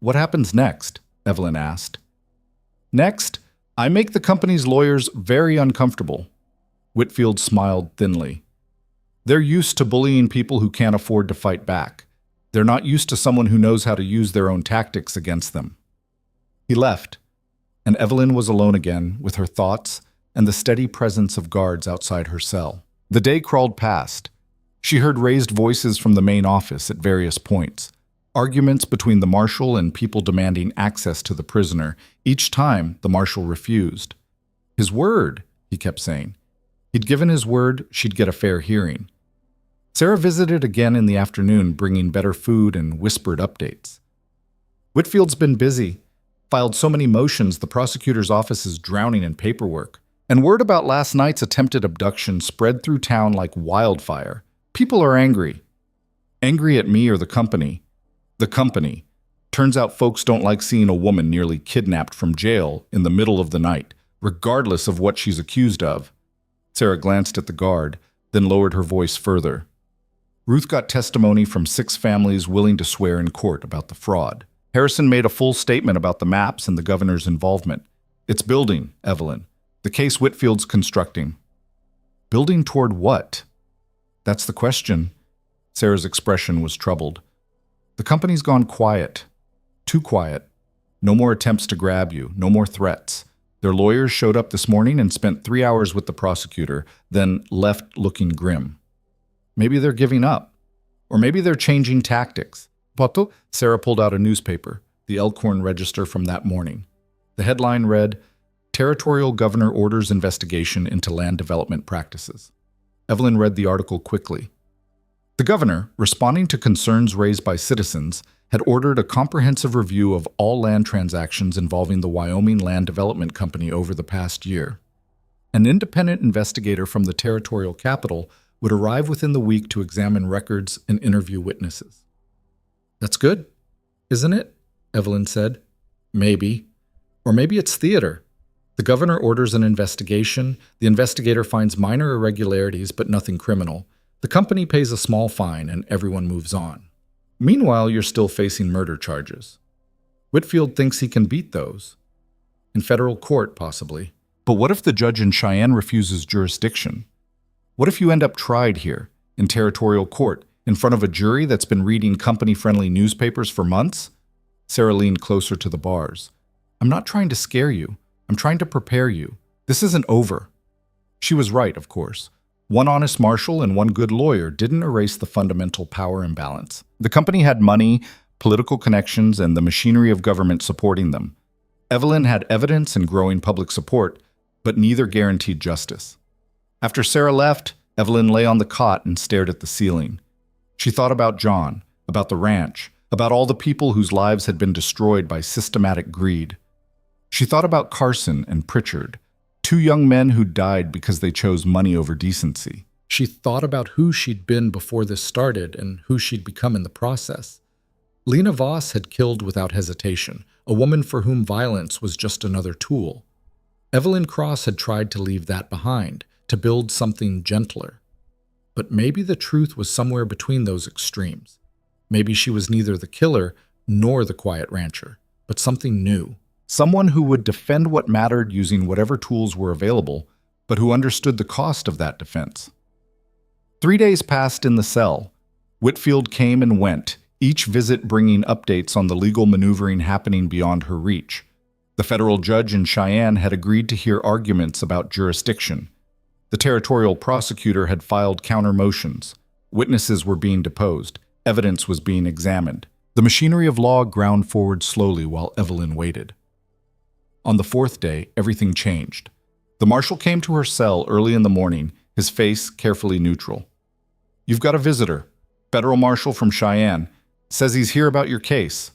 "What happens next?" Evelyn asked. "Next, I make the company's lawyers very uncomfortable." Whitfield smiled thinly. "They're used to bullying people who can't afford to fight back. They're not used to someone who knows how to use their own tactics against them." He left, and Evelyn was alone again with her thoughts and the steady presence of guards outside her cell. The day crawled past. She heard raised voices from the main office at various points. Arguments between the marshal and people demanding access to the prisoner. Each time, the marshal refused. His word, he kept saying. He'd given his word she'd get a fair hearing. Sarah visited again in the afternoon, bringing better food and whispered updates. Whitfield's been busy. Filed so many motions, the prosecutor's office is drowning in paperwork. And word about last night's attempted abduction spread through town like wildfire. People are angry. Angry at me or the company. The company. Turns out folks don't like seeing a woman nearly kidnapped from jail in the middle of the night, regardless of what she's accused of. Sarah glanced at the guard, then lowered her voice further. Ruth got testimony from 6 families willing to swear in court about the fraud. Harrison made a full statement about the maps and the governor's involvement. It's building, Evelyn. The case Whitfield's constructing. Building toward what? That's the question. Sarah's expression was troubled. The company's gone quiet. Too quiet. No more attempts to grab you, no more threats. Their lawyers showed up this morning and spent 3 hours with the prosecutor, then left looking grim. Maybe they're giving up. Or maybe they're changing tactics. Poto? Sarah pulled out a newspaper, the Elkhorn Register from that morning. The headline read, Territorial Governor Orders Investigation into Land Development Practices. Evelyn read the article quickly. The governor, responding to concerns raised by citizens, had ordered a comprehensive review of all land transactions involving the Wyoming Land Development Company over the past year. An independent investigator from the territorial capital would arrive within the week to examine records and interview witnesses. That's good, isn't it? Evelyn said. Maybe. Or maybe it's theater. The governor orders an investigation. The investigator finds minor irregularities but nothing criminal. The company pays a small fine and everyone moves on. Meanwhile, you're still facing murder charges. Whitfield thinks he can beat those. In federal court, possibly. But what if the judge in Cheyenne refuses jurisdiction? What if you end up tried here, in territorial court, in front of a jury that's been reading company-friendly newspapers for months? Sarah leaned closer to the bars. I'm not trying to scare you. I'm trying to prepare you. This isn't over. She was right, of course. One honest marshal and one good lawyer didn't erase the fundamental power imbalance. The company had money, political connections, and the machinery of government supporting them. Evelyn had evidence and growing public support, but neither guaranteed justice. After Sarah left, Evelyn lay on the cot and stared at the ceiling. She thought about John, about the ranch, about all the people whose lives had been destroyed by systematic greed. She thought about Carson and Pritchard, 2 young men who died because they chose money over decency. She thought about who she'd been before this started and who she'd become in the process. Lena Voss had killed without hesitation, a woman for whom violence was just another tool. Evelyn Cross had tried to leave that behind, to build something gentler. But maybe the truth was somewhere between those extremes. Maybe she was neither the killer nor the quiet rancher, but something new. Someone who would defend what mattered using whatever tools were available, but who understood the cost of that defense. 3 days passed in the cell. Whitfield came and went, each visit bringing updates on the legal maneuvering happening beyond her reach. The federal judge in Cheyenne had agreed to hear arguments about jurisdiction. The territorial prosecutor had filed counter motions. Witnesses were being deposed. Evidence was being examined. The machinery of law ground forward slowly while Evelyn waited. On the 4th day, everything changed. The marshal came to her cell early in the morning, his face carefully neutral. You've got a visitor, federal marshal from Cheyenne, says he's here about your case.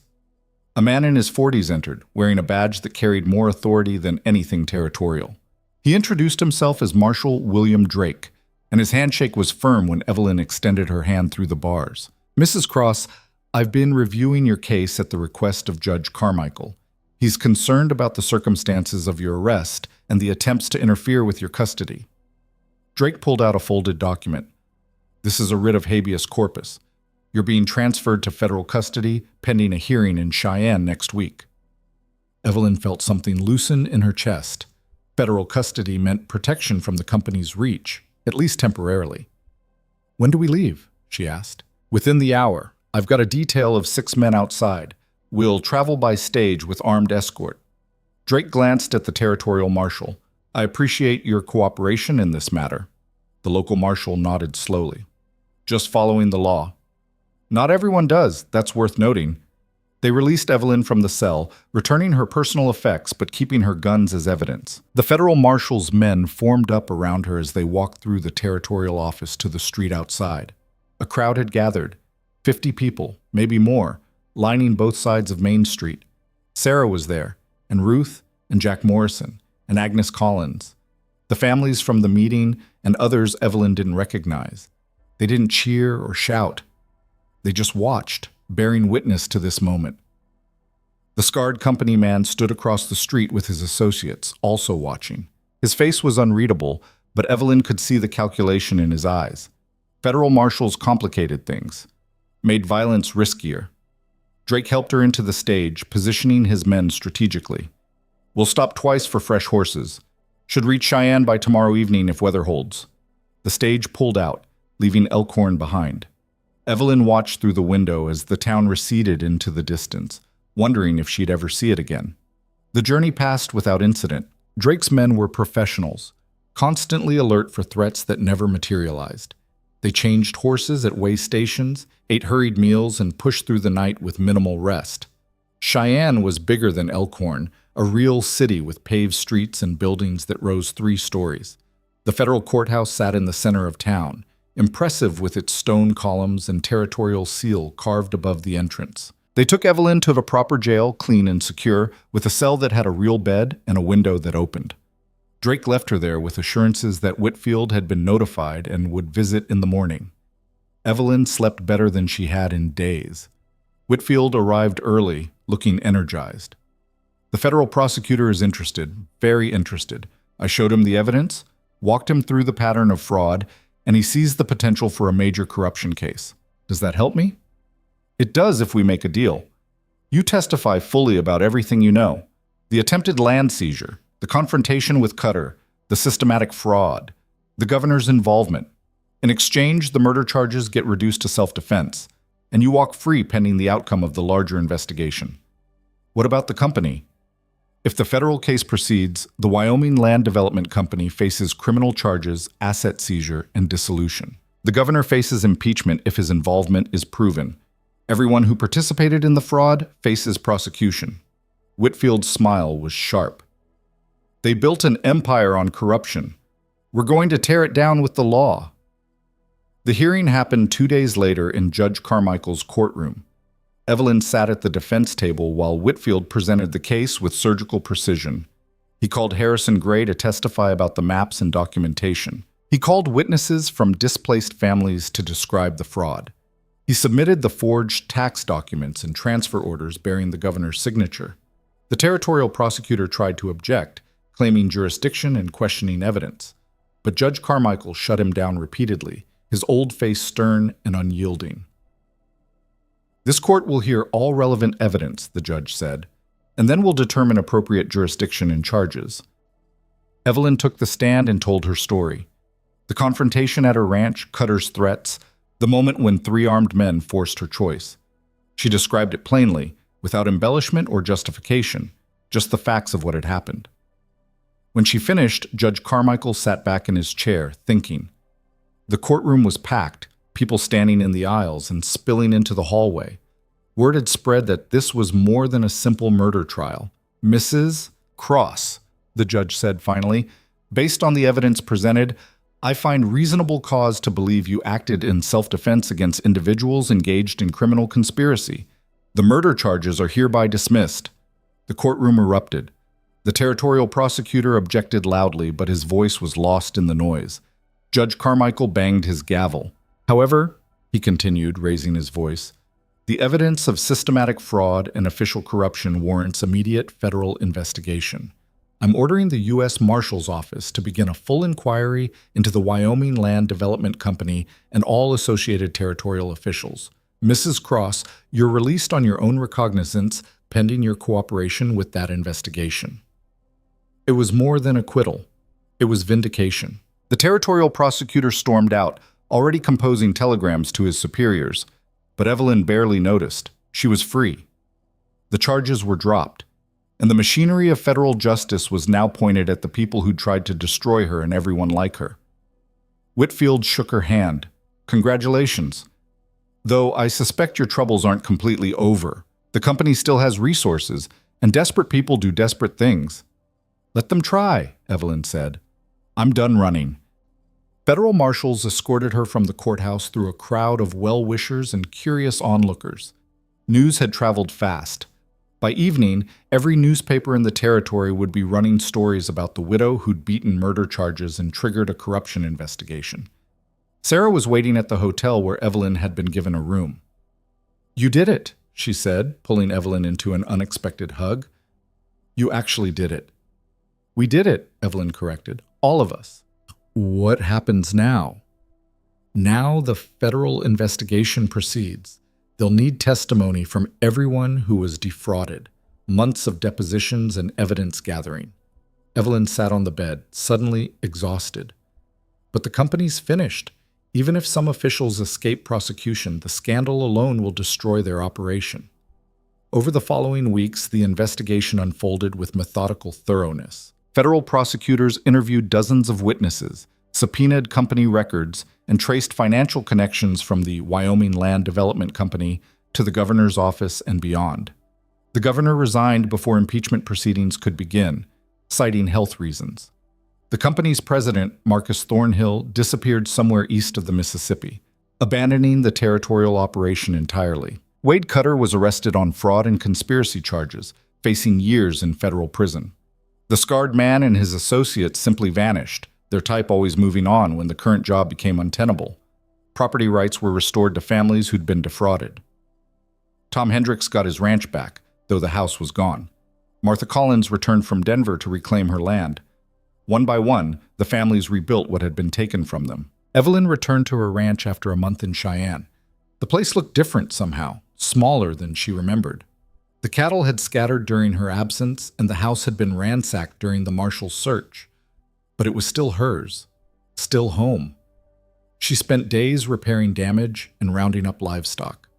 A man in his 40s entered, wearing a badge that carried more authority than anything territorial. He introduced himself as Marshal William Drake, and his handshake was firm when Evelyn extended her hand through the bars. Mrs. Cross, I've been reviewing your case at the request of Judge Carmichael. He's concerned about the circumstances of your arrest and the attempts to interfere with your custody. Drake pulled out a folded document. This is a writ of habeas corpus. You're being transferred to federal custody pending a hearing in Cheyenne next week. Evelyn felt something loosen in her chest. Federal custody meant protection from the company's reach, at least temporarily. When do we leave? She asked. Within the hour. I've got a detail of 6 men outside. We'll travel by stage with armed escort. Drake glanced at the territorial marshal. I appreciate your cooperation in this matter. The local marshal nodded slowly. Just following the law. Not everyone does, that's worth noting. They released Evelyn from the cell, returning her personal effects but keeping her guns as evidence. The federal marshal's men formed up around her as they walked through the territorial office to the street outside. A crowd had gathered, 50 people, maybe more, lining both sides of Main Street. Sarah was there, and Ruth, and Jack Morrison, and Agnes Collins. The families from the meeting and others Evelyn didn't recognize. They didn't cheer or shout. They just watched, bearing witness to this moment. The scarred company man stood across the street with his associates, also watching. His face was unreadable, but Evelyn could see the calculation in his eyes. Federal marshals complicated things, made violence riskier. Drake helped her into the stage, positioning his men strategically. We'll stop twice for fresh horses. Should reach Cheyenne by tomorrow evening if weather holds. The stage pulled out, leaving Elkhorn behind. Evelyn watched through the window as the town receded into the distance, wondering if she'd ever see it again. The journey passed without incident. Drake's men were professionals, constantly alert for threats that never materialized. They changed horses at way stations, ate hurried meals, and pushed through the night with minimal rest. Cheyenne was bigger than Elkhorn, a real city with paved streets and buildings that rose 3 stories. The federal courthouse sat in the center of town, impressive with its stone columns and territorial seal carved above the entrance. They took Evelyn to the proper jail, clean and secure, with a cell that had a real bed and a window that opened. Drake left her there with assurances that Whitfield had been notified and would visit in the morning. Evelyn slept better than she had in days. Whitfield arrived early, looking energized. The federal prosecutor is interested, very interested. I showed him the evidence, walked him through the pattern of fraud, and he sees the potential for a major corruption case. Does that help me? It does if we make a deal. You testify fully about everything you know. The attempted land seizure, the confrontation with Cutter, the systematic fraud, the governor's involvement. In exchange, the murder charges get reduced to self-defense, and you walk free pending the outcome of the larger investigation. What about the company? If the federal case proceeds, the Wyoming Land Development Company faces criminal charges, asset seizure, and dissolution. The governor faces impeachment if his involvement is proven. Everyone who participated in the fraud faces prosecution. Whitfield's smile was sharp. They built an empire on corruption. We're going to tear it down with the law. The hearing happened 2 days later in Judge Carmichael's courtroom. Evelyn sat at the defense table while Whitfield presented the case with surgical precision. He called Harrison Gray to testify about the maps and documentation. He called witnesses from displaced families to describe the fraud. He submitted the forged tax documents and transfer orders bearing the governor's signature. The territorial prosecutor tried to object, claiming jurisdiction and questioning evidence. But Judge Carmichael shut him down repeatedly, his old face stern and unyielding. This court will hear all relevant evidence, the judge said, and then will determine appropriate jurisdiction and charges. Evelyn took the stand and told her story. The confrontation at her ranch, Cutter's threats, the moment when 3 armed men forced her choice. She described it plainly, without embellishment or justification, just the facts of what had happened. When she finished, Judge Carmichael sat back in his chair, thinking. The courtroom was packed, people standing in the aisles and spilling into the hallway. Word had spread that this was more than a simple murder trial. Mrs. Cross, the judge said finally, based on the evidence presented, I find reasonable cause to believe you acted in self-defense against individuals engaged in criminal conspiracy. The murder charges are hereby dismissed. The courtroom erupted. The territorial prosecutor objected loudly, but his voice was lost in the noise. Judge Carmichael banged his gavel. However, he continued, raising his voice, the evidence of systematic fraud and official corruption warrants immediate federal investigation. I'm ordering the U.S. Marshal's Office to begin a full inquiry into the Wyoming Land Development Company and all associated territorial officials. Mrs. Cross, you're released on your own recognizance pending your cooperation with that investigation. It was more than acquittal. It was vindication. The territorial prosecutor stormed out, already composing telegrams to his superiors, but Evelyn barely noticed. She was free. The charges were dropped, and the machinery of federal justice was now pointed at the people who'd tried to destroy her and everyone like her. Whitfield shook her hand. Congratulations. Though I suspect your troubles aren't completely over. The company still has resources, and desperate people do desperate things. Let them try, Evelyn said. I'm done running. Federal marshals escorted her from the courthouse through a crowd of well-wishers and curious onlookers. News had traveled fast. By evening, every newspaper in the territory would be running stories about the widow who'd beaten murder charges and triggered a corruption investigation. Sarah was waiting at the hotel where Evelyn had been given a room. You did it, she said, pulling Evelyn into an unexpected hug. You actually did it. We did it, Evelyn corrected. All of us. What happens now? Now the federal investigation proceeds. They'll need testimony from everyone who was defrauded. Months of depositions and evidence gathering. Evelyn sat on the bed, suddenly exhausted. But the company's finished. Even if some officials escape prosecution, the scandal alone will destroy their operation. Over the following weeks, the investigation unfolded with methodical thoroughness. Federal prosecutors interviewed dozens of witnesses, subpoenaed company records, and traced financial connections from the Wyoming Land Development Company to the governor's office and beyond. The governor resigned before impeachment proceedings could begin, citing health reasons. The company's president, Marcus Thornhill, disappeared somewhere east of the Mississippi, abandoning the territorial operation entirely. Wade Cutter was arrested on fraud and conspiracy charges, facing years in federal prison. The scarred man and his associates simply vanished, their type always moving on when the current job became untenable. Property rights were restored to families who'd been defrauded. Tom Hendricks got his ranch back, though the house was gone. Martha Collins returned from Denver to reclaim her land. One by one, the families rebuilt what had been taken from them. Evelyn returned to her ranch after a month in Cheyenne. The place looked different somehow, smaller than she remembered. The cattle had scattered during her absence, and the house had been ransacked during the marshal's search. But it was still hers, still home. She spent days repairing damage and rounding up livestock.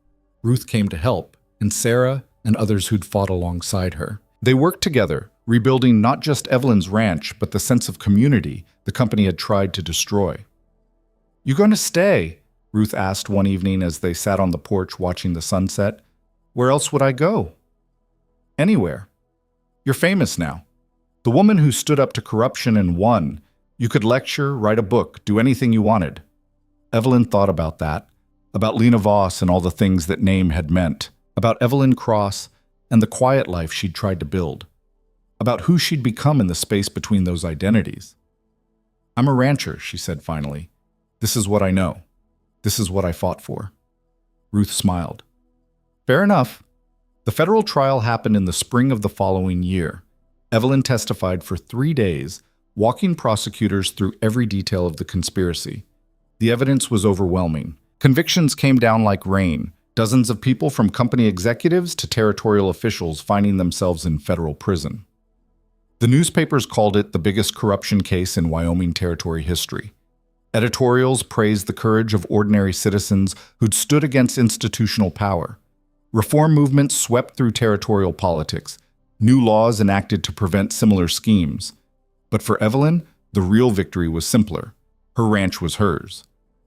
Ruth came to help, and Sarah and others who'd fought alongside her. They worked together, rebuilding not just Evelyn's ranch, but the sense of community the company had tried to destroy. "You going to stay?" Ruth asked one evening as they sat on the porch watching the sunset. "Where else would I go?" "Anywhere. You're famous now. The woman who stood up to corruption and won. You could lecture, write a book, do anything you wanted." Evelyn thought about that, about Lena Voss and all the things that name had meant, about Evelyn Cross and the quiet life she'd tried to build, about who she'd become in the space between those identities. "I'm a rancher," she said finally. "This is what I know. This is what I fought for." Ruth smiled. "Fair enough." The federal trial happened in the spring of the following year. Evelyn testified for 3 days, walking prosecutors through every detail of the conspiracy. The evidence was overwhelming. Convictions came down like rain, dozens of people from company executives to territorial officials finding themselves in federal prison. The newspapers called it the biggest corruption case in Wyoming Territory history. Editorials praised the courage of ordinary citizens who'd stood against institutional power. Reform movements swept through territorial politics, new laws enacted to prevent similar schemes. But for Evelyn, the real victory was simpler. Her ranch was hers.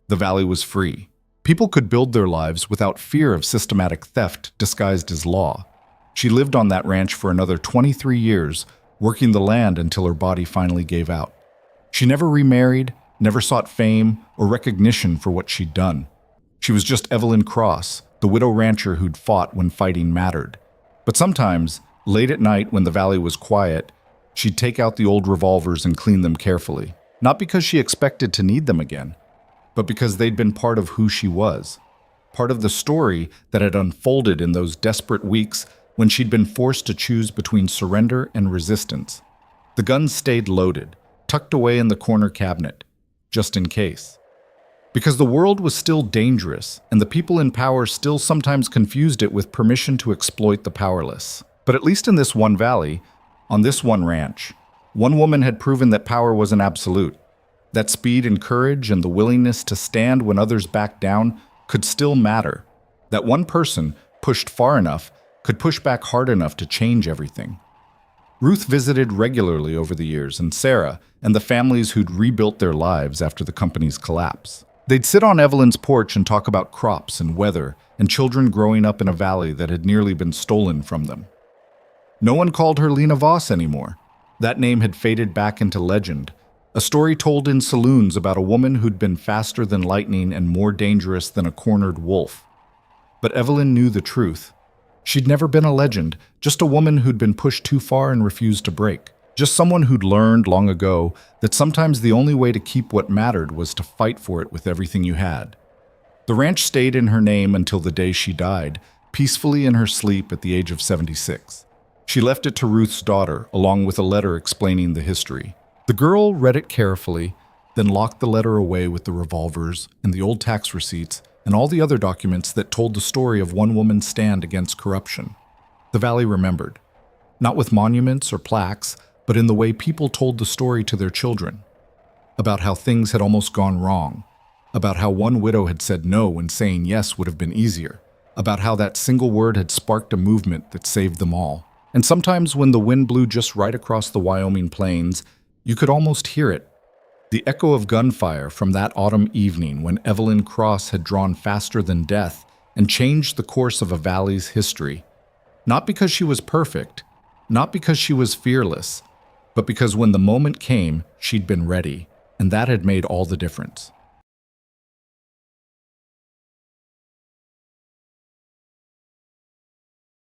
The valley was free. People could build their lives without fear of systematic theft disguised as law. She lived on that ranch for another 23 years, working the land until her body finally gave out. She never remarried, never sought fame or recognition for what she'd done. She was just Evelyn Cross, the widow rancher who'd fought when fighting mattered. But sometimes, late at night when the valley was quiet, she'd take out the old revolvers and clean them carefully. Not because she expected to need them again, but because they'd been part of who she was. Part of the story that had unfolded in those desperate weeks when she'd been forced to choose between surrender and resistance. The guns stayed loaded, tucked away in the corner cabinet, just in case. Because the world was still dangerous, and the people in power still sometimes confused it with permission to exploit the powerless. But at least in this one valley, on this one ranch, one woman had proven that power wasn't absolute, that speed and courage and the willingness to stand when others backed down could still matter, that one person, pushed far enough, could push back hard enough to change everything. Ruth visited regularly over the years, and Sarah and the families who'd rebuilt their lives after the company's collapse. They'd sit on Evelyn's porch and talk about crops and weather and children growing up in a valley that had nearly been stolen from them. No one called her Lena Voss anymore. That name had faded back into legend, a story told in saloons about a woman who'd been faster than lightning and more dangerous than a cornered wolf. But Evelyn knew the truth. She'd never been a legend, just a woman who'd been pushed too far and refused to break. Just someone who'd learned long ago that sometimes the only way to keep what mattered was to fight for it with everything you had. The ranch stayed in her name until the day she died, peacefully in her sleep at the age of 76. She left it to Ruth's daughter, along with a letter explaining the history. The girl read it carefully, then locked the letter away with the revolvers and the old tax receipts and all the other documents that told the story of one woman's stand against corruption. The valley remembered, not with monuments or plaques, but in the way people told the story to their children, about how things had almost gone wrong, about how one widow had said no when saying yes would have been easier, about how that single word had sparked a movement that saved them all. And sometimes when the wind blew just right across the Wyoming plains, you could almost hear it. The echo of gunfire from that autumn evening when Evelyn Cross had drawn faster than death and changed the course of a valley's history. Not because she was perfect, not because she was fearless, but because when the moment came, she'd been ready, and that had made all the difference.